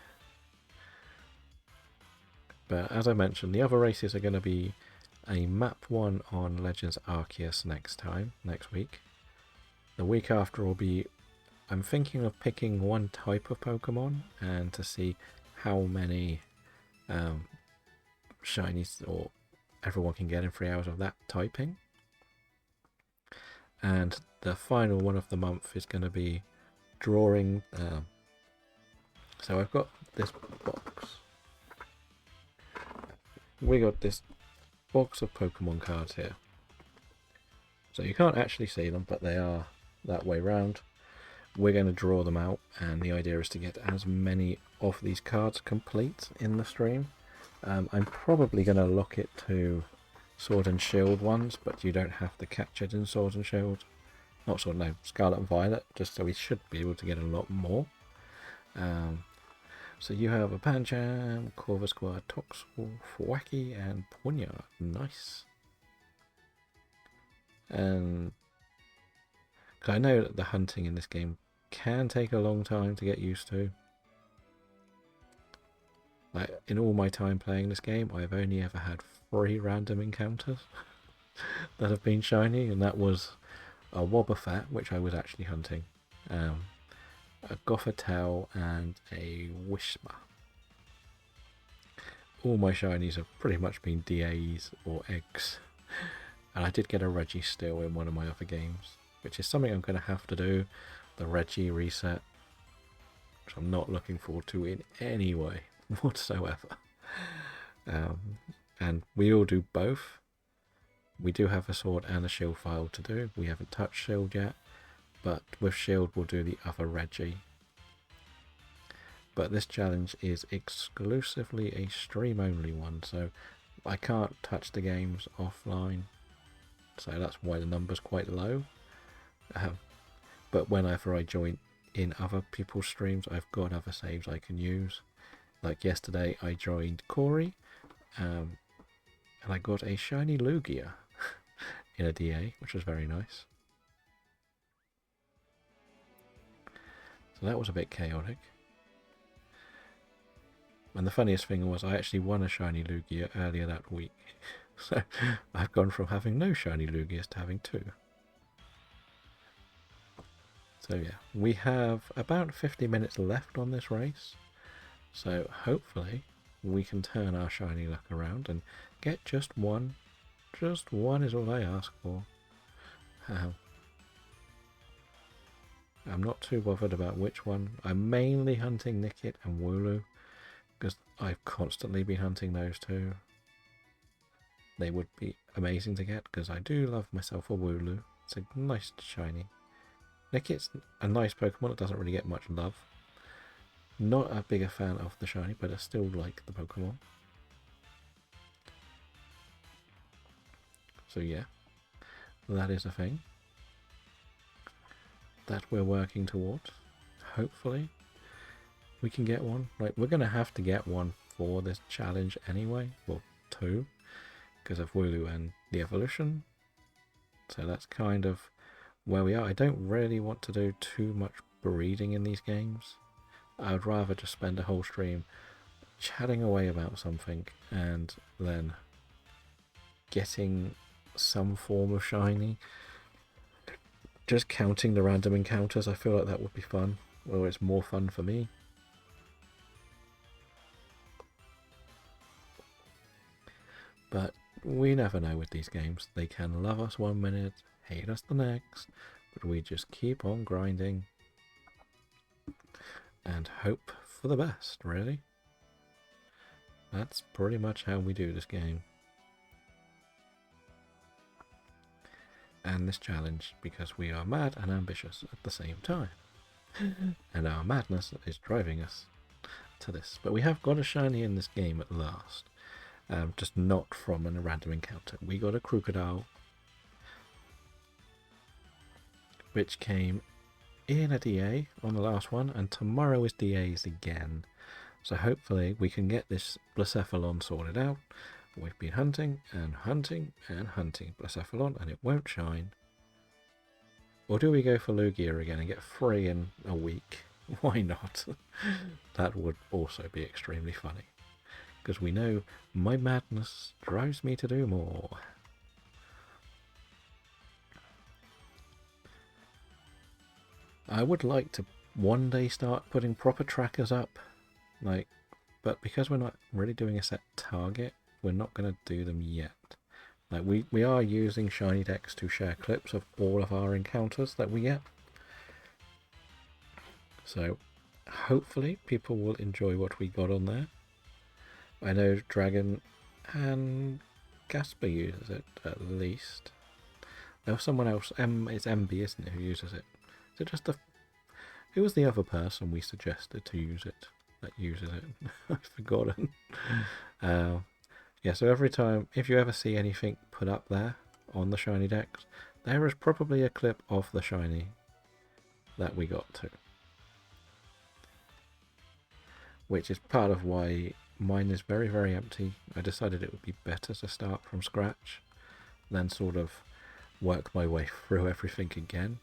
But as I mentioned, the other races are going to be a map 1 on Legends Arceus next week. The week after will be, I'm thinking of picking one type of Pokemon and to see how many shinies or everyone can get in 3 hours of that typing. And the final one of the month is going to be drawing. So I've got this box. We got this box of Pokemon cards here. So you can't actually see them, but they are that way round. We're going to draw them out, and the idea is to get as many of these cards complete in the stream. I'm probably going to lock it to Sword and Shield ones, but you don't have to catch it in Sword and Shield. Not Sword, no, Scarlet and Violet, just so we should be able to get a lot more. So you have a Pancham, Corvusquad, Toxel, Thwackey, and Ponyard. Nice. And cause I know that the hunting in this game can take a long time to get used to. Like, in all my time playing this game, I've only ever had 3 random encounters that have been shiny, and that was a Wobbuffet, which I was actually hunting, a Gothitelle, and a Whisper. All my shinies have pretty much been DAs or eggs. And I did get a Registeel in one of my other games, which is something I'm going to have to do, the Regi reset, which I'm not looking forward to in any way whatsoever. And we all do both. We do have a sword and a shield file to do. We haven't touched shield yet, but with shield we'll do the other Regi. But this challenge is exclusively a stream only one, so I can't touch the games offline, so that's why the number's quite low. But whenever I join in other people's streams, I've got other saves I can use. Like yesterday I joined Corey, and I got a shiny Lugia in a DA, which was very nice. So that was a bit chaotic. And the funniest thing was I actually won a shiny Lugia earlier that week. So I've gone from having no shiny Lugias to having 2. So yeah, we have about 50 minutes left on this race. So hopefully we can turn our shiny luck around and get just one. Just one is all I ask for. I'm not too bothered about which one. I'm mainly hunting Nickit and Wooloo, because I've constantly been hunting those 2. They would be amazing to get, because I do love myself a Wooloo. It's a nice shiny. Nickit's a nice Pokemon, it doesn't really get much love. Not a bigger fan of the shiny, but I still like the Pokemon. So yeah, that is a thing that we're working towards. Hopefully we can get one. Like, we're going to have to get one for this challenge anyway. Well, 2, because of Wooloo and the evolution. So that's kind of where we are. I don't really want to do too much breeding in these games. I would rather just spend a whole stream chatting away about something and then getting some form of shiny. Just counting the random encounters, I feel like that would be fun. Well, it's more fun for me. But we never know with these games. They can love us one minute, hate us the next, but we just keep on grinding and hope for the best, really. That's pretty much how we do this game. And this challenge, because we are mad and ambitious at the same time. And our madness is driving us to this. But we have got a shiny in this game at last. Just not from a random encounter. We got a Crocodile, which came in a DA on the last one, and tomorrow is DAs again. So hopefully we can get this Blacephalon sorted out. We've been hunting and hunting and hunting Blacephalon, and it won't shine. Or do we go for Lugia again and get 3 in a week? Why not? That would also be extremely funny, because we know my madness drives me to do more. I would like to one day start putting proper trackers up, but because we're not really doing a set target, we're not going to do them yet. Like, we are using Shiny Dex to share clips of all of our encounters that we get. So hopefully people will enjoy what we got on there. I know Dragon and Gasper uses it, at least. There was someone else, it's MB, isn't it, who uses it? Is it just who was the other person we suggested to use it, that uses it? I've forgotten. Yeah, so every time, if you ever see anything put up there on the Shiny Dex, there is probably a clip of the Shiny that we got to. Which is part of why mine is very, very empty. I decided it would be better to start from scratch than sort of work my way through everything again.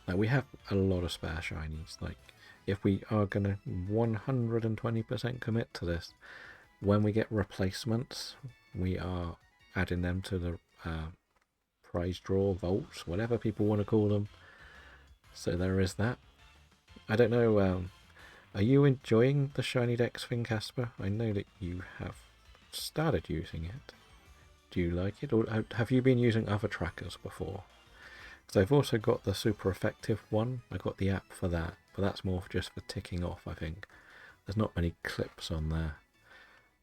Like, we have a lot of spare shinies. Like, if we are going to 120% commit to this, when we get replacements, we are adding them to the prize draw, vaults, whatever people want to call them. So there is that. I don't know, are you enjoying the Shiny Dex thing, Casper? I know that you have started using it. Do you like it, or have you been using other trackers before? Because I've also got the super effective one. I got the app for that, but that's more just for ticking off, I think. There's not many clips on there.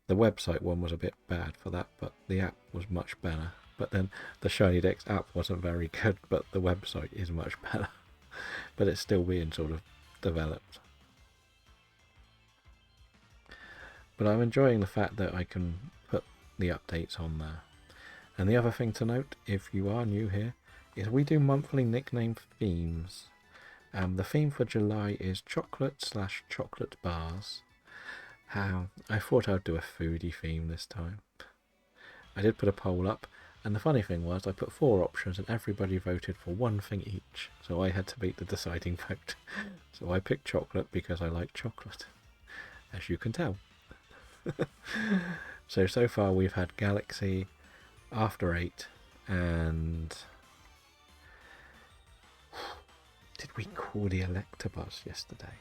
The website one was a bit bad for that, but the app was much better. But then the Shiny Dex app wasn't very good, but the website is much better. But it's still being sort of developed. But I'm enjoying the fact that I can put the updates on there. And the other thing to note, if you are new here, is we do monthly nickname themes. The theme for July is chocolate/chocolate bars. I thought I'd do a foodie theme this time. I did put a poll up, and the funny thing was I put 4 options and everybody voted for one thing each, so I had to beat the deciding vote. So I picked chocolate because I like chocolate, as you can tell. So far we've had Galaxy, After 8, and did we call the Electabuzz yesterday?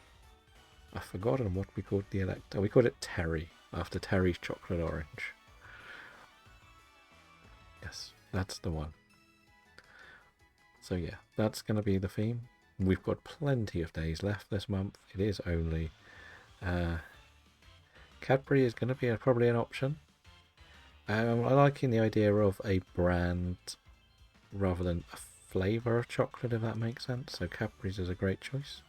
I've forgotten what we called the Electabuzz. We called it Terry, after Terry's Chocolate Orange. Yes, that's the one. So yeah, that's going to be the theme. We've got plenty of days left this month. It is only... Cadbury is going to be probably an option. I'm liking the idea of a brand rather than a flavour of chocolate, if that makes sense. So Cadbury's is a great choice.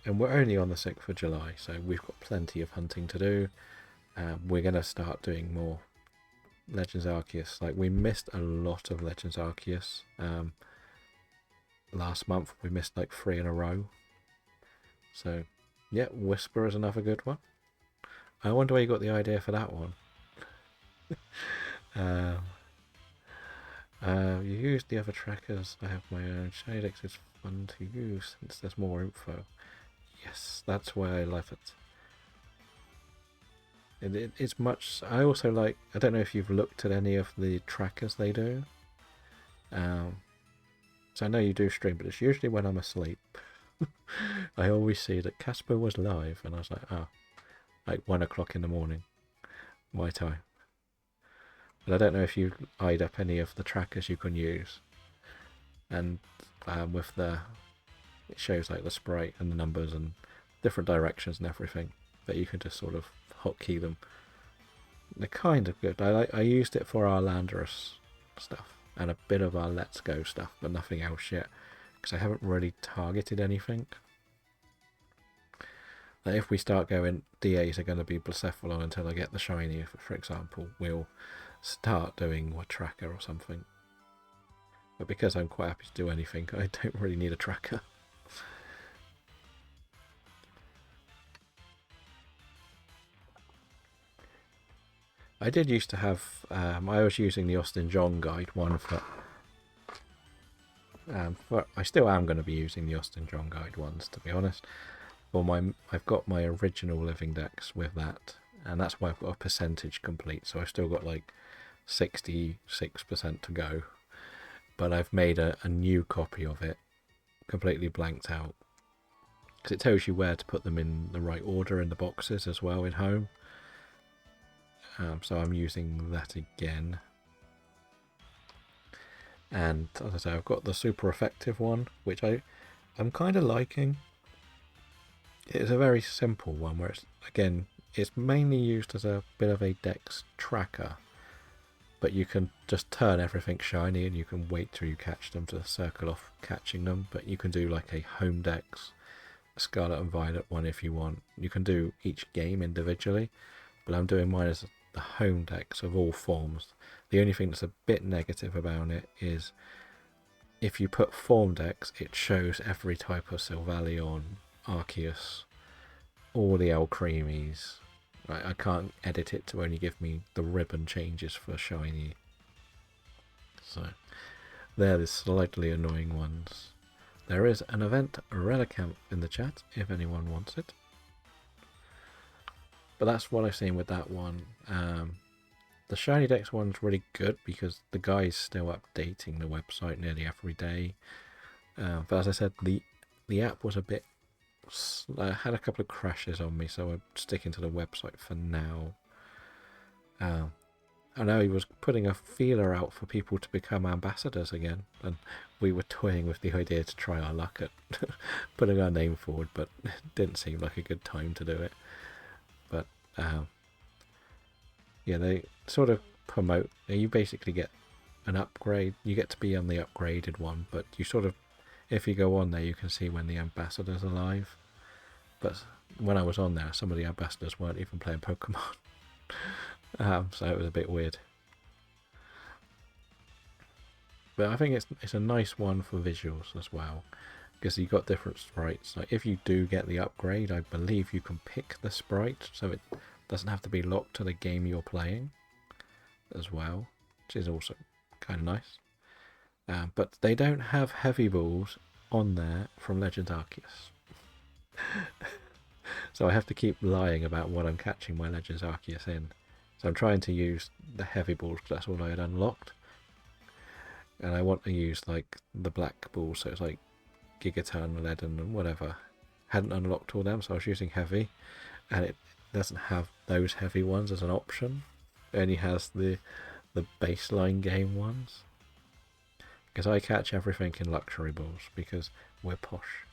And we're only on the 6th of July, so we've got plenty of hunting to do. We're going to start doing more Legends Arceus. Like, we missed a lot of Legends Arceus. Last month we missed like 3 in a row. So, yeah, Whisper is another good one. I wonder where you got the idea for that one. You use the other trackers. I have my own. Shiny Dex is fun to use since there's more info. Yes, that's why I love it. It's much... I also like... I don't know if you've looked at any of the trackers they do. So I know you do stream, but it's usually when I'm asleep. I always see that Casper was live, and I was like, oh, like 1 o'clock in the morning, my time. But I don't know if you eyed up any of the trackers you can use. And with the... It shows like the sprite and the numbers and different directions and everything that you can just sort of hotkey them. They're kind of good. I used it for our Landorus stuff and a bit of our Let's Go stuff, but nothing else yet because I haven't really targeted anything. Like if we start going, DAs are going to be Blacephalon until I get the shiny, for example, we'll start doing a tracker or something. But because I'm quite happy to do anything, I don't really need a tracker. I did used to have, I was using the Austin John guide one for I still am going to be using the Austin John guide ones, to be honest. I've got my original Living Dex with that, and that's why I've got a percentage complete, so I've still got like 66% to go. But I've made a new copy of it, completely blanked out, because it tells you where to put them in the right order in the boxes as well in home. So I'm using that again. And as I say, I've got the super effective one, which I'm kind of liking. It's a very simple one where it's mainly used as a bit of a dex tracker, but you can just turn everything shiny and you can wait till you catch them to circle off catching them. But you can do like a home dex, a Scarlet and Violet one if you want. You can do each game individually, but I'm doing mine as the home dex of all forms. The only thing that's a bit negative about it is if you put form dex, it shows every type of Sylveon, Arceus, all the Alcremies. Right, I can't edit it to only give me the ribbon changes for shiny. So they're the slightly annoying ones. There is an event Relicamp in the chat if anyone wants it. But that's what I've seen with that one. The Shiny Dex one's really good because the guy's still updating the website nearly every day. But as I said, the app was a bit... I had a couple of crashes on me, so I'm sticking to the website for now. I know he was putting a feeler out for people to become ambassadors again, and we were toying with the idea to try our luck at putting our name forward, but it didn't seem like a good time to do it. But yeah, they sort of promote, you basically get an upgrade, you get to be on the upgraded one, but you sort of, if you go on there, you can see when the ambassador's are live. But when I was on there, some of the ambassadors weren't even playing Pokemon. So it was a bit weird. But I think it's a nice one for visuals as well, because you've got different sprites. Like if you do get the upgrade, I believe you can pick the sprite, so it doesn't have to be locked to the game you're playing as well, which is also kind of nice. But they don't have heavy balls on there from Legends Arceus. So I have to keep lying about what I'm catching my Legends Arceus in. So I'm trying to use the heavy balls because that's all I had unlocked. And I want to use like the black balls, so it's like Gigaton, Leaden and whatever. Hadn't unlocked all them, so I was using heavy. And it doesn't have those heavy ones as an option. It only has the baseline game ones. Because I catch everything in luxury balls because we're posh.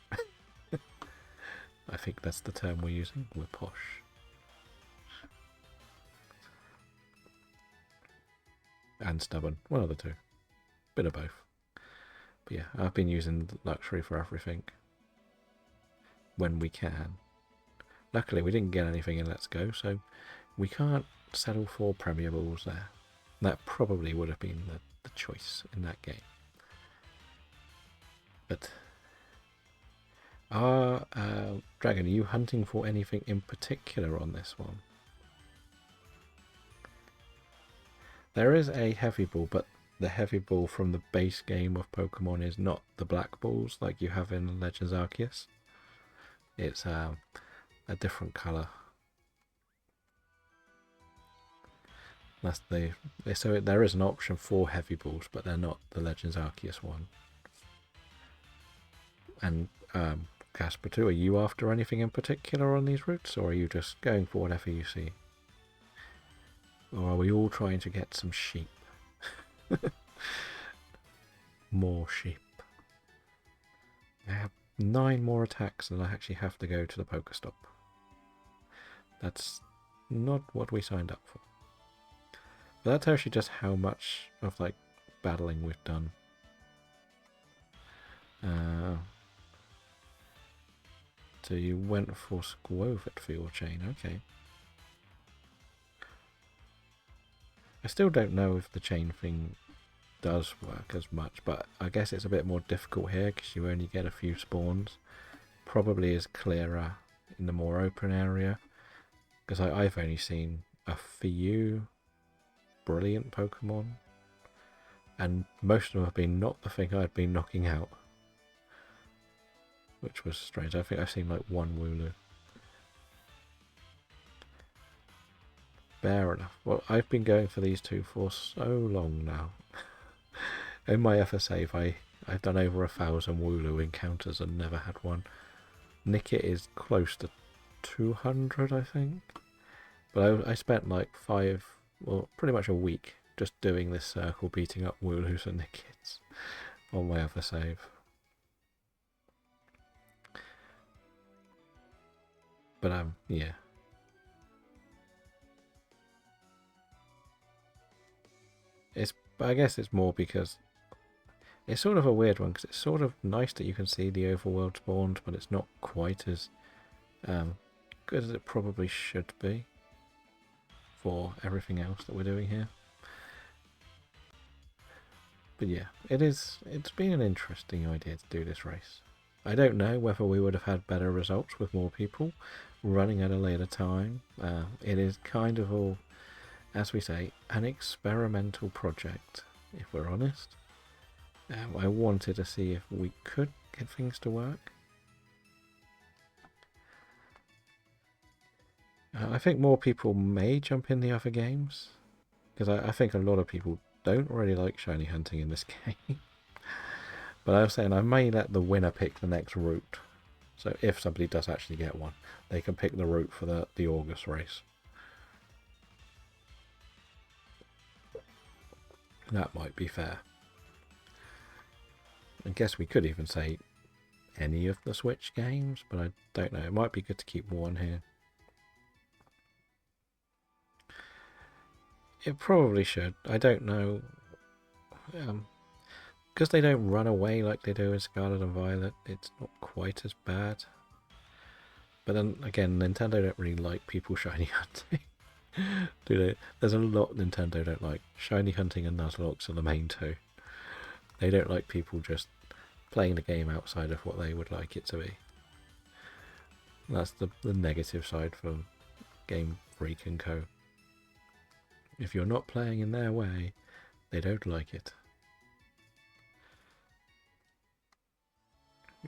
I think that's the term we're using. We're posh. And stubborn. One of the two. Bit of both. But yeah, I've been using luxury for everything. When we can. Luckily, we didn't get anything in Let's Go, so we can't settle for Premier Balls there. That probably would have been the choice in that game. But... Dragon, are you hunting for anything in particular on this one? There is a heavy ball, but the heavy ball from the base game of Pokemon is not the black balls like you have in Legends Arceus. It's a different colour. That's so there is an option for heavy balls, but they're not the Legends Arceus one. And Casper 2, are you after anything in particular on these routes, or are you just going for whatever you see? Or are we all trying to get some sheep? More sheep. I have 9 more attacks and I actually have to go to the Pokestop. That's not what we signed up for. But that tells you just how much of like battling we've done. So you went for Squovit for your chain, okay. I still don't know if the chain thing does work as much, but I guess it's a bit more difficult here because you only get a few spawns. Probably is clearer in the more open area, because I've only seen a few brilliant Pokemon, and most of them have been not the thing I'd been knocking out, which was strange. I think I've seen like one Wooloo. Fair enough. Well, I've been going for these two for so long now. In my FSA, I've done over 1,000 Wooloo encounters and never had one. Nickit is close to 200, I think. But I spent like pretty much a week just doing this circle, beating up Wooloos and Nickits on my other save. But yeah. I guess it's more because it's sort of a weird one, because it's sort of nice that you can see the overworld spawns, but it's not quite as good as it probably should be for everything else that we're doing here. But yeah, it's been an interesting idea to do this race. I don't know whether we would have had better results with more people running at a later time. It is kind of all, as we say, an experimental project, if we're honest. I wanted to see if we could get things to work. I think more people may jump in the other games, because I think a lot of people don't really like shiny hunting in this game. But I was saying I may let the winner pick the next route. So if somebody does actually get one, they can pick the route for the August race. That might be fair. I guess we could even say any of the Switch games, but I don't know. It might be good to keep one here. It probably should. I don't know. Because they don't run away like they do in Scarlet and Violet, it's not quite as bad. But then again, Nintendo don't really like people shiny hunting. Do they? There's a lot Nintendo don't like. Shiny hunting and Nuzlocke are the main two. They don't like people just playing the game outside of what they would like it to be. That's the negative side for Game Freak and Co. If you're not playing in their way, they don't like it.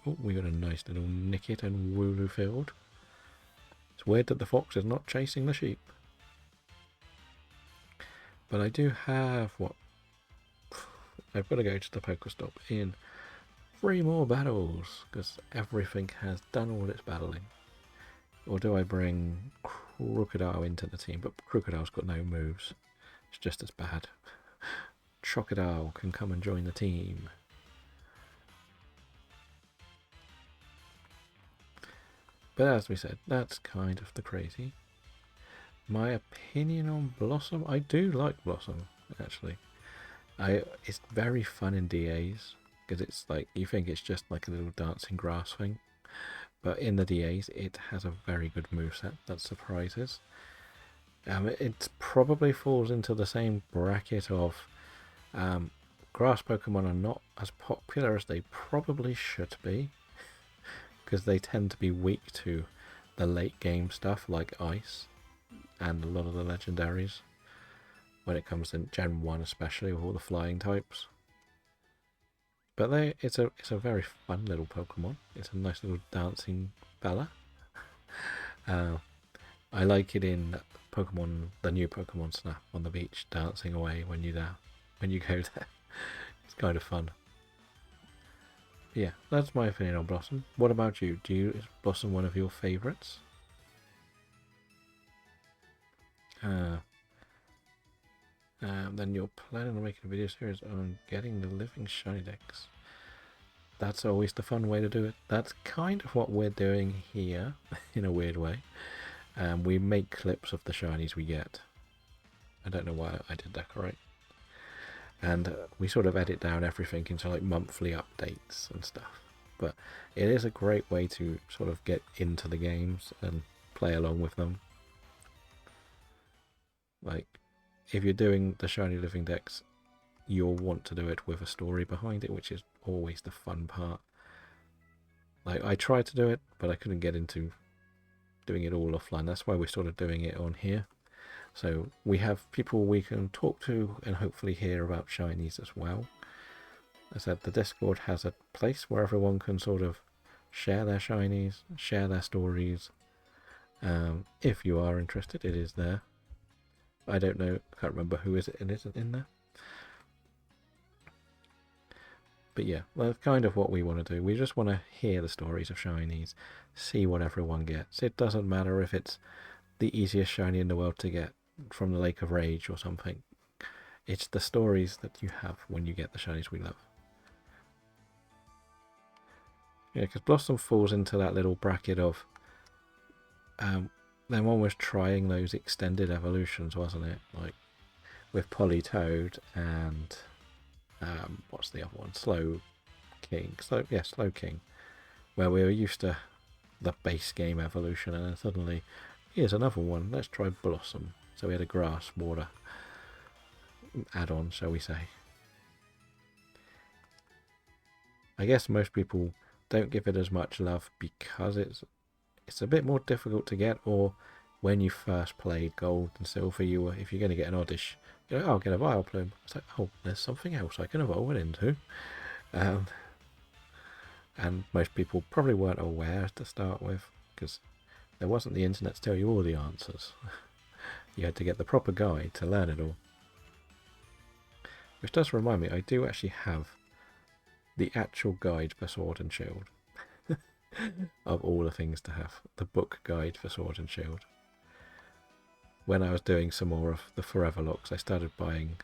Oh, we got a nice little Nickit and Wooloo field. It's weird that the fox is not chasing the sheep. But I do have what? I've got to go to the Pokestop in 3 more battles, because everything has done all its battling. Or do I bring Crocodile into the team? But Crocodile's got no moves. It's just as bad. Crocodile can come and join the team. But as we said, that's kind of the crazy. My opinion on Blossom, I do like Blossom, actually. It's very fun in DAs, because it's like, you think it's just like a little dancing grass thing. But in the DAs, it has a very good moveset that surprises. It probably falls into the same bracket of grass Pokemon are not as popular as they probably should be, because they tend to be weak to the late game stuff like Ice and a lot of the legendaries when it comes to Gen 1, especially with all the flying types. But it's a very fun little Pokemon. It's a nice little dancing fella. I like it in Pokemon, the new Pokemon Snap on the beach, dancing away when you go there. It's kind of fun. But yeah, that's my opinion on Blossom. What about you? Is Blossom one of your favourites? Then you're planning on making a video series on getting the living shiny decks. That's always the fun way to do it. That's kind of what we're doing here, in a weird way. We make clips of the shinies we get. I don't know why I did that correct. And we sort of edit down everything into like monthly updates and stuff. But it is a great way to sort of get into the games and play along with them. Like, if you're doing the shiny living decks, you'll want to do it with a story behind it, which is always the fun part. Like, I tried to do it, but I couldn't get into doing it all offline. That's why we're sort of doing it on here. So we have people we can talk to and hopefully hear about shinies as well. As I said, the Discord has a place where everyone can sort of share their shinies, share their stories. If you are interested, it is there. I don't know, I can't remember who is it and isn't in there. But yeah, that's kind of what we want to do. We just want to hear the stories of shinies, see what everyone gets. It doesn't matter if it's the easiest shiny in the world to get from the Lake of Rage or something. It's the stories that you have when you get the shinies we love. Yeah, because Blossom falls into that little bracket of then one was trying those extended evolutions, wasn't it? Like with Politoed and what's the other one? Slow King. Slow King. Where we were used to the base game evolution, and then suddenly here's another one. Let's try Blossom. So we had a grass water add-on, shall we say. I guess most people don't give it as much love because it's a bit more difficult to get, or when you first played Gold and Silver, if you're going to get an Oddish, you're like, oh, I'll get a Vileplume. It's like, oh, there's something else I can evolve it into. and most people probably weren't aware to start with, because there wasn't the internet to tell you all the answers. You had to get the proper guide to learn it all. Which does remind me, I do actually have the actual guide for Sword and Shield. Of all the things to have, the book guide for Sword and Shield. When I was doing some more of the Forever Locks, I started buying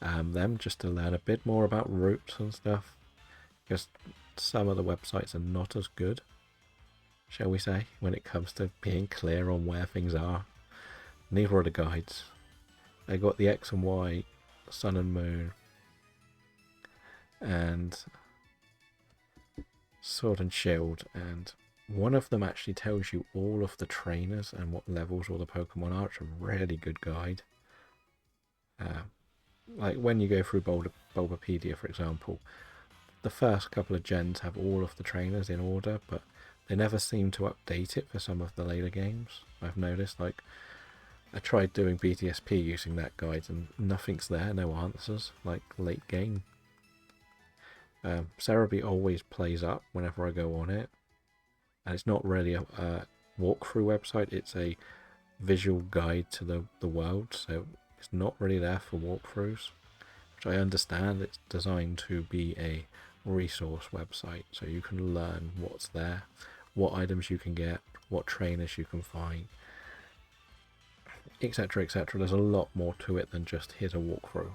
them just to learn a bit more about routes and stuff, because some of the websites are not as good, shall we say, when it comes to being clear on where things are. Neither are the guides. I got the X and Y, Sun and Moon, and Sword and Shield, and one of them actually tells you all of the trainers and what levels all the Pokemon are. It's a really good guide. Like when you go through Bulbapedia, for example, the first couple of gens have all of the trainers in order, but they never seem to update it for some of the later games. I've noticed, like, I tried doing BTSP using that guide and nothing's there, no answers, like late game. Cerebi always plays up whenever I go on it, and it's not really a walkthrough website, it's a visual guide to the world, so it's not really there for walkthroughs, which I understand. It's designed to be a resource website, so you can learn what's there, what items you can get, what trainers you can find, etc, etc. There's a lot more to it than just here's a walkthrough.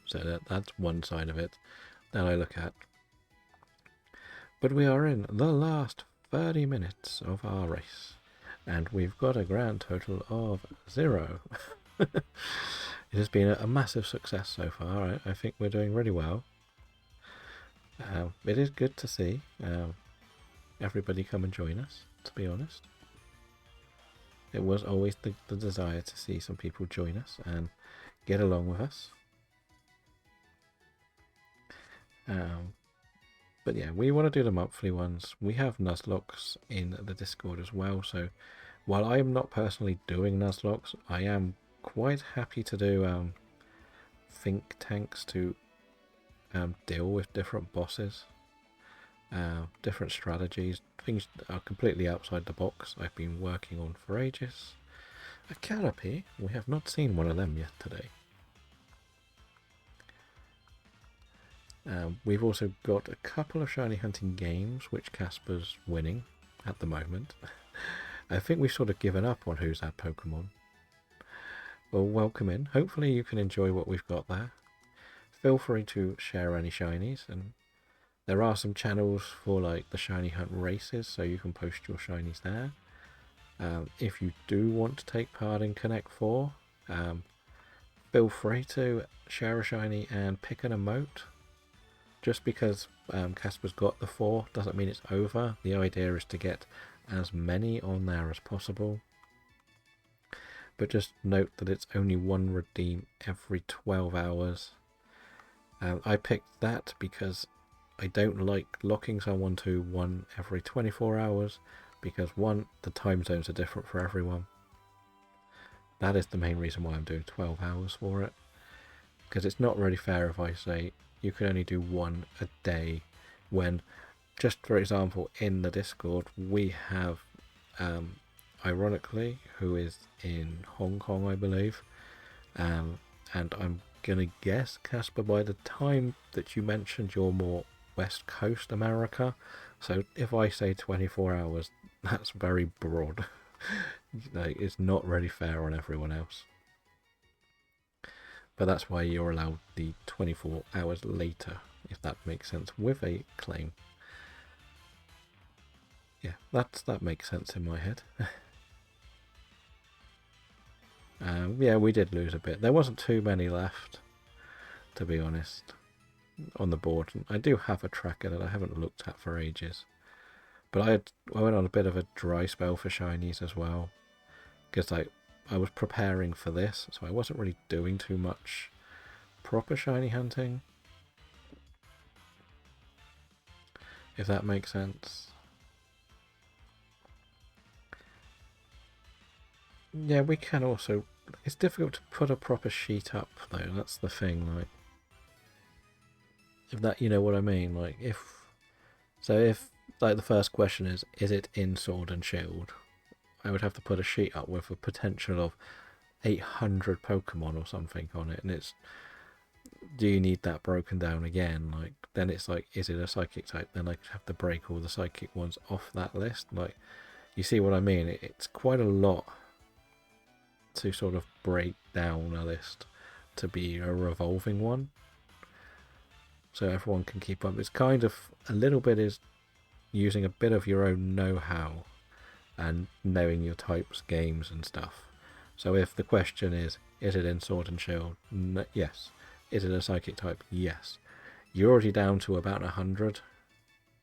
So that's one side of it that I look at. But we are in the last 30 minutes of our race, and we've got a grand total of 0. It has been a massive success so far. I think we're doing really well. It is good to see everybody come and join us, to be honest. It was always the desire to see some people join us and get along with us. But yeah, we want to do the monthly ones. We have Nuzlocke in the Discord as well, so while I am not personally doing Nuzlocke, I am quite happy to do think tanks to deal with different bosses, different strategies, things that are completely outside the box I've been working on for ages. A Caterpie, we have not seen one of them yet today. We've also got a couple of shiny hunting games, which Casper's winning at the moment. I think we've sort of given up on who's our Pokemon. Well, welcome in. Hopefully you can enjoy what we've got there. Feel free to share any shinies, and there are some channels for like the shiny hunt races, so you can post your shinies there. If you do want to take part in Connect 4, feel free to share a shiny and pick an emote. Just because Casper's got the 4 doesn't mean it's over. The idea is to get as many on there as possible. But just note that it's only one redeem every 12 hours. I picked that because I don't like locking someone to one every 24 hours. Because one, the time zones are different for everyone. That is the main reason why I'm doing 12 hours for it. Because it's not really fair if I say you can only do one a day, when, just for example, in the Discord we have ironically, who is in Hong Kong, I believe, and I'm gonna guess, Casper, by the time that you mentioned you're more West Coast America, so if I say 24 hours, that's very broad. Like, it's not really fair on everyone else. But that's why you're allowed the 24 hours later, if that makes sense, with a claim. Yeah, that makes sense in my head. Yeah, we did lose a bit. There wasn't too many left, to be honest, on the board. I do have a tracker that I haven't looked at for ages. But I went on a bit of a dry spell for shinies as well, because I was preparing for this, so I wasn't really doing too much proper shiny hunting, if that makes sense. Yeah, we can also, it's difficult to put a proper sheet up though, that's the thing, like, If that, you know what I mean? Like, if like the first question is it in Sword and Shield? I would have to put a sheet up with a potential of 800 Pokemon or something on it, and it's, do you need that broken down again? Like, then it's like, is it a psychic type? Then I have to break all the psychic ones off that list. Like, you see what I mean? It's quite a lot to sort of break down a list to be a revolving one, so everyone can keep up. It's kind of a little bit is using a bit of your own know-how and knowing your types, games and stuff. So if the question is it in Sword and Shield? Yes. Is it a psychic type? Yes. You're already down to about 100,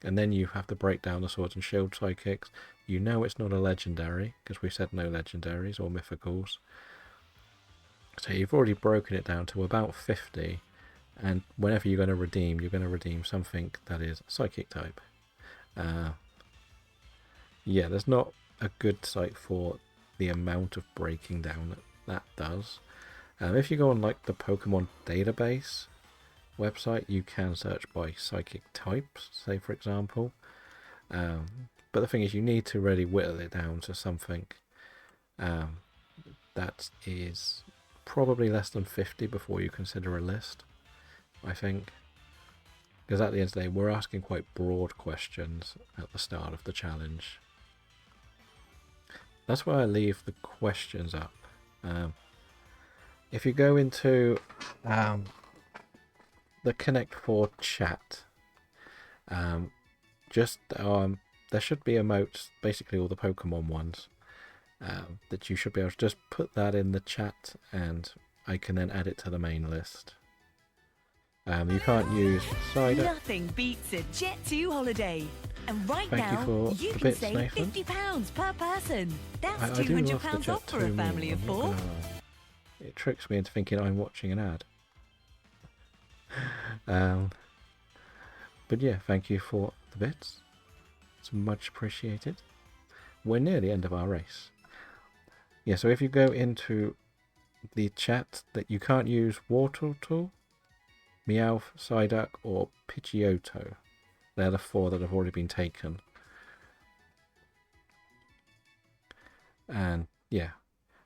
and then you have to break down the Sword and Shield psychics. You know it's not a legendary, because we said no legendaries or mythicals. So you've already broken it down to about 50, and whenever you're going to redeem something that is psychic type. Yeah, there's not a good site for the amount of breaking down that does. If you go on like the Pokemon database website, you can search by psychic types, say for example. But the thing is, you need to really whittle it down to something that is probably less than 50 before you consider a list, I think. Because at the end of the day, we're asking quite broad questions at the start of the challenge. That's why I leave the questions up. If you go into the Connect 4 chat, there should be emotes, basically all the Pokemon ones, that you should be able to just put that in the chat, and I can then add it to the main list. You can't use cider. Nothing beats a Jet 2 holiday. And right Thank now, you can bits, save Nathan. £50 per person. That's I do love the £200 Jet off for 2 a family of meme, I'm not 4. gonna lie. It tricks me into thinking I'm watching an ad. But yeah, thank you for the bits. It's much appreciated. We're near the end of our race. Yeah, so if you go into the chat, that you can't use Wartortle, Meowth, Psyduck or Pidgeotto. They're the 4 that have already been taken. And yeah,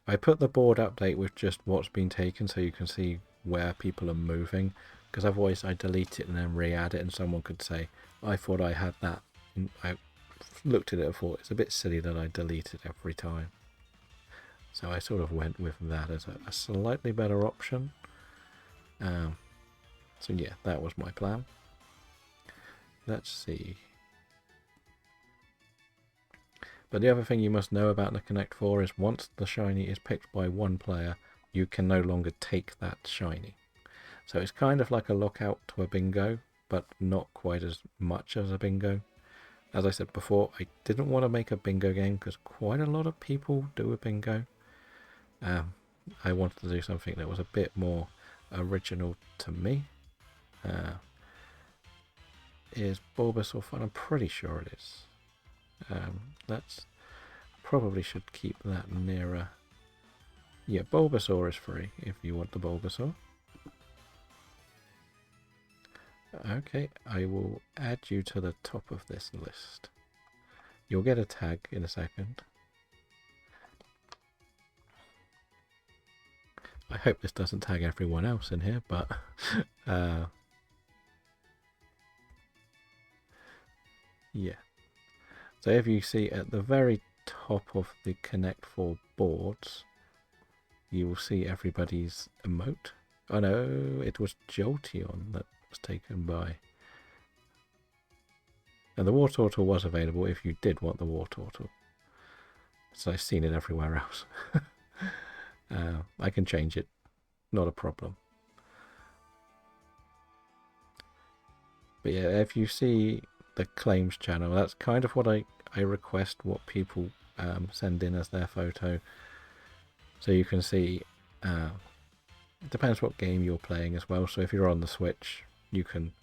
I put the board update with just what's been taken so you can see where people are moving, because otherwise I delete it and then re-add it and someone could say, I thought I had that. And I looked at it and thought it's a bit silly that I delete it every time. So I sort of went with that as a slightly better option. So yeah, that was my plan. Let's see. But the other thing you must know about the Connect 4 is once the shiny is picked by one player, you can no longer take that shiny. So it's kind of like a lockout to a bingo, but not quite as much as a bingo. As I said before, I didn't want to make a bingo game because quite a lot of people do a bingo. I wanted to do something that was a bit more original to me. Is Bulbasaur fun? I'm pretty sure it is. Let's probably should keep that nearer. Yeah, Bulbasaur is free if you want the Bulbasaur. Okay, I will add you to the top of this list. You'll get a tag in a second. I hope this doesn't tag everyone else in here, but yeah. So if you see at the very top of the Connect 4 boards, you will see everybody's emote. Oh no, it was Jolteon that was taken by. And the Wartortle was available if you did want the Wartortle. So I've seen it everywhere else. I can change it, not a problem. But yeah, if you see the claims channel, that's kind of what I request, what people send in as their photo. So you can see, it depends what game you're playing as well. So if you're on the Switch, you can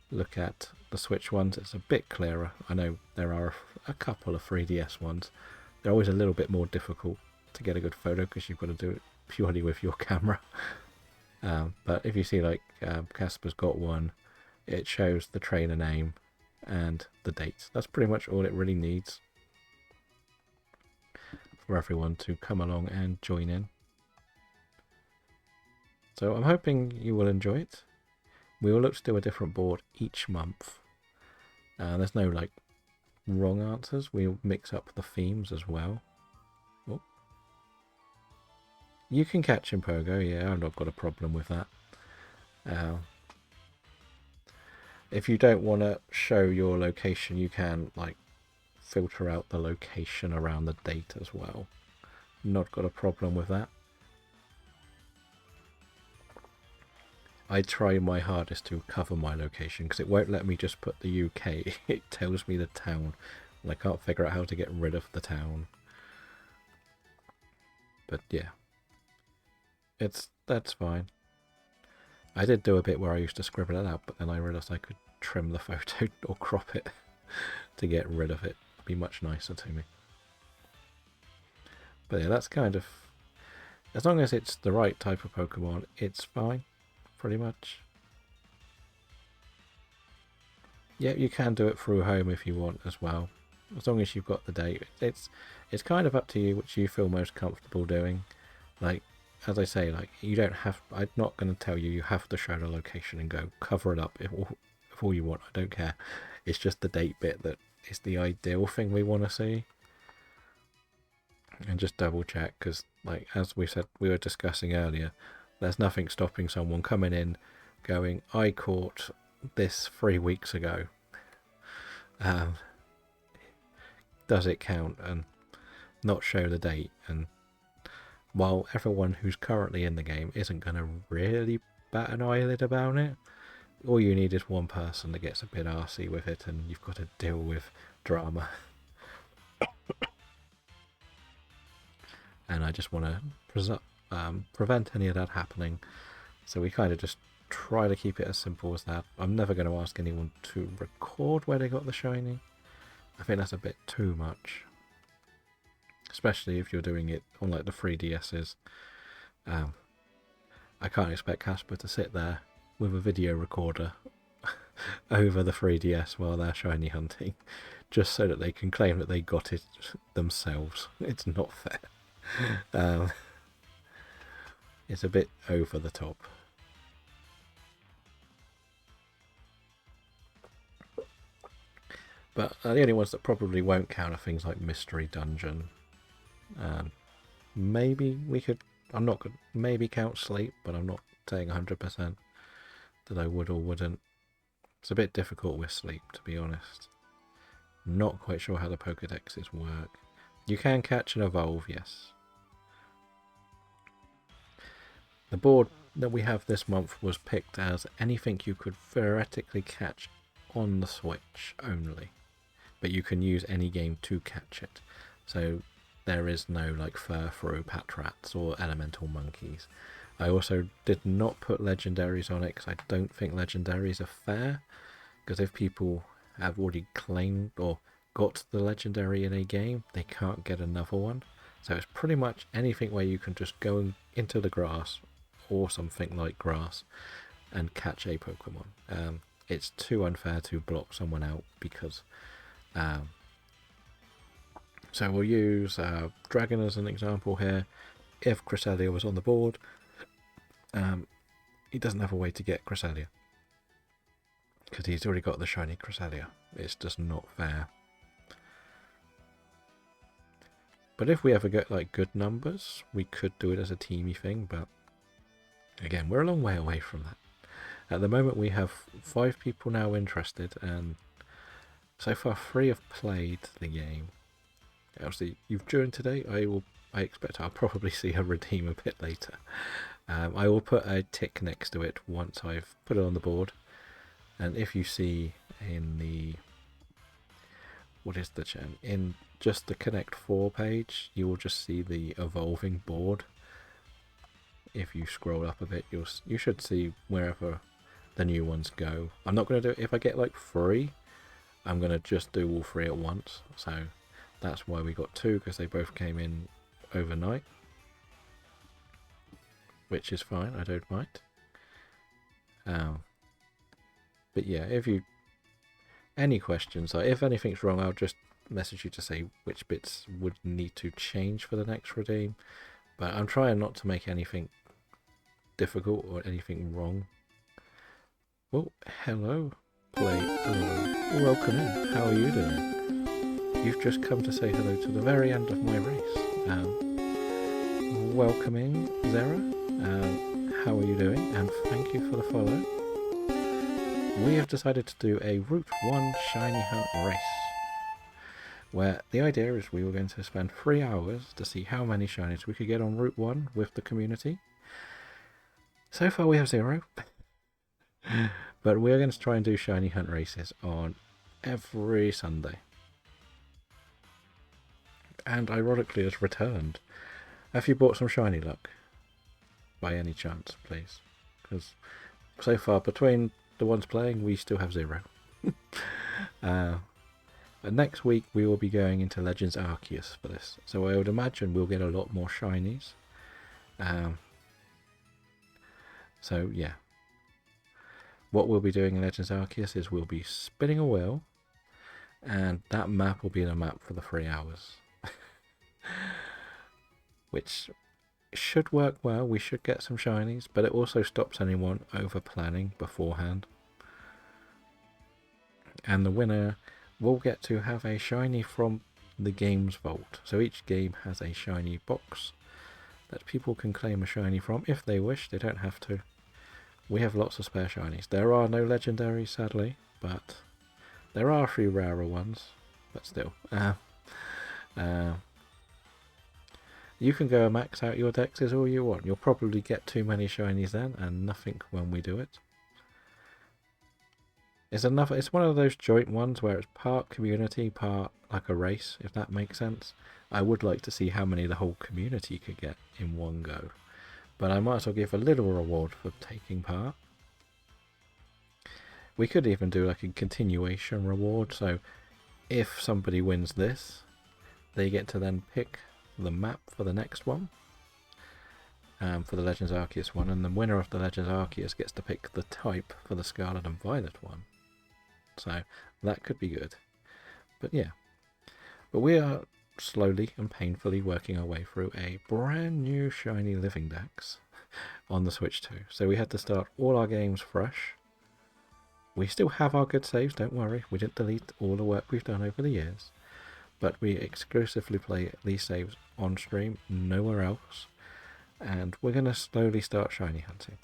look at the Switch ones. It's a bit clearer. I know there are a couple of 3DS ones. They're always a little bit more difficult to get a good photo because you've got to do it purely with your camera. But if you see like Casper's got one, it shows the trainer name and the dates. That's pretty much all it really needs for everyone to come along and join in. So I'm hoping you will enjoy it. We will look to do a different board each month. There's no like wrong answers. We'll mix up the themes as well. Oh. You can catch in Pogo, yeah, I've not got a problem with that. If you don't want to show your location, you can like filter out the location around the date as well. Not got a problem with that. I try my hardest to cover my location because it won't let me just put the UK. It tells me the town, and I can't figure out how to get rid of the town. But yeah, that's fine. I did do a bit where I used to scribble it out, but then I realised I could trim the photo or crop it to get rid of it. It'd be much nicer to me. But yeah, that's kind of, as long as it's the right type of Pokemon, it's fine, pretty much. Yeah, you can do it through home if you want as well, as long as you've got the date. It's kind of up to you which you feel most comfortable doing. Like, as I say, like, you don't have, I'm not going to tell you have to show the location and go cover it up if all you want. I don't care. It's just the date bit that is the ideal thing we want to see. And just double check, because like as we said, we were discussing earlier, there's nothing stopping someone coming in going, I caught this 3 weeks ago. Does it count? And not show the date. And while everyone who's currently in the game isn't going to really bat an eyelid about it, all you need is one person that gets a bit arsey with it, and you've got to deal with drama. And I just want to prevent any of that happening. So we kind of just try to keep it as simple as that. I'm never going to ask anyone to record where they got the shiny. I think that's a bit too much. Especially if you're doing it on like the 3DSs. I can't expect Casper to sit there with a video recorder over the 3DS while they're shiny hunting, just so that they can claim that they got it themselves. It's not fair. It's a bit over the top. But the only ones that probably won't count are things like Mystery Dungeon. Maybe we could, I'm not going to maybe count Sleep, but I'm not saying 100% that I would or wouldn't. It's a bit difficult with Sleep, to be honest. Not quite sure how the Pokedexes work. You can catch and evolve, yes. The board that we have this month was picked as anything you could theoretically catch on the Switch only, but you can use any game to catch it. So there is no like Furfrou, Patrats or Elemental Monkeys. I also did not put legendaries on it because I don't think legendaries are fair, because if people have already claimed or got the legendary in a game, they can't get another one. So it's pretty much anything where you can just go into the grass or something like grass and catch a Pokemon. It's too unfair to block someone out because so we'll use Dragon as an example here. If Cresselia was on the board, he doesn't have a way to get Cresselia because he's already got the shiny Cresselia. It's just not fair. But if we ever get like good numbers, we could do it as a teamy thing, but again, we're a long way away from that. At the moment we have 5 people now interested, and so far 3 have played the game. Obviously, you've joined today. I expect I'll probably see her redeem a bit later. I will put a tick next to it once I've put it on the board. And if you see in the, what is the channel? In just the Connect 4 page, you will just see the evolving board. If you scroll up a bit, you should see wherever the new ones go. I'm not going to do it if I get like 3. I'm going to just do all 3 at once. So that's why we got 2, because they both came in overnight, which is fine. I don't mind. But yeah, if you any questions, like if anything's wrong, I'll just message you to say which bits would need to change for the next redeem. But I'm trying not to make anything difficult or anything wrong. Well, hello, play. Welcome in. How are you doing? You've just come to say hello to the very end of my race. Welcoming Zara. How are you doing? And thank you for the follow. We have decided to do a Route 1 Shiny Hunt race, where the idea is we were going to spend 3 hours to see how many shinies we could get on Route 1 with the community. So far we have 0, but we're going to try and do Shiny Hunt races on every Sunday. And ironically has returned. Have you bought some shiny luck? By any chance, please? Because so far, between the ones playing, we still have 0. But next week we will be going into Legends Arceus for this. So I would imagine we'll get a lot more shinies. So yeah. What we'll be doing in Legends Arceus is we'll be spinning a wheel, and that map will be the map for the 3 hours. Which should work well. We should get some shinies, but it also stops anyone over planning beforehand. And the winner will get to have a shiny from the game's vault. So each game has a shiny box that people can claim a shiny from if they wish. They don't have to. We have lots of spare shinies. There are no legendaries, sadly, but there are a few rarer ones. But still. You can go and max out your dexes all you want. You'll probably get too many shinies then, and nothing when we do it. It's one of those joint ones where it's part community, part like a race, if that makes sense. I would like to see how many the whole community could get in one go. But I might as well give a little reward for taking part. We could even do like a continuation reward, so if somebody wins this, they get to then pick the map for the next one, for the Legends Arceus one, and the winner of the Legends Arceus gets to pick the type for the Scarlet and Violet one. So that could be good. But yeah. But we are slowly and painfully working our way through a brand new shiny Living Dex on the Switch 2. So we had to start all our games fresh. We still have our good saves, don't worry. We didn't delete all the work we've done over the years. But we exclusively play these saves on stream, nowhere else. And we're going to slowly start shiny hunting.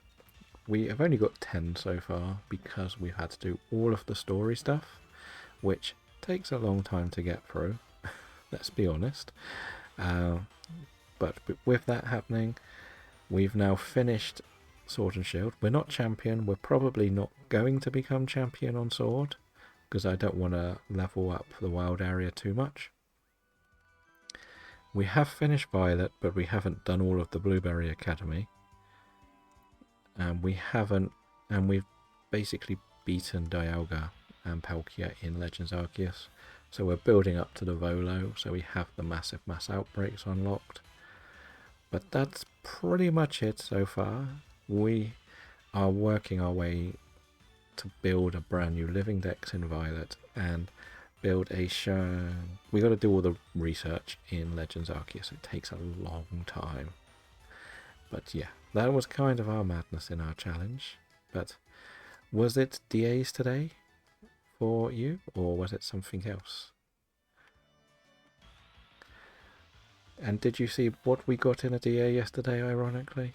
We have only got 10 so far because we've had to do all of the story stuff, which takes a long time to get through, let's be honest. But with that happening, we've now finished Sword and Shield. We're not champion. We're probably not going to become champion on Sword, because I don't want to level up the wild area too much. We have finished Violet, but we haven't done all of the Blueberry Academy. We've basically beaten Dialga and Palkia in Legends Arceus. So we're building up to the Volo, so we have the massive mass outbreaks unlocked. But that's pretty much it so far. We are working our way to build a brand new Living Dex in Violet and build a show. We got to do all the research in Legends Arceus. It takes a long time. But yeah, that was kind of our madness in our challenge. But was it DAs today for you, or was it something else? And did you see what we got in a DA yesterday, ironically?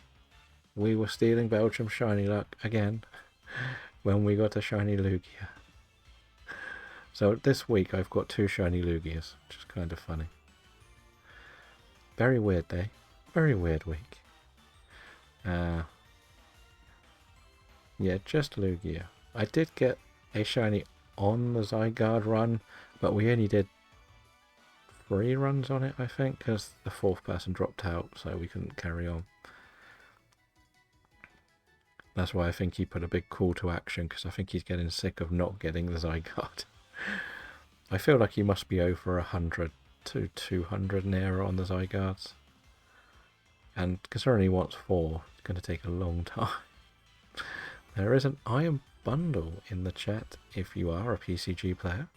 We were stealing Belgium shiny luck again when we got a shiny Lugia. So this week I've got 2 shiny Lugias, which is kind of funny. Very weird day. Very weird week. Yeah, just Lugia. I did get a shiny on the Zygarde run, but we only did 3 runs on it, I think, because the 4th person dropped out, so we couldn't carry on. That's why I think he put a big call to action, because I think he's getting sick of not getting the Zygarde. I feel like he must be over 100 to 200 nearer on the Zygardes. And considering he wants 4, it's going to take a long time. There is an Iron bundle in the chat if you are a PCG player.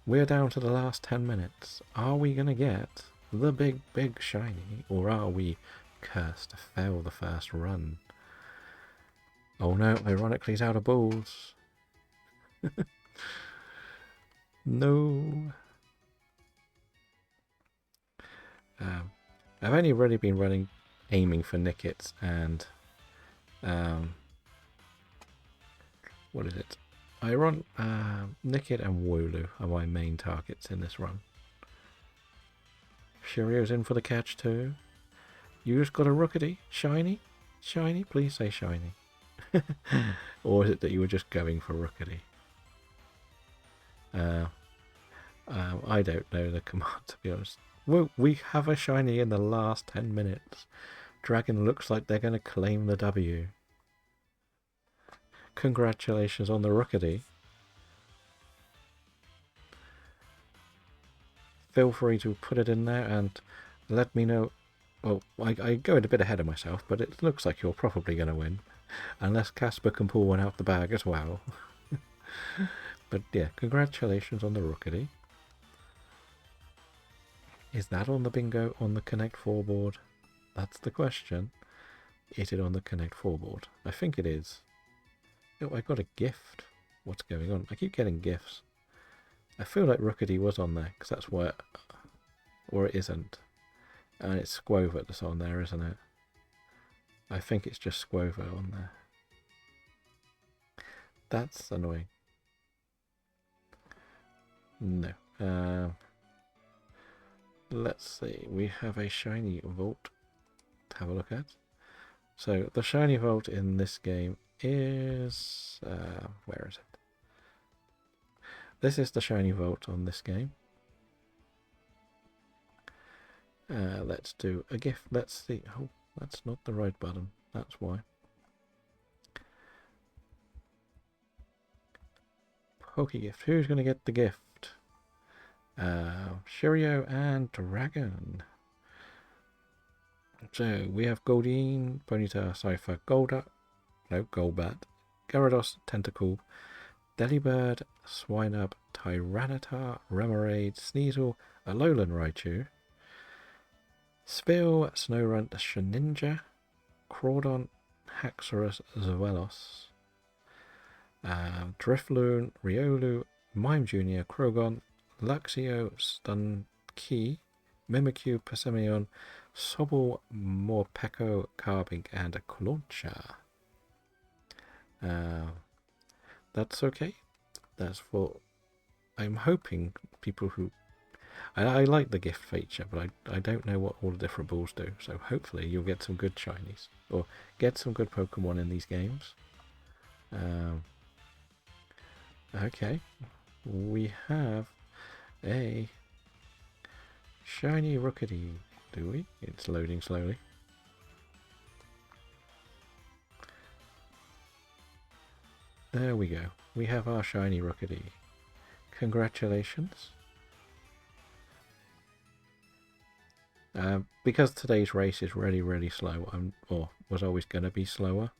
We're down to the last 10 minutes. Are we going to get the big shiny, or are we cursed to fail the first run? Oh no, ironically he's out of balls. No. I've only really been aiming for Nickets and what is it? Nickit and Wooloo are my main targets in this run. Shirio's in for the catch too. You just got a Rookity? Shiny? Shiny? Please say shiny. Or is it that you were just going for Rookity? I don't know the command, to be honest. Well, we have a shiny in the last 10 minutes. Dragon looks like they're going to claim the W. Congratulations on the Rookity. Feel free to put it in there and let me know. Well, I go a bit ahead of myself, but it looks like you're probably going to win. Unless Casper can pull one out the bag as well. But yeah, congratulations on the Rookity. Is that on the bingo on the Connect 4 board? That's the question. Is it on the Connect 4 board? I think it is. Oh, I got a gift. What's going on? I keep getting gifts. I feel like Rookity was on there, because that's where... Or it isn't. And it's Squover that's on there, isn't it? I think it's just Squover on there. That's annoying. No. Let's see. We have a shiny Volt to have a look at. So the shiny Volt in this game is... where is it? This is the shiny Volt on this game. Let's do a gift. Let's see. Oh, that's not the right button. That's why. Pokegift. Who's going to get the gift? Shirio and Dragon. So we have Goldeen, Ponyta, Cypher, Golbat, Gyarados, Tentacle, Delibird, Swinub, Tyranitar, Remoraid, Sneasel, Alolan Raichu, Spheal, Snorunt, Shedinja, Crawdon, Haxorus, Zwelos, Drifloon, Riolu, Mime Jr., Krogon, Luxio, Stunky, Mimikyu, Persimmon, Sobble, Morpeko, Carbink, and a Clauncher. That's okay. That's for... I'm hoping people who... I like the gift feature, but I don't know what all the different balls do. So hopefully you'll get some good shinies. Or get some good Pokemon in these games. Okay. We have a shiny Rookity. Do we? It's loading slowly. There we go. We have our shiny Rookity. Congratulations. Because today's race is really slow, or was always going to be slower.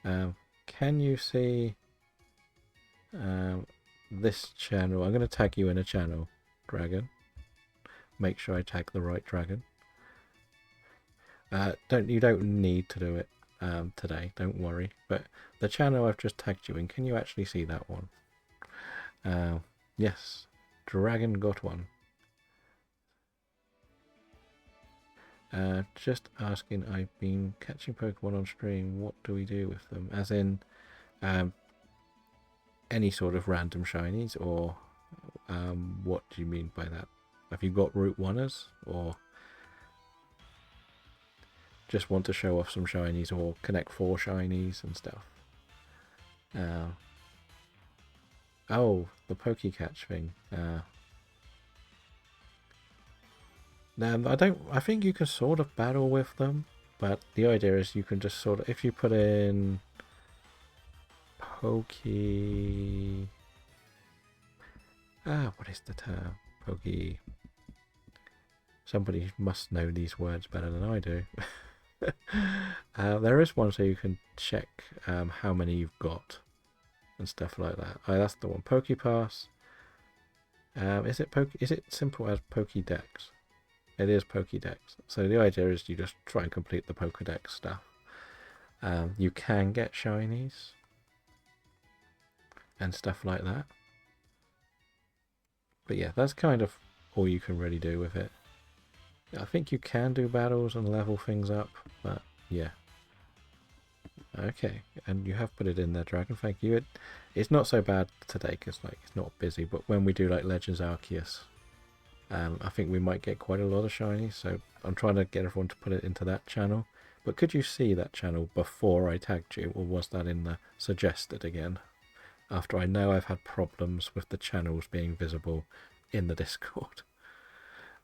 Can you see this channel? I'm going to tag you in a channel, Dragon. Make sure I tag the right dragon. You don't need to do it today, don't worry. But the channel I've just tagged you in, can you actually see that one? Yes, Dragon got one. Just asking, I've been catching Pokemon on stream, what do we do with them? As in, any sort of random shinies, or what do you mean by that? Have you got Route 1ers, or just want to show off some shinies, or Connect 4 shinies and stuff? Oh, the Pokecatch thing. I think you can sort of battle with them, but the idea is you can just sort of, if you put in what is the term? Somebody must know these words better than I do. There is one so you can check how many you've got and stuff like that. Oh, that's the one. Pokepass. Is it simple as Pokedex? It is Pokedex. So the idea is you just try and complete the Pokedex stuff. You can get shinies and stuff like that. But yeah, that's kind of all you can really do with it. I think you can do battles and level things up, but yeah. Okay, and you have put it in there, Dragon. Thank you. It's not so bad today because like it's not busy. But when we do like Legends Arceus, I think we might get quite a lot of shinies. So I'm trying to get everyone to put it into that channel. But could you see that channel before I tagged you, or was that in the suggested again? After I know I've had problems with the channels being visible in the Discord.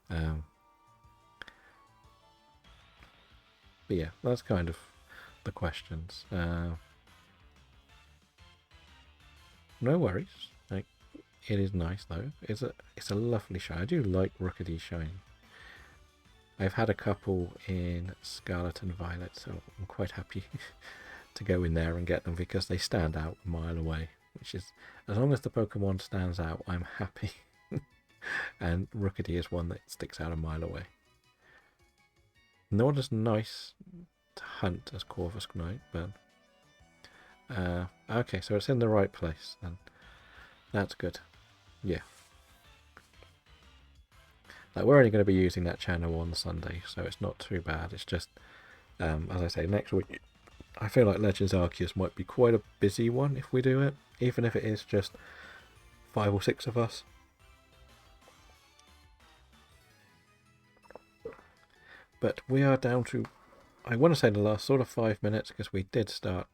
But yeah, that's kind of the questions. No worries. Like, it is nice though. It's a lovely shine. I do like Rookedy shine. I've had a couple in Scarlet and Violet, so I'm quite happy to go in there and get them because they stand out a mile away. Which is, as long as the Pokemon stands out, I'm happy. And Rookedy is one that sticks out a mile away. Not as nice to hunt as Corvus Knight, but okay, so it's in the right place then. That's good. Yeah. Like, we're only going to be using that channel on Sunday, so it's not too bad. It's just, as I say, next week, I feel like Legends Arceus might be quite a busy one if we do it, even if it is just 5 or 6 of us. But we are down to, I want to say the last sort of 5 minutes, because we did start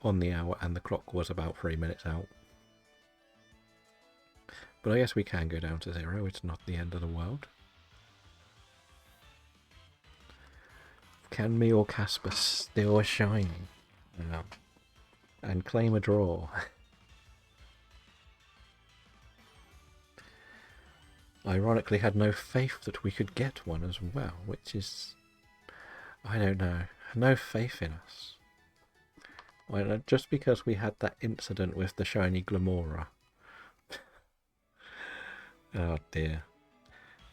on the hour and the clock was about 3 minutes out. But I guess we can go down to 0, it's not the end of the world. Can me or Casper still a shining? And claim a draw? Ironically had no faith that we could get one as well, which is, I don't know, no faith in us. Well, just because we had that incident with the shiny Glamora. Oh dear.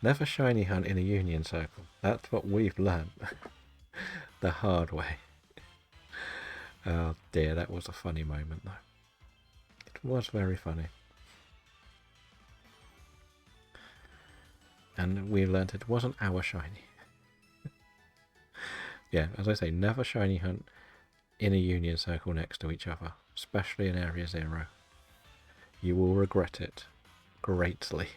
Never shiny hunt in a union circle. That's what we've learned. The hard way. Oh dear, that was a funny moment though. It was very funny. And we learnt it wasn't our shiny. Yeah, as I say, never shiny hunt in a union circle next to each other, especially in Area 0. You will regret it greatly.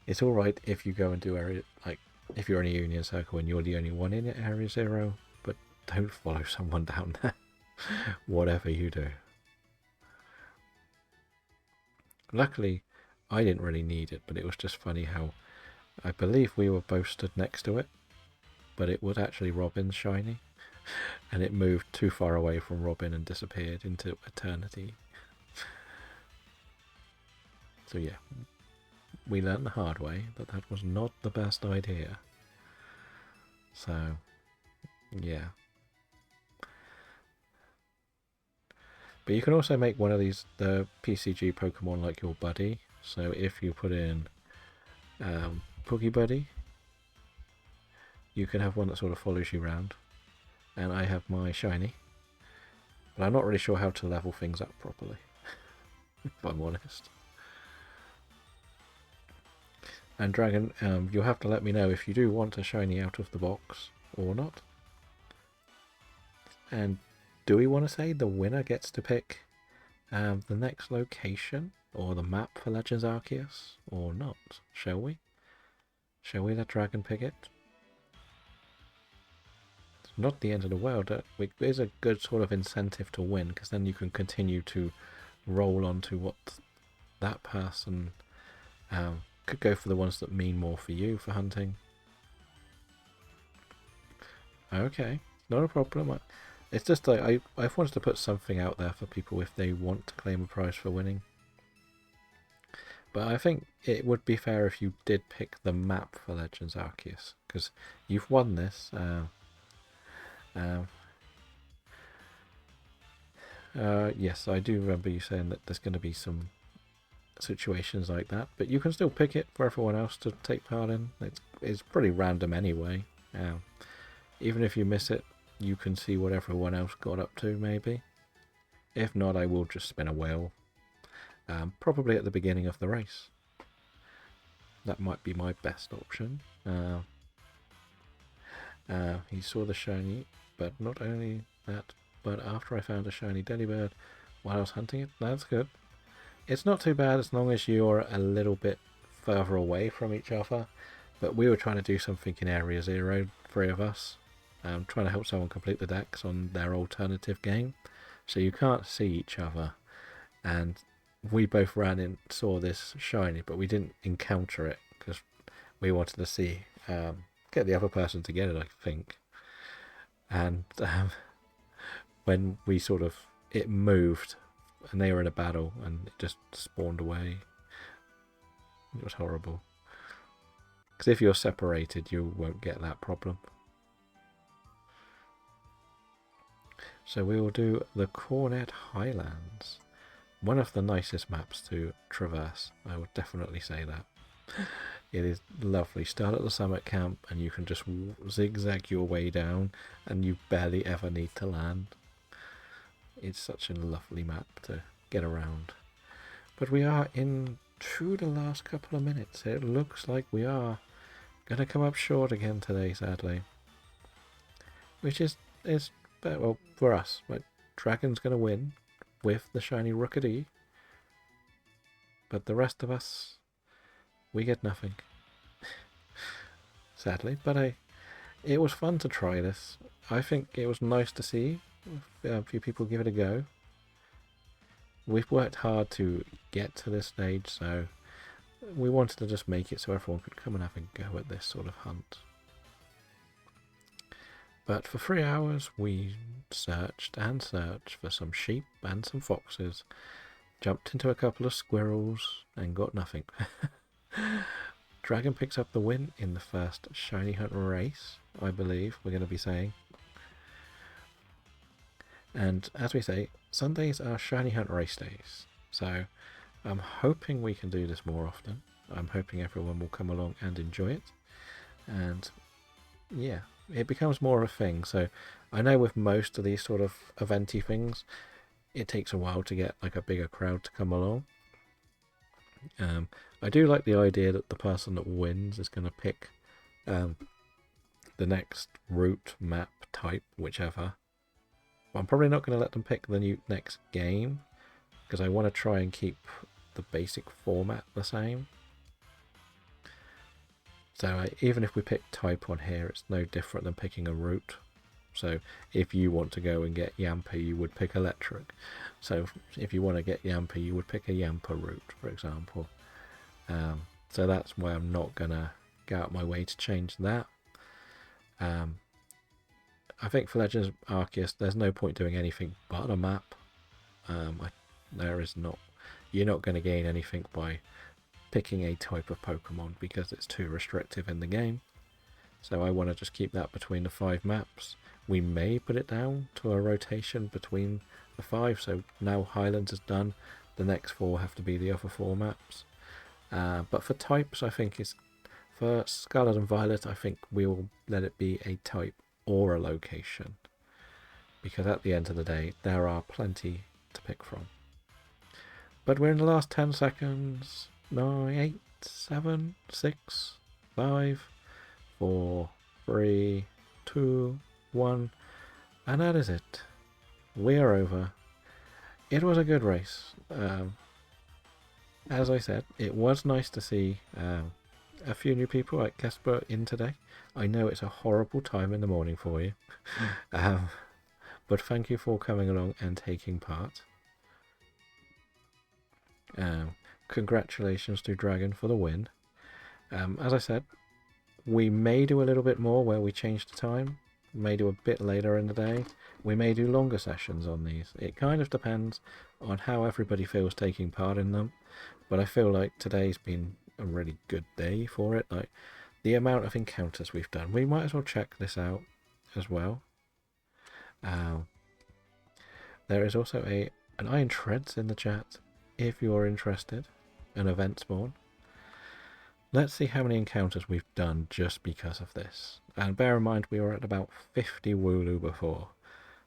It's alright if you go and do area, like, if you're in a union circle and you're the only one in Area 0, but don't follow someone down there, whatever you do. Luckily, I didn't really need it, but it was just funny how I believe we were both stood next to it, but it was actually Robin's shiny, and it moved too far away from Robin and disappeared into eternity. So yeah, we learned the hard way that that was not the best idea. So, yeah. But you can also make one of these, the PCG Pokemon, like your buddy. So if you put in Pokebuddy, you can have one that sort of follows you around. And I have my shiny. But I'm not really sure how to level things up properly, if I'm honest. And Dragon, you'll have to let me know if you do want a shiny out of the box or not. And do we want to say the winner gets to pick the next location or the map for Legends Arceus or not? Shall we? Shall we let Dragon pick it? It's not the end of the world. It is a good sort of incentive to win, because then you can continue to roll on to what that person could go for, the ones that mean more for you for hunting. Okay, not a problem. It's just like I've wanted to put something out there for people if they want to claim a prize for winning. But I think it would be fair if you did pick the map for Legends Arceus, because you've won this. Yes, I do remember you saying that there's going to be some situations like that, but you can still pick it for everyone else to take part in. It's pretty random anyway. Even if you miss it, you can see what everyone else got up to, maybe. If not, I will just spin a wheel. Probably at the beginning of the race. That might be my best option. He saw the shiny, but not only that, but after I found a shiny Delibird while I was hunting it. That's good. It's not too bad as long as you're a little bit further away from each other. But we were trying to do something in Area 0, 3 of us. Trying to help someone complete the decks on their alternative game. So you can't see each other. And we both ran in, saw this shiny, but we didn't encounter it because we wanted to see, get the other person to get it, I think. And when we it moved and they were in a battle and it just spawned away. It was horrible. Because if you're separated, you won't get that problem. So we will do the Cornet Highlands. One of the nicest maps to traverse, I would definitely say that. It is lovely. Start at the summit camp and you can just zigzag your way down and you barely ever need to land. It's such a lovely map to get around. But we are into the last couple of minutes. It looks like we are going to come up short again today, sadly. Which is well, for us. But Dragon's going to win with the shiny Rookidee. But the rest of us, we get nothing. Sadly. But it was fun to try this. I think it was nice to see a few people give it a go. We've worked hard to get to this stage, so we wanted to just make it so everyone could come and have a go at this sort of hunt. But for 3 hours we searched and searched for some sheep and some foxes, jumped into a couple of squirrels and got nothing. Dragon picks up the win in the first shiny hunt race, I believe we're going to be saying. And as we say, Sundays are shiny hunt race days, so I'm hoping we can do this more often. I'm hoping everyone will come along and enjoy it, and yeah, it becomes more of a thing. So I know with most of these sort of eventy things, it takes a while to get like a bigger crowd to come along. I do like the idea that the person that wins is going to pick the next route, map, type, whichever. But I'm probably not going to let them pick the next game, because I want to try and keep the basic format the same. So even if we pick type on here, it's no different than picking a route. So if you want to go and get Yamper, you would pick electric. So if you want to get Yamper, you would pick a Yamper route, for example. So that's why I'm not going to go out my way to change that. I think for Legends Arceus, there's no point doing anything but a map. There is not. You're not going to gain anything by picking a type of Pokemon because it's too restrictive in the game. So I want to just keep that between the 5 maps. We may put it down to a rotation between the 5. So now Highlands is done. The next 4 have to be the other 4 maps. But for types, I think for Scarlet and Violet, I think we'll let it be a type or a location, because at the end of the day there are plenty to pick from. But we're in the last 10 seconds. 9, 8, 7, 6, 5, 4, 3, 2, 1, and that is it. We are over. It was a good race. As I said, it was nice to see a few new people like Kesper in today. I know it's a horrible time in the morning for you. But thank you for coming along and taking part. Congratulations to Dragon for the win. As I said, we may do a little bit more where we change the time. may do a bit later in the day. We may do longer sessions on these. It kind of depends on how everybody feels taking part in them. But I feel like today's been a really good day for it. Like the amount of encounters we've done. We might as well check this out as well. There is also an Iron Treads in the chat if you're interested. An event spawn. Let's see how many encounters we've done just because of this. And bear in mind we were at about 50 Wooloo before.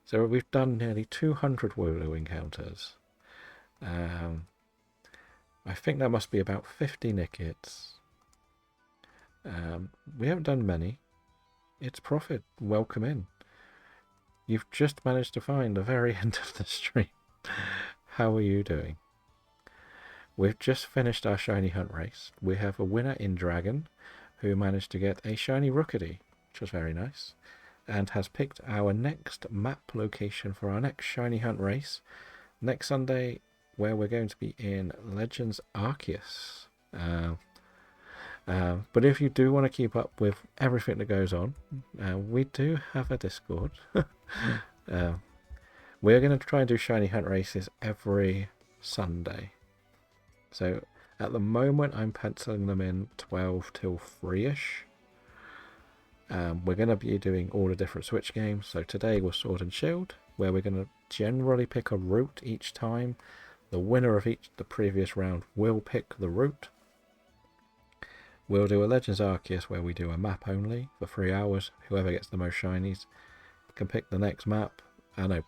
So we've done nearly 200 Wooloo encounters. I think that must be about 50 Nickets. We haven't done many. It's profit. Welcome in. You've just managed to find the very end of the stream. How are you doing? We've just finished our shiny hunt race. We have a winner in Dragon who managed to get a shiny Rookity, which was very nice, and has picked our next map location for our next shiny hunt race next Sunday, where we're going to be in Legends Arceus. But if you do want to keep up with everything that goes on, we do have a Discord. We're going to try and do shiny hunt races every Sunday. So at the moment I'm penciling them in 12 till 3ish. We're going to be doing all the different Switch games. So today was Sword and Shield, where we're going to generally pick a route each time. The winner of the previous round will pick the route. We'll do a Legends Arceus where we do a map only for 3 hours. Whoever gets the most shinies can pick the next map.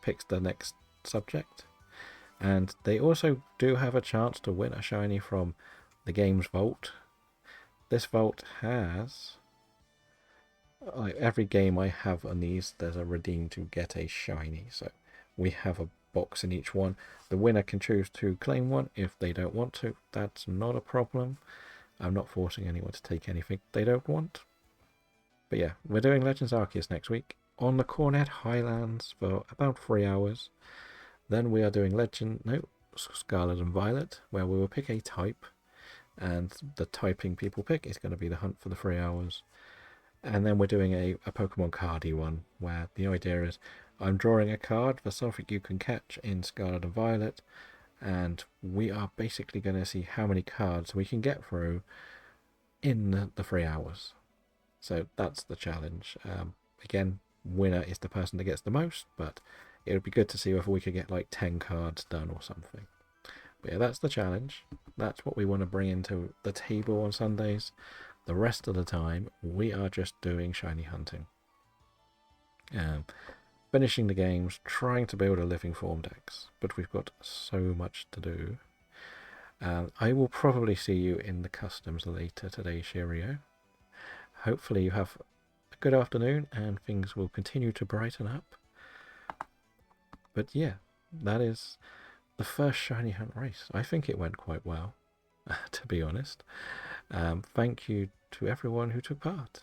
Picks the next subject. And they also do have a chance to win a shiny from the game's vault. This vault has, like every game I have on these, there's a redeem to get a shiny. So we have a box in each one. The winner can choose to claim one if they don't want to. That's not a problem. I'm not forcing anyone to take anything they don't want. But yeah, we're doing Legends Arceus next week on the Cornet Highlands for about 3 hours. Then we are doing Scarlet and Violet, where we will pick a type, and the typing people pick is going to be the hunt for the 3 hours. And then we're doing a Pokemon cardy one, where the idea is I'm drawing a card for something you can catch in Scarlet and Violet, and we are basically going to see how many cards we can get through in the 3 hours. So that's the challenge. Again, winner is the person that gets the most, but it would be good to see if we could get like 10 cards done or something. But yeah, that's the challenge. That's what we want to bring into the table on Sundays. The rest of the time, we are just doing shiny hunting. Finishing the games, trying to build a living form dex. But we've got so much to do. I will probably see you in the customs later today, Shirio. Hopefully you have a good afternoon and things will continue to brighten up. But yeah, that is the first shiny hunt race. I think it went quite well, to be honest. Thank you to everyone who took part.